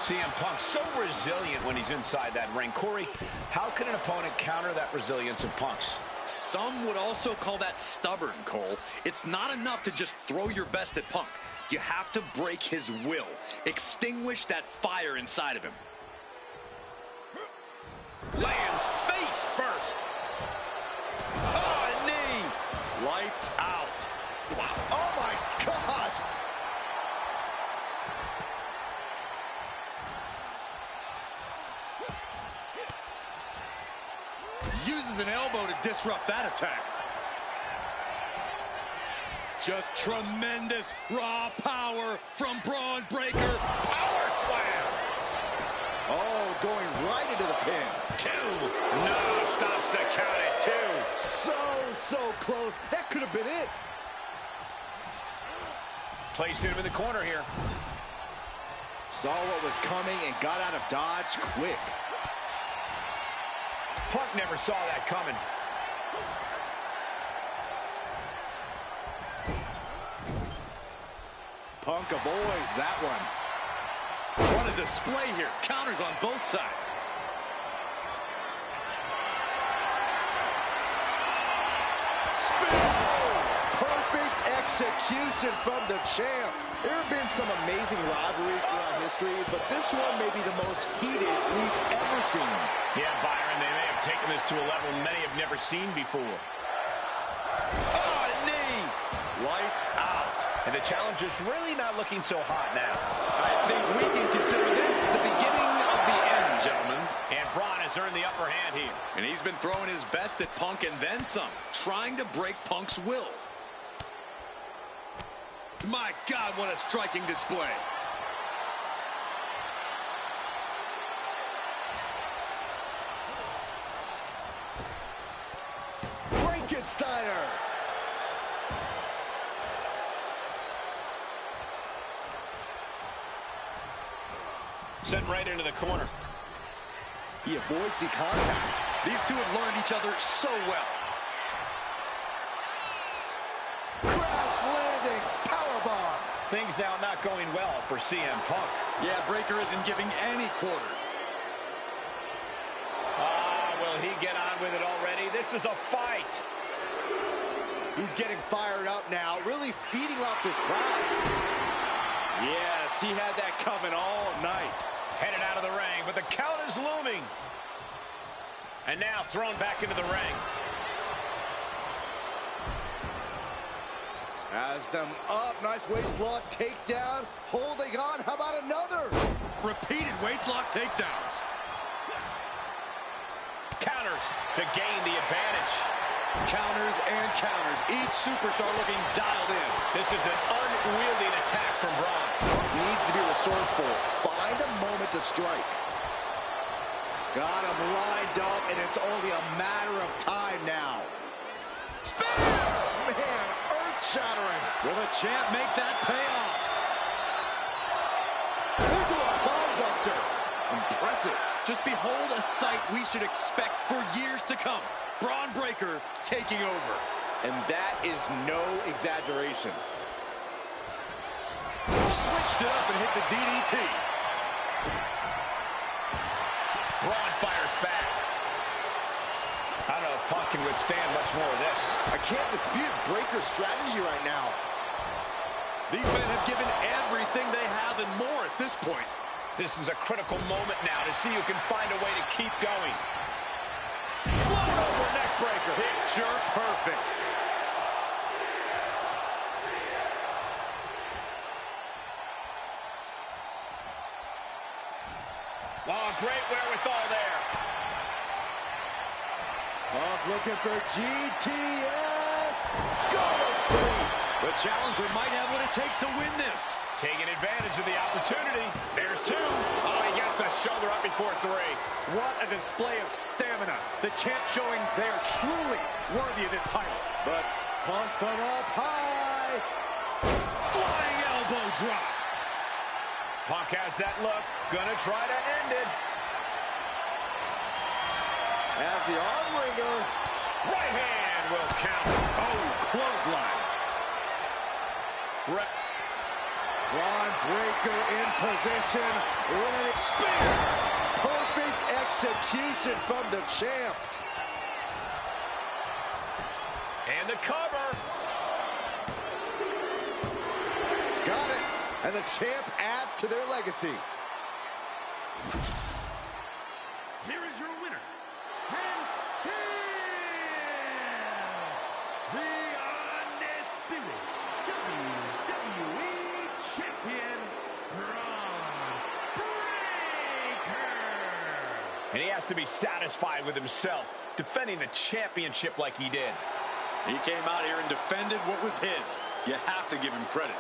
CM Punk so resilient when he's inside that ring. Corey, how can an opponent counter that resilience of Punk's? Some would also call that stubborn, Cole. It's not enough to just throw your best at Punk. You have to break his will. Extinguish that fire inside of him. Lands face first. Oh, a knee. Lights out. Wow. Oh, my gosh. Uses an elbow to disrupt that attack. Just tremendous raw power from Braun Breaker. Power slam. Oh, going right into the pin. 2. No, stops the count at 2. So close. That could have been it. Placed him in the corner here. Saw what was coming and got out of dodge quick. Punk never saw that coming. Punk avoids that one. What a display here. Counters on both sides. Spin! Perfect execution from the champ. There have been some amazing rivalries throughout history, but this one may be the most heated we've ever seen. Yeah, Byron, they may have taken this to a level many have never seen before. Oh, a knee! Lights out. And the challenger's really not looking so hot now. I think we can consider this the beginning of the end, gentlemen. And Braun has earned the upper hand here. And he's been throwing his best at Punk and then some, trying to break Punk's will. My God, what a striking display. Frankensteiner! Sent right into the corner. He avoids the contact. These two have learned each other so well. Crash landing, powerbomb. Things now not going well for CM Punk. Yeah, Breaker isn't giving any quarter. Will he get on with it already? This is a fight. He's getting fired up now, really feeding off this crowd. Yes, he had that coming all night. Headed out of the ring, but the count is looming. And now thrown back into the ring. Has them up. Nice waistlock takedown. Holding on. How about another? Repeated waistlock takedowns. Counters to gain the advantage. Counters and counters. Each superstar looking dialed in. This is an unwieldy attack from Braun. Needs to be resourceful. Find a moment to strike. Got him lined up, and it's only a matter of time now. Spear! Man, earth-shattering. Will the champ make that pay off? Into a spine buster. Impressive. Just behold a sight we should expect for years to come. Braun Breaker taking over. And that is no exaggeration. Switched it up and hit the DDT. Braun fires back. I don't know if Punk can withstand much more of this. I can't dispute Breaker's strategy right now. These men have given everything they have and more at this point. This is a critical moment now to see who can find a way to keep going. Float over neck breaker. Picture perfect. Oh, great wherewithal there. Punk looking for GTS. Go to sleep. The challenger might have what it takes to win this. Taking advantage of the opportunity. There's two. Oh, he gets the shoulder up before three. What a display of stamina. The champ showing they are truly worthy of this title. But Punk from up high. Flying elbow drop. Punk has that look. Gonna try to end it. As the arm wringer. Right hand will count. Oh, clothesline. Braun Breaker in position. Spear. Perfect execution from the champ. And the cover. Got it. And the champ adds to their legacy. Here is your winner, and still the undisputed WWE Champion, Braun Breaker. And he has to be satisfied with himself, defending the championship like he did. He came out here and defended what was his. You have to give him credit.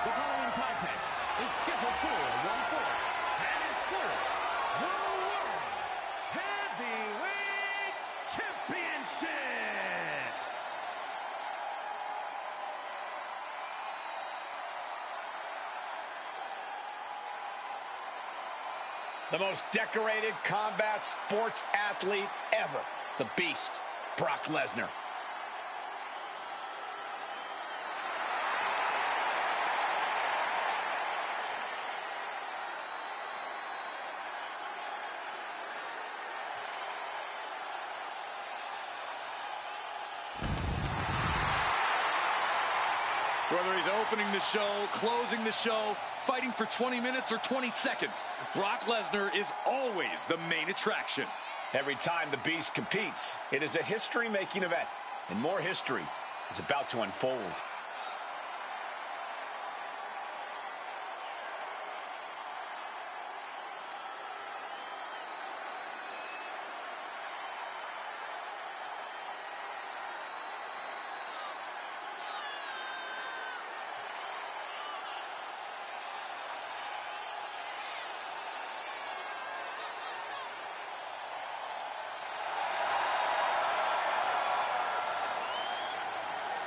The following contest is scheduled for one fall and is for the World Heavyweight Championship. The most decorated combat sports athlete ever. The Beast, Brock Lesnar. Whether he's opening the show, closing the show, fighting for 20 minutes or 20 seconds, Brock Lesnar is always the main attraction. Every time the Beast competes, it is a history-making event, and more history is about to unfold.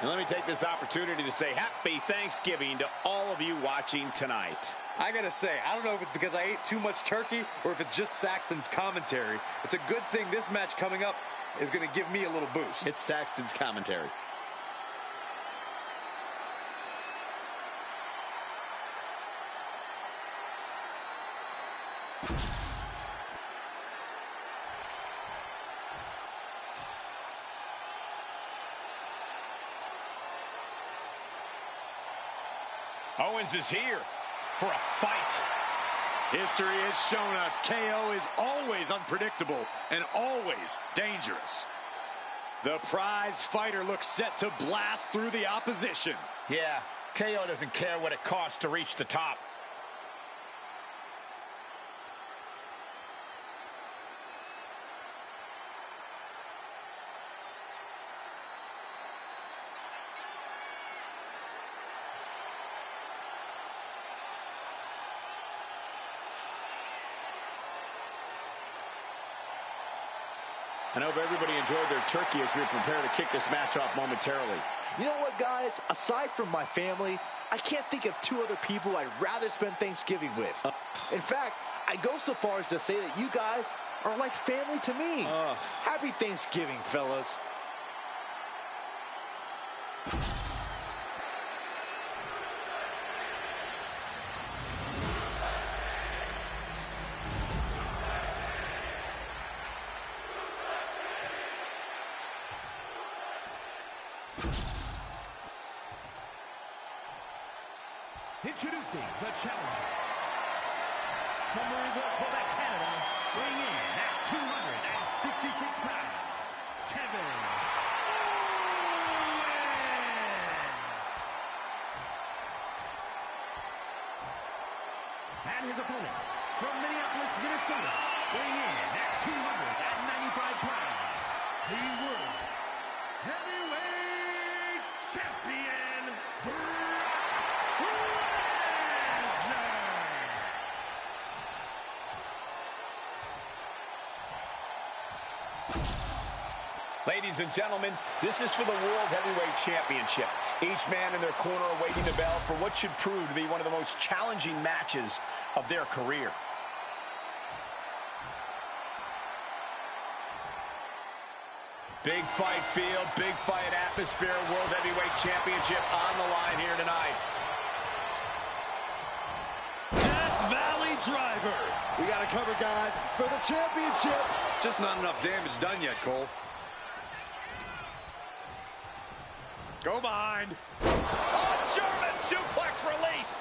And let me take this opportunity to say happy Thanksgiving to all of you watching tonight. I gotta say, I don't know if it's because I ate too much turkey or if it's just Saxton's commentary. It's a good thing this match coming up is gonna give me a little boost. It's Saxton's commentary. Owens is here for a fight. History has shown us KO is always unpredictable and always dangerous. The prize fighter looks set to blast through the opposition. Yeah, KO doesn't care what it costs to reach the top. I hope everybody enjoyed their turkey as we prepare to kick this match off momentarily. You know what, guys? Aside from my family, I can't think of two other people I'd rather spend Thanksgiving with. In fact, I go so far as to say that you guys are like family to me. Happy Thanksgiving, fellas. Introducing the challenger from Louisville, Quebec, Canada, weighing in at 266 pounds, Kevin Owens. And his opponent from Minneapolis, Minnesota, weighing in at 295 pounds, the World Heavyweight Champion, Ladies and gentlemen, this is for the World Heavyweight Championship. Each man in their corner awaiting the bell for what should prove to be one of the most challenging matches of their career. Big fight field, big fight atmosphere, World Heavyweight Championship on the line here tonight. Death Valley Driver. We got to cover, guys, for the championship. Just not enough damage done yet, Cole. Go behind. Oh, German suplex release.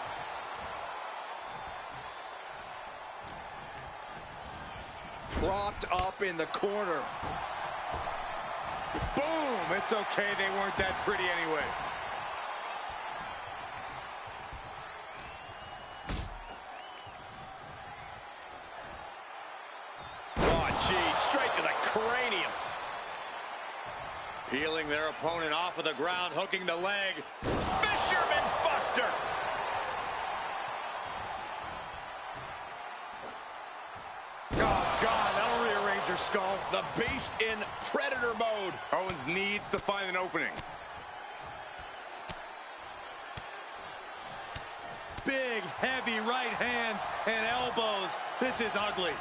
Propped up in the corner. Boom! It's okay, they weren't that pretty anyway. Oh, geez, straight to the cranium. Peeling their opponent off of the ground, hooking the leg. Fisherman's Buster. Oh, God, that'll rearrange your skull. The Beast in Predator mode. Owens needs to find an opening. Big, heavy right hands and elbows. This is ugly.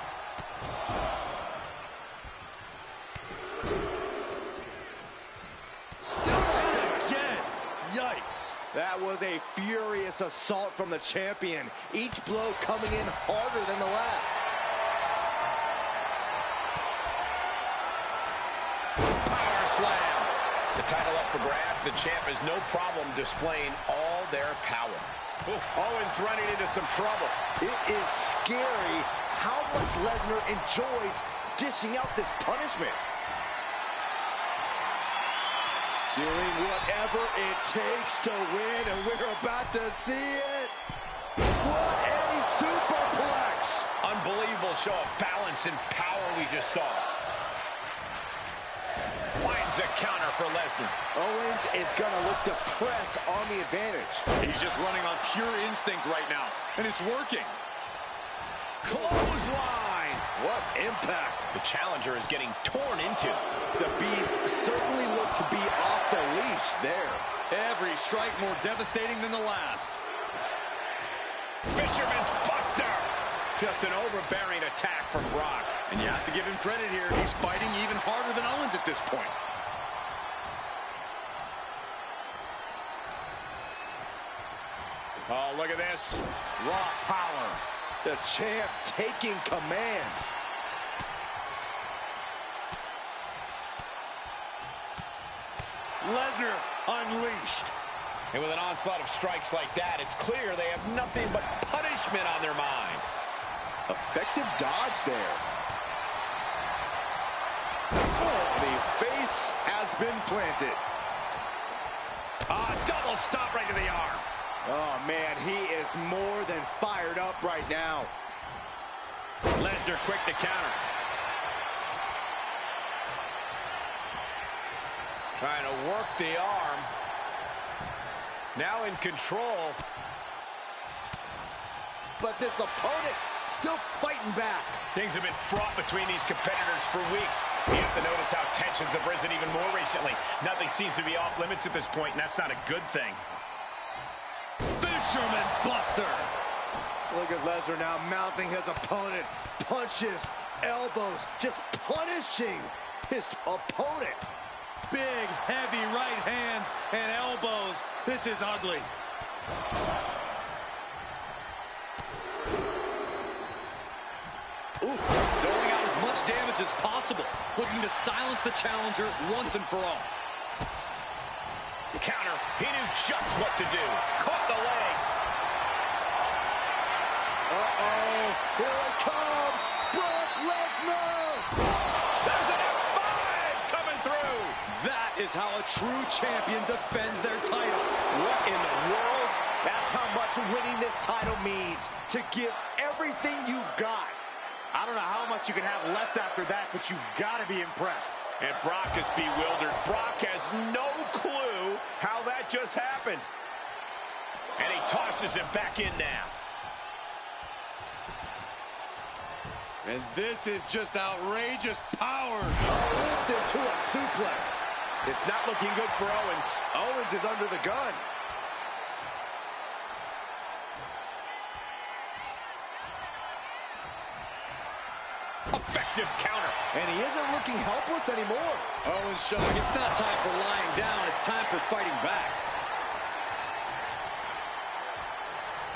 Still again. Yikes. That was a furious assault from the champion. Each blow coming in harder than the last. Power slam. The title up for grabs. The champ has no problem displaying all their power. Oof. Owens running into some trouble. It is scary how much Lesnar enjoys dishing out this punishment. Doing whatever it takes to win, and we're about to see it. What a superplex! Unbelievable show of balance and power we just saw. Finds a counter for Lesnar. Owens is going to look to press on the advantage. He's just running on pure instinct right now, and it's working. Clothesline. What impact. The challenger is getting torn into. The Beast certainly looked to be off the leash there. Every strike more devastating than the last. Fisherman's Buster. Just an overbearing attack from Brock. And you have to give him credit here. He's fighting even harder than Owens at this point. Oh, look at this. Raw power. The champ taking command. Lesnar unleashed. And with an onslaught of strikes like that, it's clear they have nothing but punishment on their mind. Effective dodge there. Oh, the face has been planted. Double stop right to the arm. Oh, man, he is more than fired up right now. Lesnar quick to counter. Trying to work the arm. Now in control. But this opponent still fighting back. Things have been fraught between these competitors for weeks. You have to notice how tensions have risen even more recently. Nothing seems to be off limits at this point, and that's not a good thing. Fisherman Buster. Look at Lesnar now mounting his opponent. Punches, elbows, just punishing his opponent. Big, heavy right hands and elbows. This is ugly. Ooh, doling out as much damage as possible. Looking to silence the challenger once and for all. Counter. He knew just what to do. Caught the leg. Uh-oh. Here it comes. Brock Lesnar. There's an F5 coming through. That is how a true champion defends their title. What in the world? That's how much winning this title means. To give everything you've got. I don't know how much you can have left after that, but you've got to be impressed. And Brock is bewildered. Brock has no clue how that just happened. And he tosses him back in now. And this is just outrageous power. Lift into a suplex. It's not looking good for Owens. Owens is under the gun. Effective counter. And he isn't looking helpless anymore. Owens showing it's not time for lying down. It's time for fighting back.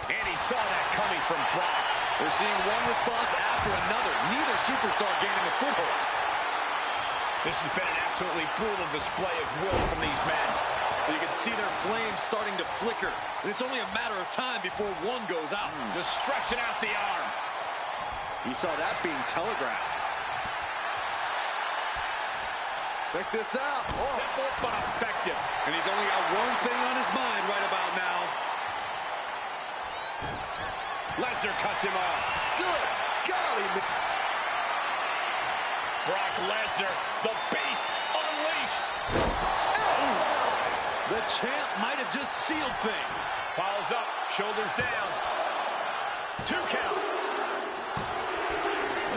And he saw that coming from Brock. We're seeing one response after another. Neither superstar gaining a foothold. This has been an absolutely brutal display of will from these men. You can see their flames starting to flicker. And it's only a matter of time before one goes out. Just stretching out the arm. You saw that being telegraphed. Check this out. Oh. Simple but effective. And he's only got one thing on his mind right about now. Lesnar cuts him off. Good golly. Brock Lesnar, the Beast, unleashed. The champ might have just sealed things. Follows up, shoulders down. 2 count.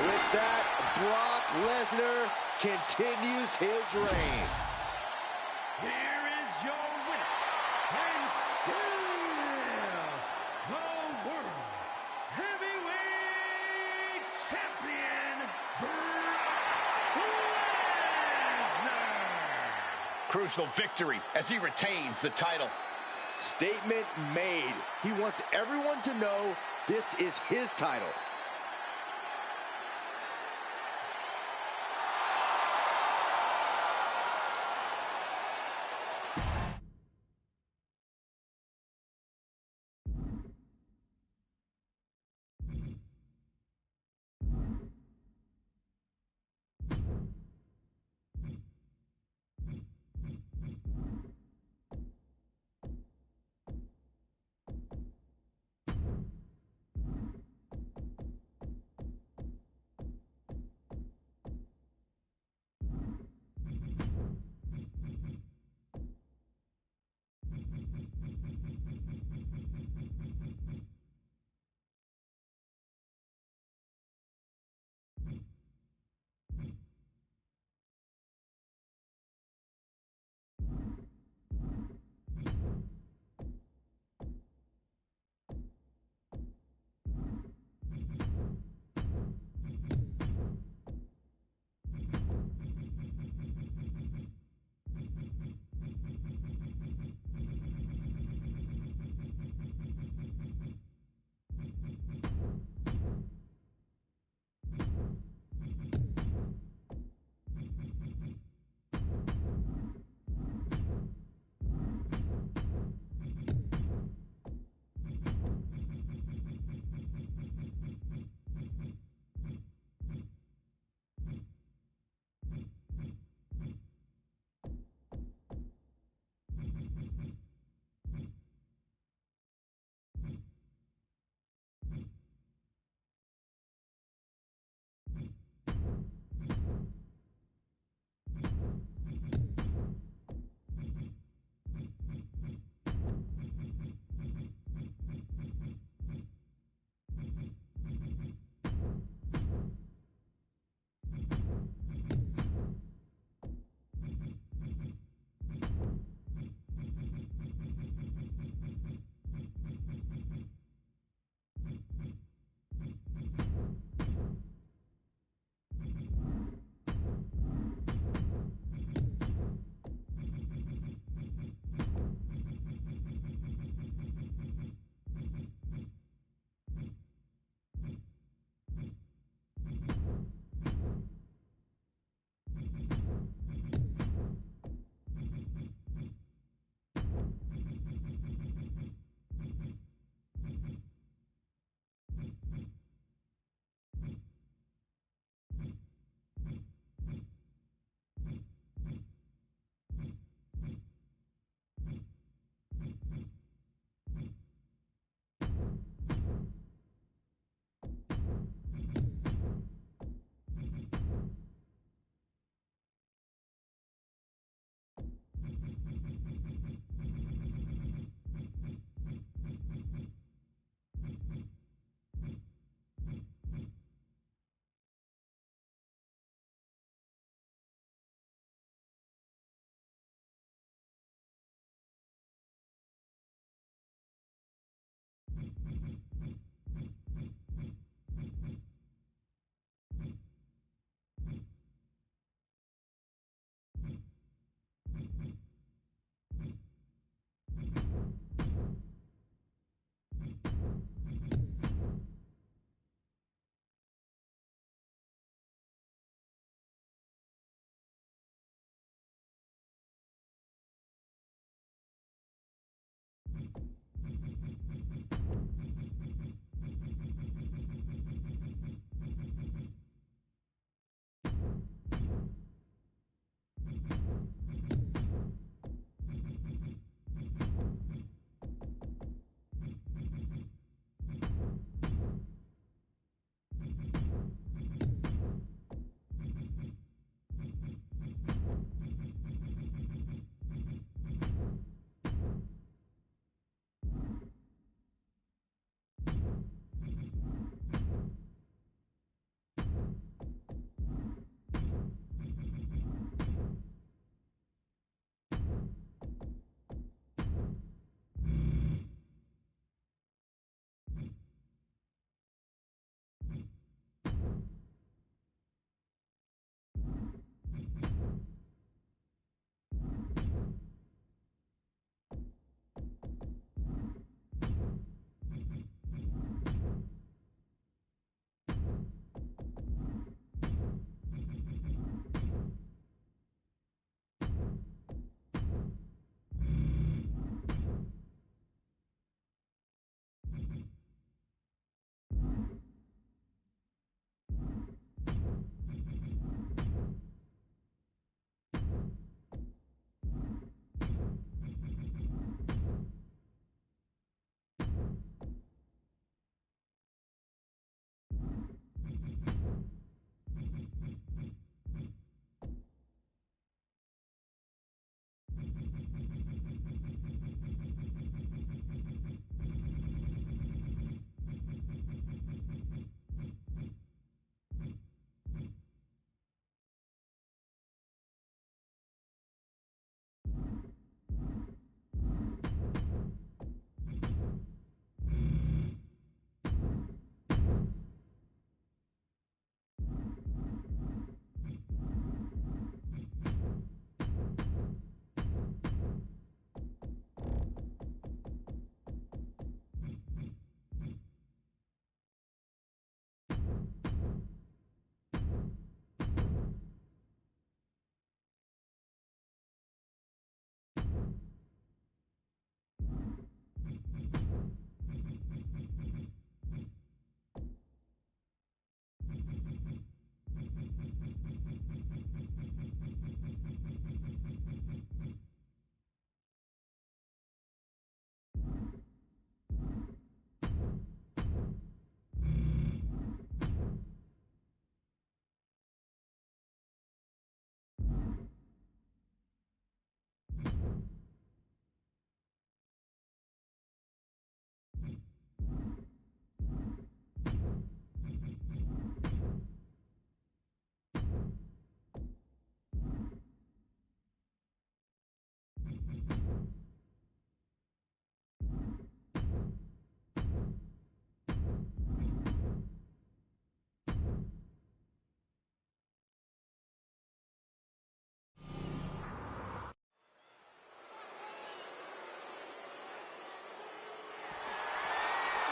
With that, Brock Lesnar continues his reign. Here is your winner, and still the World Heavyweight Champion, Brock Lesnar. Crucial victory as he retains the title. Statement made. He wants everyone to know this is his title.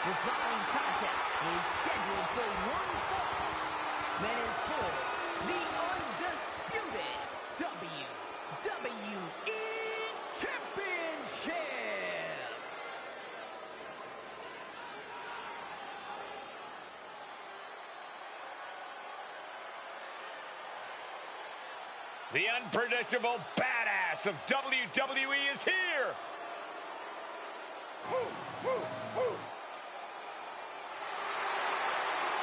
The following contest is scheduled for one fall. And is for the undisputed WWE Championship. The unpredictable badass of WWE is here.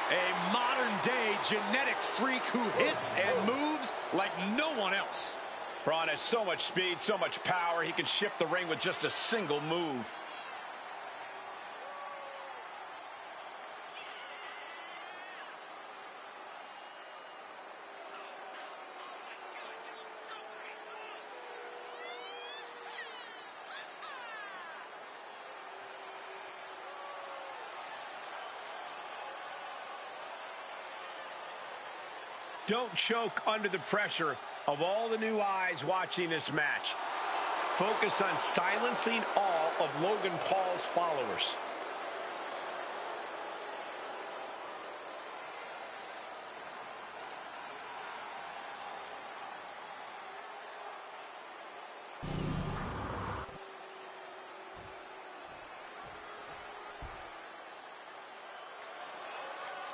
A modern-day genetic freak who hits and moves like no one else. Braun has so much speed, so much power, he can shift the ring with just a single move. Don't choke under the pressure of all the new eyes watching this match. Focus on silencing all of Logan Paul's followers.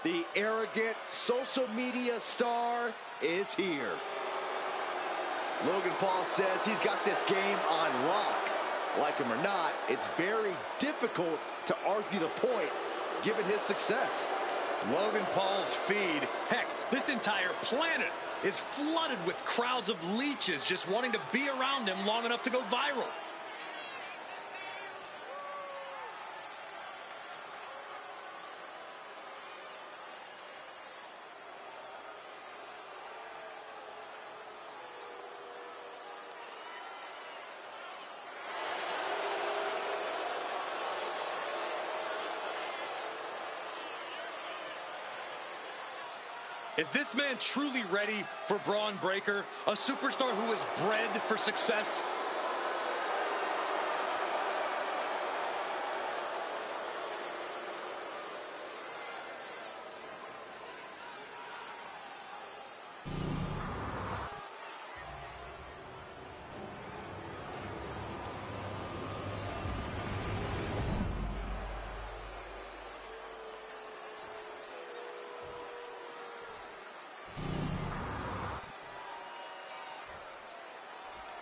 The arrogant social media star is here. Logan Paul says he's got this game on lock. Like him or not, it's very difficult to argue the point given his success. Logan Paul's feed, heck, this entire planet is flooded with crowds of leeches just wanting to be around him long enough to go viral. Is this man truly ready for Braun Breaker, a superstar who is bred for success?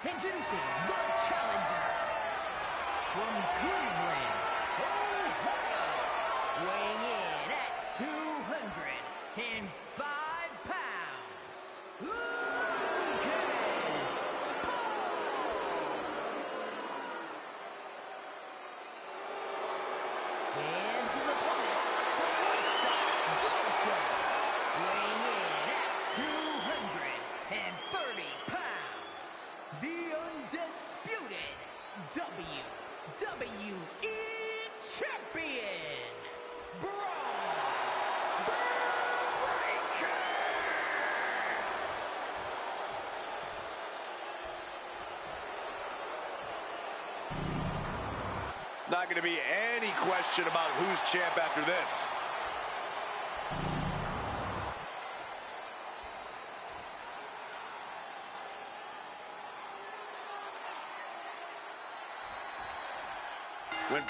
Introducing the challenger from Cleveland, Ohio, weighing in at 205 pounds, Logan Paul. And his opponent from Woodstock, Georgia, weighing in at 230 pounds. The undisputed WWE Champion, Braun Breaker. Not going to be any question about who's champ after this. When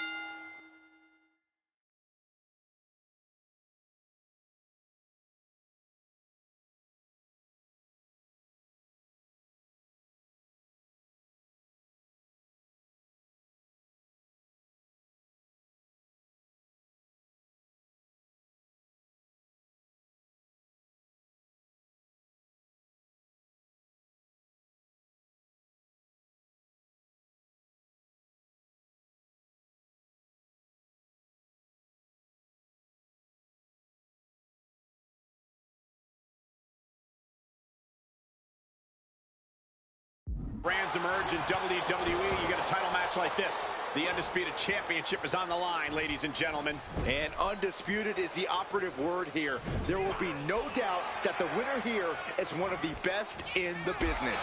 Brands emerge in WWE. You get a title match like this. The Undisputed Championship is on the line, ladies and gentlemen. And undisputed is the operative word here. There will be no doubt that the winner here is one of the best in the business.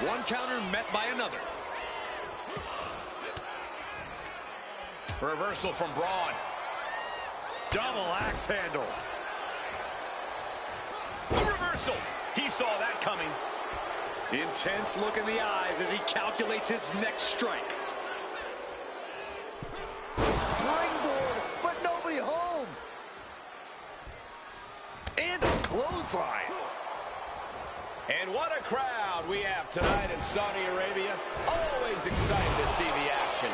One counter met by another. Reversal from Braun. Double axe handle. A reversal. He saw that coming. Intense look in the eyes as he calculates his next strike. Springboard, but nobody home. And a clothesline. And what a crowd we have tonight in Saudi Arabia. Always excited to see the action.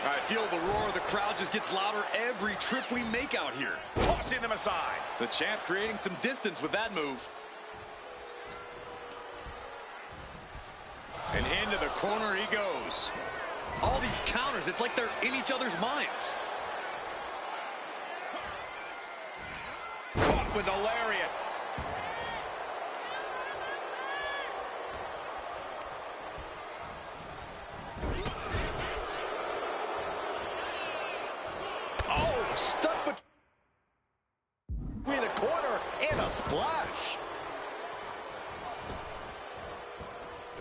I feel the roar of the crowd just gets louder every trip we make out here. Tossing them aside. The champ creating some distance with that move. And into the corner he goes. All these counters, it's like they're in each other's minds. Caught with a lariat. Oh, stuck between the corner and a splash.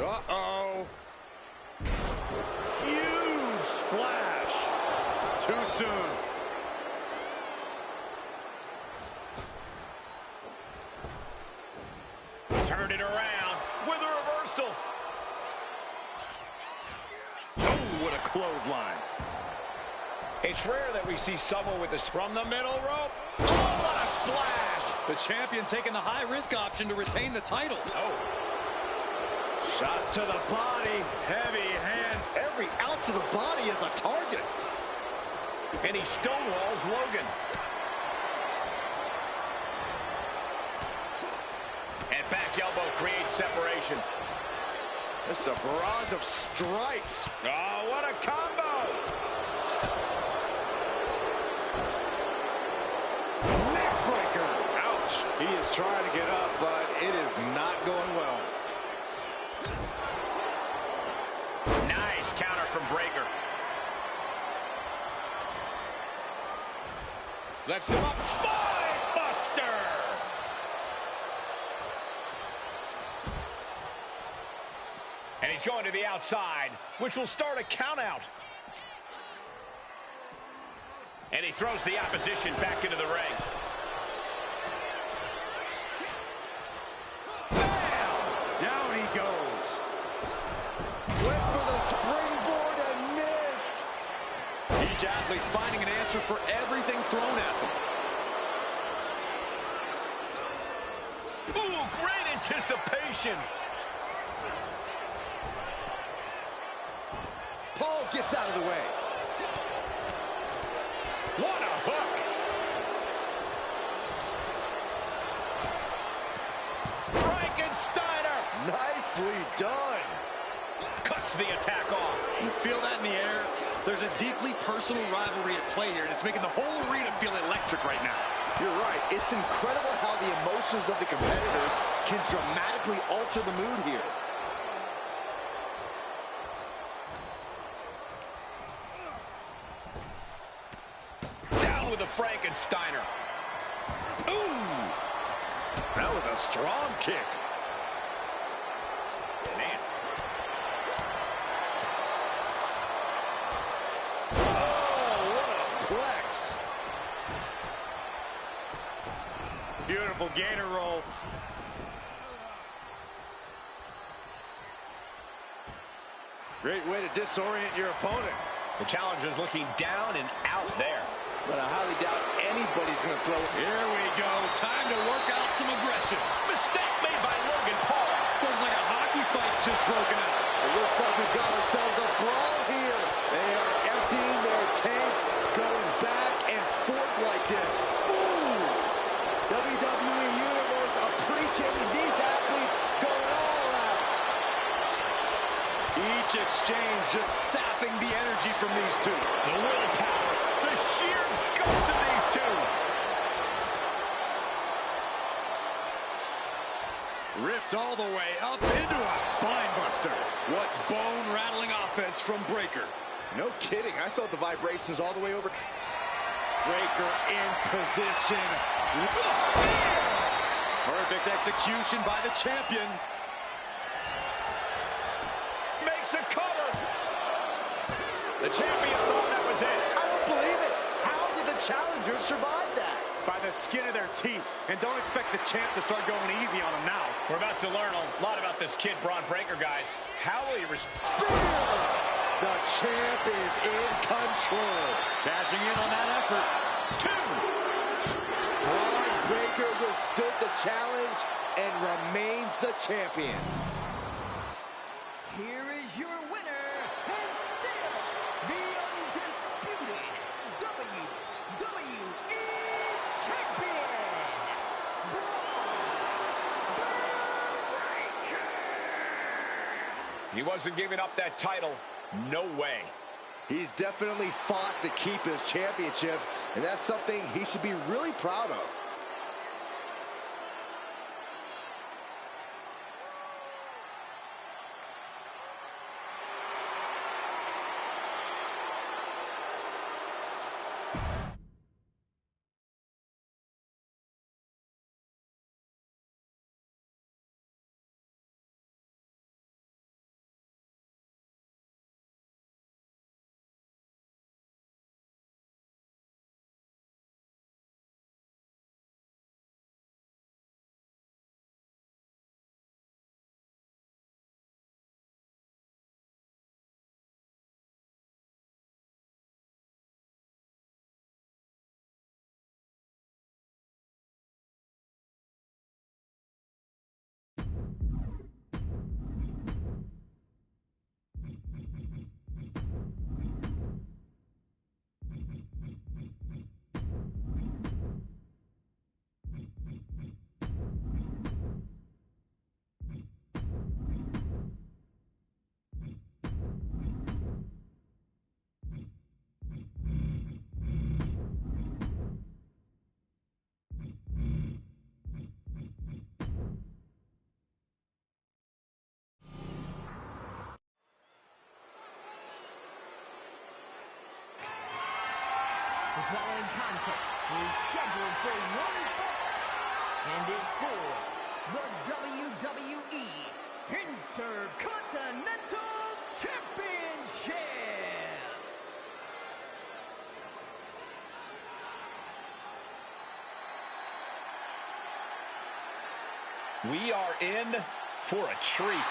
Uh-oh. Huge splash. Too soon. Turned it around with a reversal. Oh, what a clothesline. It's rare that we see someone with this from the middle rope. Oh, what a splash. The champion taking the high-risk option to retain the title. Oh. Shots to the body. Heavy hands. Every ounce of the body is a target. And he stonewalls Logan. And back elbow creates separation. Just a barrage of strikes. Oh, what a combo. Neckbreaker. Ouch. He is trying to get up, but it is not going well. Nice counter from Breaker. Lifts him up. Spine buster. And he's going to the outside, which will start a count out. And he throws the opposition back into the ring. Bam! Down he goes. Went for the springboard and missed. Each athlete finding an answer for everything thrown at them. Ooh, great anticipation. Paul gets out of the way. What a hook. Frankensteiner. Nicely done. Cuts the attack off. You feel that in the air? There's a deeply personal rivalry at play here, and it's making the whole arena feel electric right now. You're right. It's incredible how the emotions of the competitors can dramatically alter the mood here. Down with a Frankensteiner. Ooh. That was a strong kick. Man. Oh, what a plex. Beautiful gator roll. Great way to disorient your opponent. The challenger's looking down and out there. But I highly doubt anybody's going to throw it. Here we go. Time to work out some aggression. Mistake made by Logan Paul. Looks like a hockey fight's just broken out. It looks like we've got ourselves a brawl here. They are emptying their tanks, going back and forth like this. Ooh! WWE Universe appreciating these athletes going all out. Each exchange just sapping the energy from these two. The willpower, the sheer guts of these two. Ripped all the way up into a spine buster. What bone-rattling offense from Breaker. No kidding. I felt the vibrations all the way over. Breaker in position. Perfect execution by the champion. Makes a cover. The champion thought that was it. I don't believe it. How did the challenger survive that? the skin of their teeth, and don't expect the champ to start going easy on them now. We're about to learn a lot about this kid, Braun Breaker, guys. How will he respond? The champ is in control. Cashing in on that effort. 2. Braun Breaker withstood the challenge and remains the champion. Here is your winner, and still the undisputed WWE Champion, Braun Breaker. He wasn't giving up that title. No way. He's definitely fought to keep his championship, and that's something he should be really proud of. The following contest is scheduled for one fall and is for the WWE Intercontinental Championship. We are in for a treat.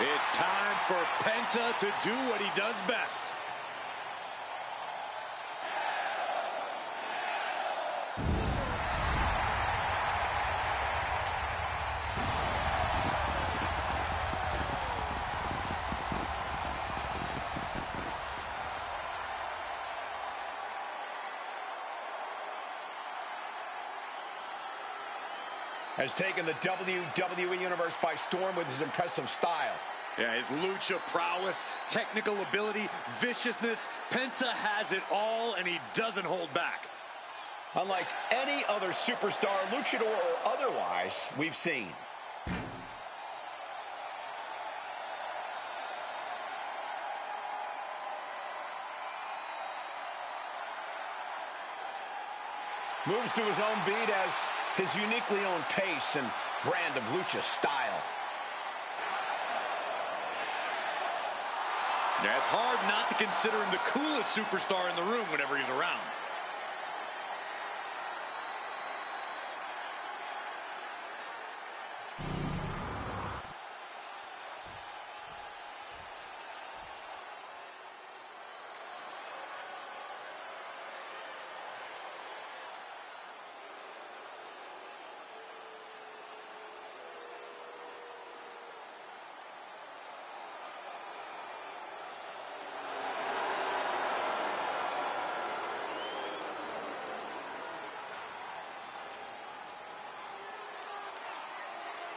It's time for Penta to do what he does best. Has taken the WWE Universe by storm with his impressive style. Yeah, his lucha prowess, technical ability, viciousness. Penta has it all, and he doesn't hold back. Unlike any other superstar, luchador or otherwise, we've seen. Moves to his own beat as his uniquely owned pace and brand of lucha style. Yeah, it's hard not to consider him the coolest superstar in the room whenever he's around.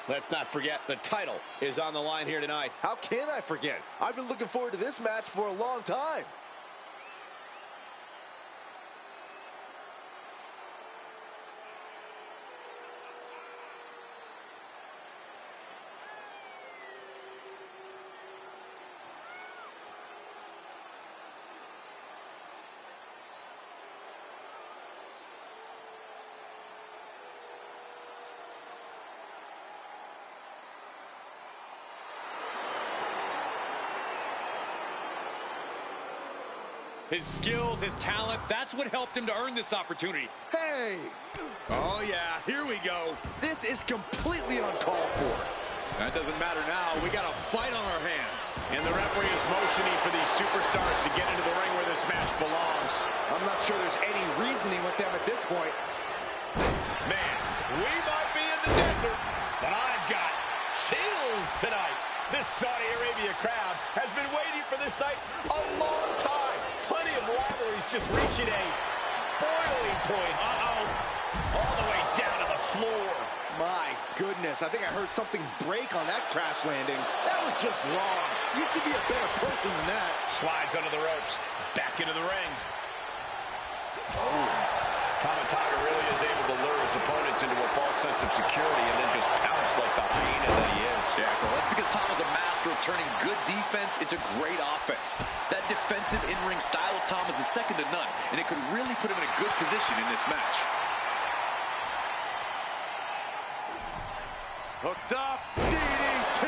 Let's not forget, the title is on the line here tonight. How can I forget? I've been looking forward to this match for a long time. His skills, his talent, that's what helped him to earn this opportunity. Hey! Oh, yeah, here we go. This is completely uncalled for. That doesn't matter now. We got a fight on our hands. And the referee is motioning for these superstars to get into the ring where this match belongs. I'm not sure there's any reasoning with them at this point. Man, we might be in the desert, but I've got chills tonight. This Saudi Arabia crowd has been waiting for this night a long time. Plenty of rivalries just reaching a boiling point. All the way down to the floor. My goodness, I think I heard something break on that crash landing. That was just wrong. You should be a better person than that. Slides under the ropes. Back into the ring. Kamataga really is able to lure his opponents into a false sense of security and then just pounce like the hyena that he is. Yeah, that's because Tom is a master of turning good defense into great offense. That defensive in-ring style of Tom is second to none, and it could really put him in a good position in this match. Hooked up, DDT.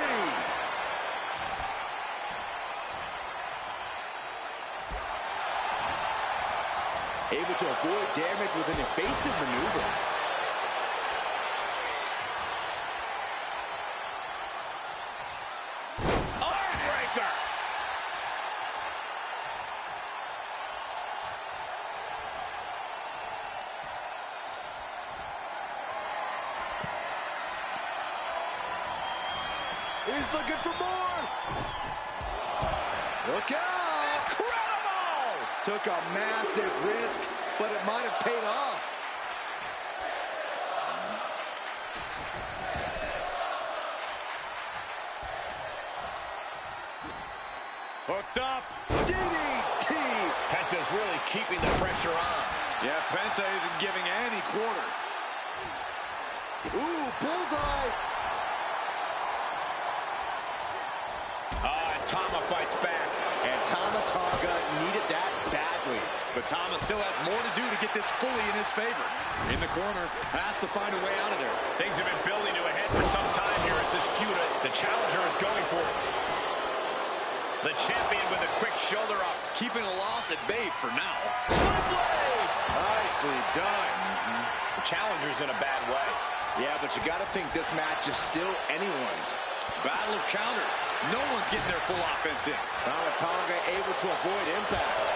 Able to avoid damage with an evasive maneuver. Armbreaker! He's looking for more. Look out! Incredible! Took a massive risk, but it might have paid off. Hooked up. DDT! Penta's really keeping the pressure on. Yeah, Penta isn't giving any quarter. Ooh, bullseye! And Tama fights back. And Kamataga needed that badly. But Thomas still has more to do to get this fully in his favor. In the corner, has to find a way out of there. Things have been building to a head for some time here as this feud, the challenger is going for it. The champion with a quick shoulder up. Keeping a loss at bay for now. Nicely done. The challenger's in a bad way. Yeah, but you got to think this match is still anyone's. Battle of counters. No one's getting their full offense in. Kamataga able to avoid impact.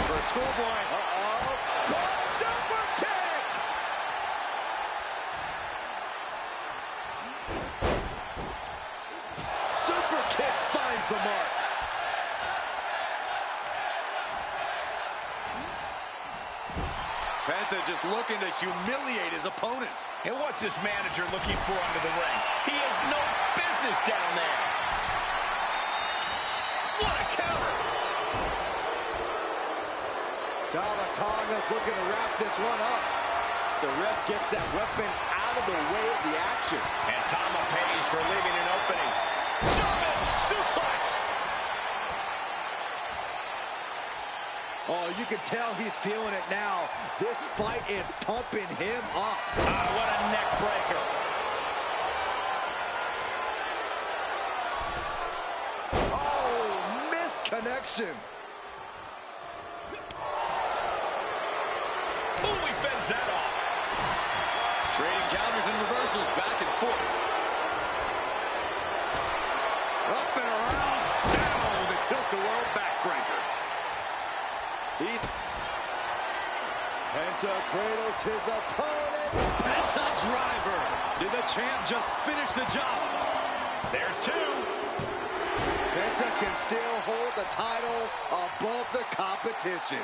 For a schoolboy. Super kick! Super kick finds the mark. Penta just looking to humiliate his opponent. And what's this manager looking for under the ring? He has no business down there. What a counter! Kamataga's looking to wrap this one up. The ref gets that weapon out of the way of the action. And Tama pays for leaving an opening. German suplex! Oh, you can tell he's feeling it now. This fight is pumping him up. What a neck breaker. Oh, missed connection. Ooh, he fends that off. Trading counters and reversals back and forth. Up and around. Down with a tilt-a-whirl backbreaker. Penta cradles his opponent. Penta driver. Did the champ just finish the job? There's two. Penta can still hold the title above the competition.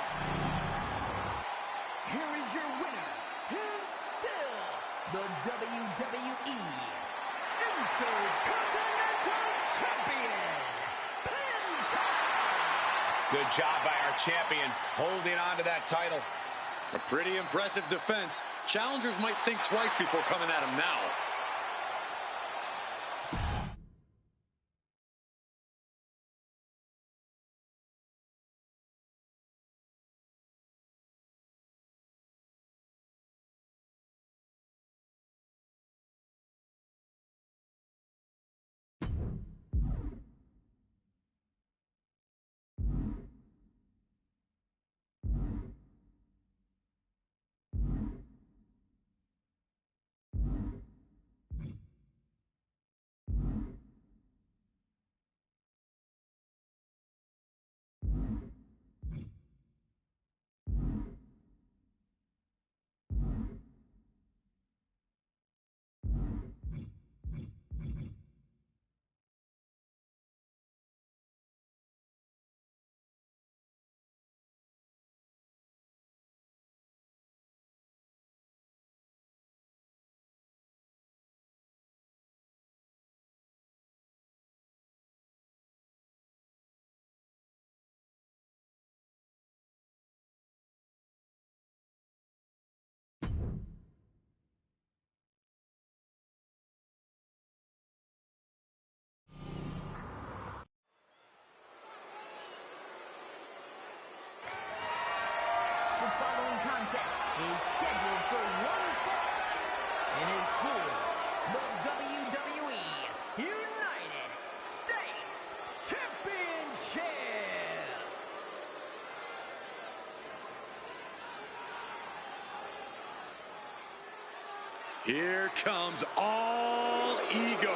Here is your winner, and still the WWE Intercontinental Champion, Penta! Good job by our champion, holding on to that title. A pretty impressive defense. Challengers might think twice before coming at him now. Here comes all ego.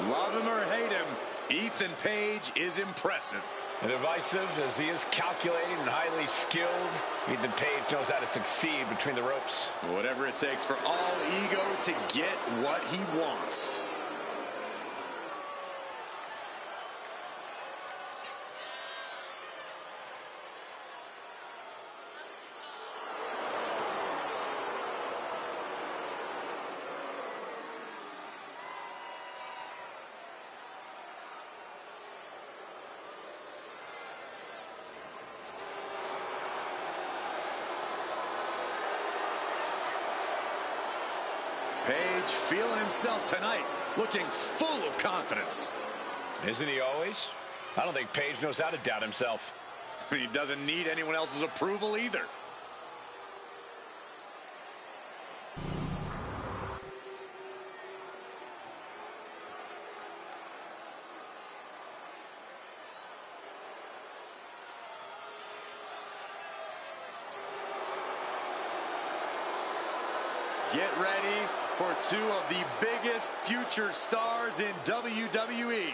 Love him or hate him, Ethan Page is impressive. And divisive as he is calculated and highly skilled, Ethan Page knows how to succeed between the ropes. Whatever it takes for all ego to get what he wants. Page feeling himself tonight, looking full of confidence. Isn't he always? I don't think Page knows how to doubt himself. He doesn't need anyone else's approval either. Get ready for two of the biggest future stars in WWE.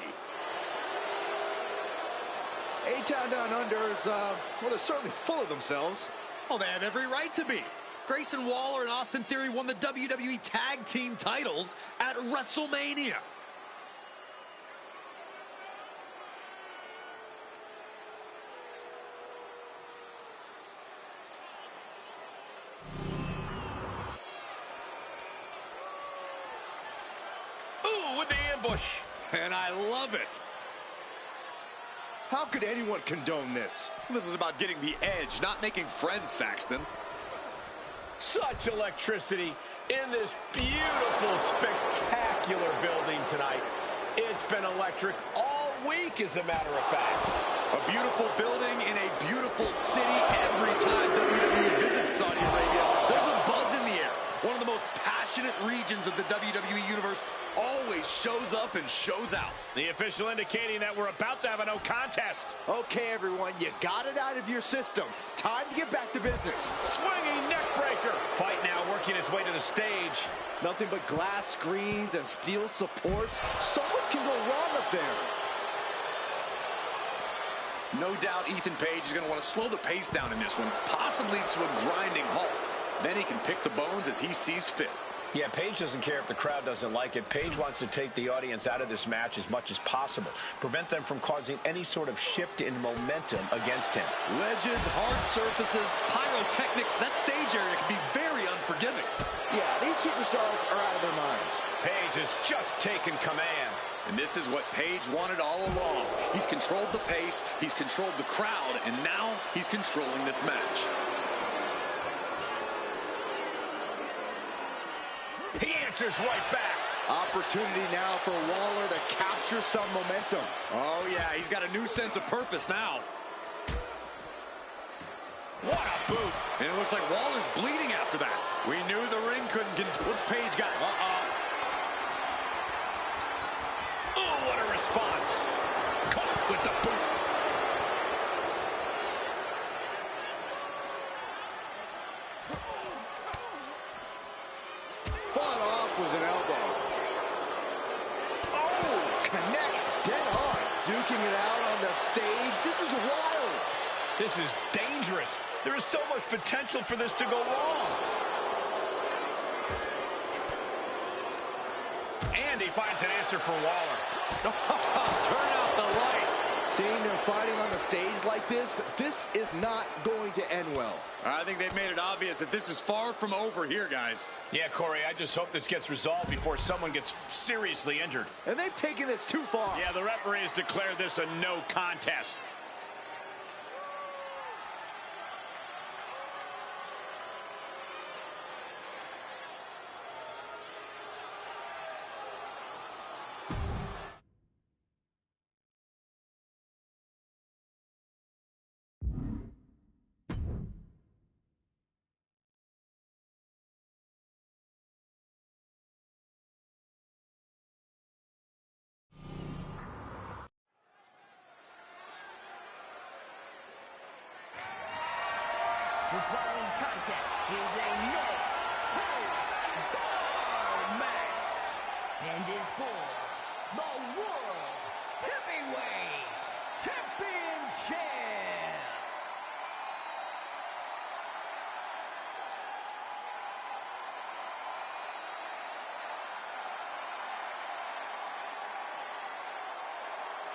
A-Town Down Unders, well, they're certainly full of themselves. Oh, they have every right to be. Grayson Waller and Austin Theory won the WWE Tag Team titles at WrestleMania. Ooh, with the ambush. And I love it. How could anyone condone this? This is about getting the edge, not making friends, Saxton. Such electricity in this beautiful, spectacular building tonight. It's been electric all week, as a matter of fact. A beautiful building in a beautiful city. Every time WWE visits Saudi Arabia, there's a buzz in the air. One of the most passionate regions of the WWE Universe always shows up and shows out. The official indicating that we're about to have a no contest. Okay, everyone, you got it out of your system. Time to get back to business. Swinging neck breaker. Fight now working its way to the stage. Nothing but glass screens and steel supports. So much can go wrong up there. No doubt Ethan Page is going to want to slow the pace down in this one, possibly to a grinding halt. Then he can pick the bones as he sees fit. Yeah, Page doesn't care if the crowd doesn't like it. Page wants to take the audience out of this match as much as possible. Prevent them from causing any sort of shift in momentum against him. Ledges, hard surfaces, pyrotechnics, that stage area can be very unforgiving. Yeah, these superstars are out of their minds. Page has just taken command. And this is what Page wanted all along. He's controlled the pace, he's controlled the crowd, and now he's controlling this match. He answers right back. Opportunity now for Waller to capture some momentum. Oh, yeah, he's got a new sense of purpose now. What a boot. And it looks like Waller's bleeding after that. We knew the ring couldn't get... What's Page got? Oh, what a response. Caught with the boot. Fought off with an elbow. Oh, connects dead on. Duking it out on the stage. This is wild. This is dangerous. There is so much potential for this to go wrong. And he finds an answer for Waller. Turn out the lights. Seeing them fighting on the stage like this is not going to end well. I think they've made it obvious that this is far from over here, guys. Yeah, Corey, I just hope this gets resolved before someone gets seriously injured. And they've taken this too far. Yeah, the referee has declared this a no contest. The following contest is a no holds barred match. And is for the World Heavyweight Championship.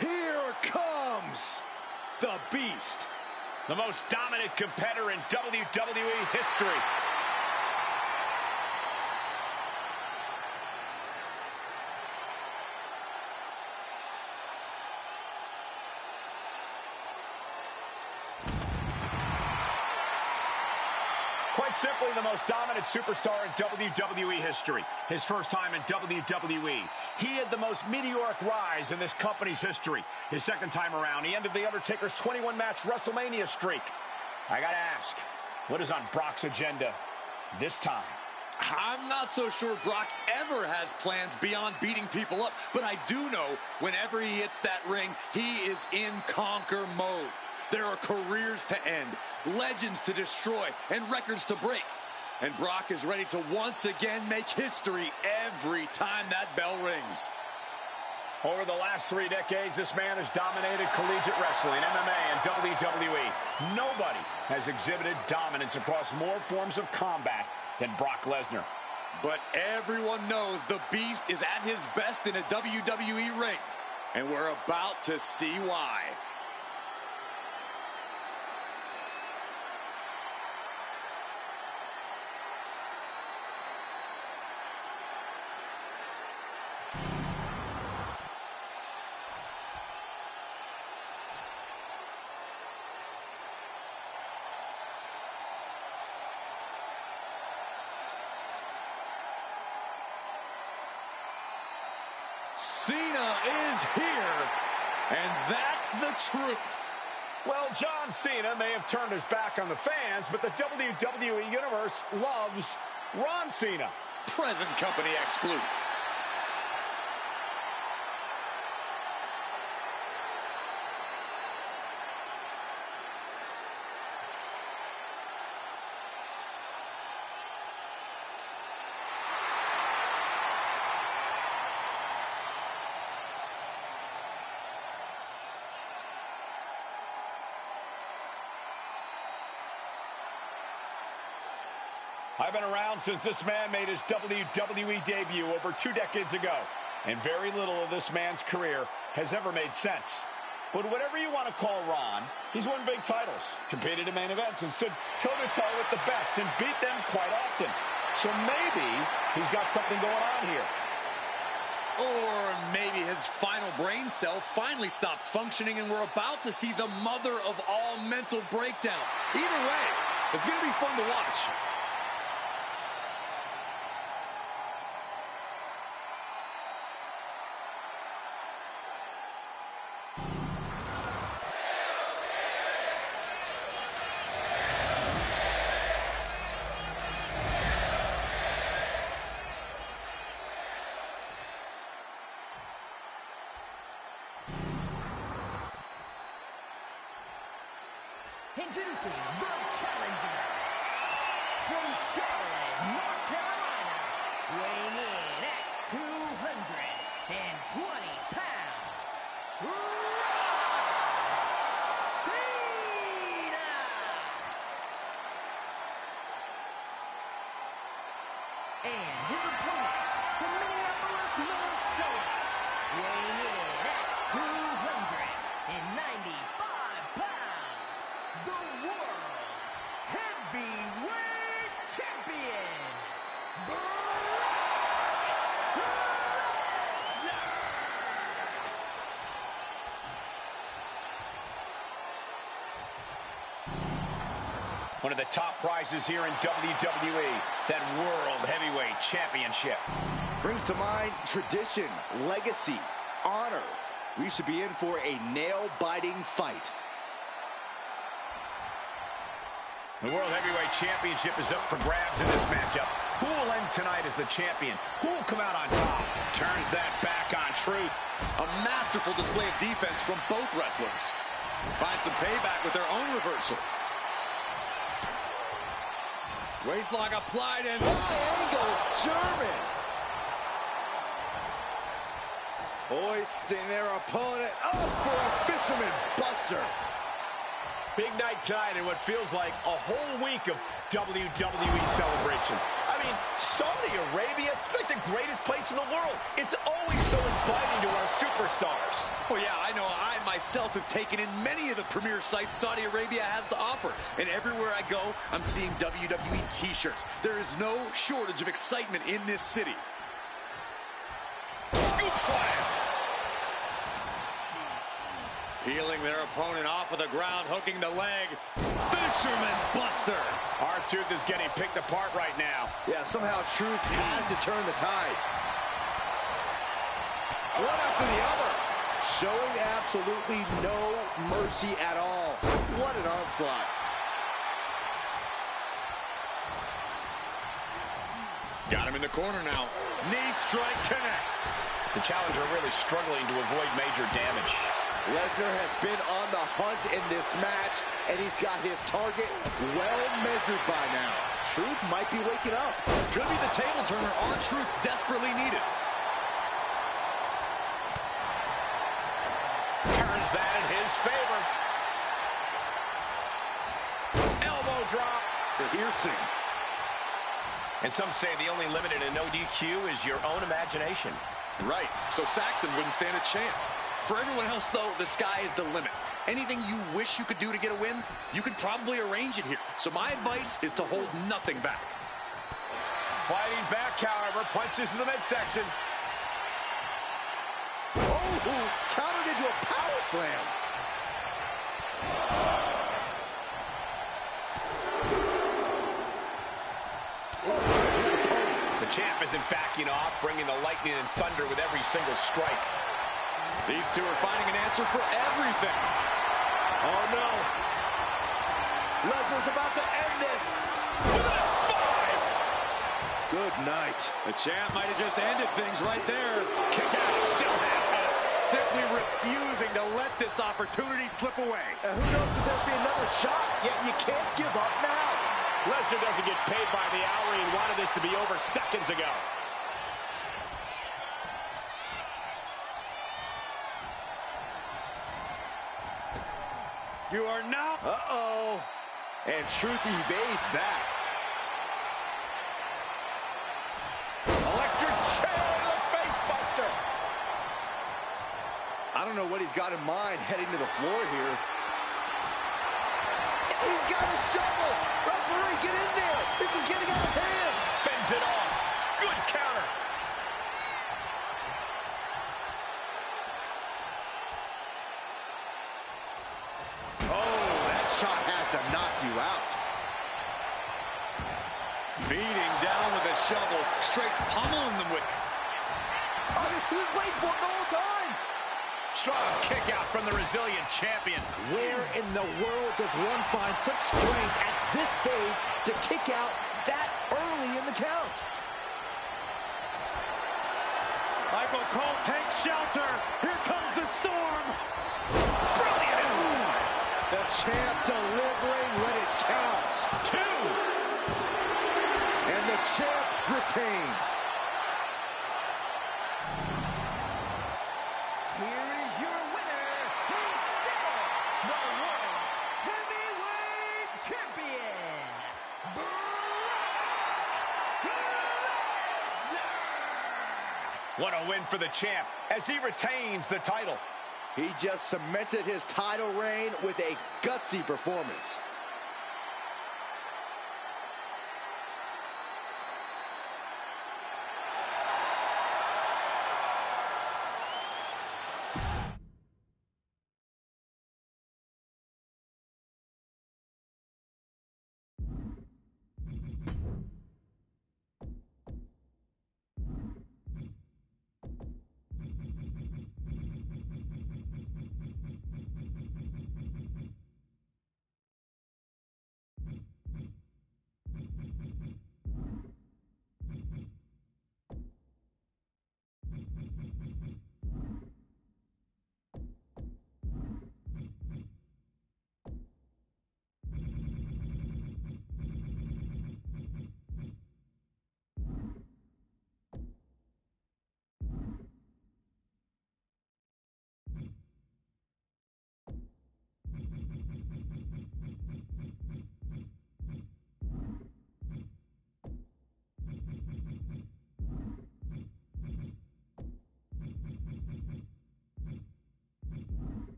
Here comes the Beast. The most dominant competitor in WWE history. Quite simply, the most dominant superstar in WWE history. His first time in WWE. He had the most meteoric rise in this company's history. His second time around, he ended The Undertaker's 21-match WrestleMania streak. I gotta ask, what is on Brock's agenda this time? I'm not so sure Brock ever has plans beyond beating people up, but I do know whenever he hits that ring, he is in conquer mode. There are careers to end, legends to destroy, and records to break. And Brock is ready to once again make history every time that bell rings. Over the last 3 decades, this man has dominated collegiate wrestling, MMA, and WWE. Nobody has exhibited dominance across more forms of combat than Brock Lesnar. But everyone knows the Beast is at his best in a WWE ring. And we're about to see why. Cena is here, and that's the truth. Well, John Cena may have turned his back on the fans, but the WWE Universe loves Ron Cena. Present company excluded. I've been around since this man made his WWE debut over 2 decades ago, and very little of this man's career has ever made sense. But whatever you want to call Ron, he's won big titles, competed in main events, and stood toe-to-toe with the best and beat them quite often. So maybe he's got something going on here. Or maybe his final brain cell finally stopped functioning and we're about to see the mother of all mental breakdowns. Either way, it's going to be fun to watch. Introducing the challenger from Charlotte, North Carolina, weighing in at 220 pounds, Ron Cena! And his opponent from Minneapolis, Minnesota, weighing in at 295 pounds, the World Heavyweight Champion, Brock Lesnar! One of the top prizes here in WWE, that World Heavyweight Championship. Brings to mind tradition, legacy, honor. We should be in for a nail-biting fight. The World Heavyweight Championship is up for grabs in this matchup. Who will end tonight as the champion? Who will come out on top? Turns that back on truth. A masterful display of defense from both wrestlers. Find some payback with their own reversal. Waistlock applied and High angle German. Hoisting their opponent up for a fisherman buster. Big night tonight in what feels like a whole week of WWE celebration. I mean, Saudi Arabia, it's like the greatest place in the world. It's always so inviting to our superstars. Well, yeah, I know. I myself have taken in many of the premier sites Saudi Arabia has to offer. And everywhere I go, I'm seeing WWE t-shirts. There is no shortage of excitement in this city. Scoop slam. Peeling their opponent off of the ground, hooking the leg. Fisherman buster. R-Truth is getting picked apart right now. Yeah, somehow Truth has to turn the tide. One after the other. Showing absolutely no mercy at all. What an onslaught. Got him in the corner now. Knee strike connects. The challenger really struggling to avoid major damage. Lesnar has been on the hunt in this match, and he's got his target well measured by now. Truth might be waking up. Could be the table turner R-Truth desperately needed. Turns that in his favor. Elbow drop. Piercing. And some say the only limit in a no DQ is your own imagination. Right, so Saxton wouldn't stand a chance. For everyone else, though, the sky is the limit. Anything you wish you could do to get a win, you could probably arrange it here. So my advice is to hold nothing back. Fighting back, however, punches in the midsection. Oh, countered into a power slam. The champ isn't backing off, bringing the lightning and thunder with every single strike. These two are finding an answer for everything. Oh, no. Lesnar's about to end this. With a 5. Good night. The champ might have just ended things right there. Kick out, still has it. Simply refusing to let this opportunity slip away. And who knows if there'll be another shot, yet you can't give up now. Lesnar doesn't get paid by the hour. He wanted this to be over seconds ago. You are now... Uh-oh. And Truth evades that. Electric chair to the face buster. I don't know what he's got in mind heading to the floor here. He's got a shovel. Referee, get in there. This is getting out of hand. Fends it off. Good counter. Oh, that shot has to knock you out. Beating down with a shovel, straight pummeling them with it. I mean, he was waiting for it the whole time. Strong kick out from the resilient champion. Where in the world does one find such strength at this stage to kick out that early in the count? Michael Cole takes shelter. Here comes the storm. Brilliant! Ooh. The champ delivering when it counts. 2. And the champ retains. Here is your winner, he's still the World Heavyweight Champion, Brock Lesnar! What a win for the champ as he retains the title. He just cemented his title reign with a gutsy performance.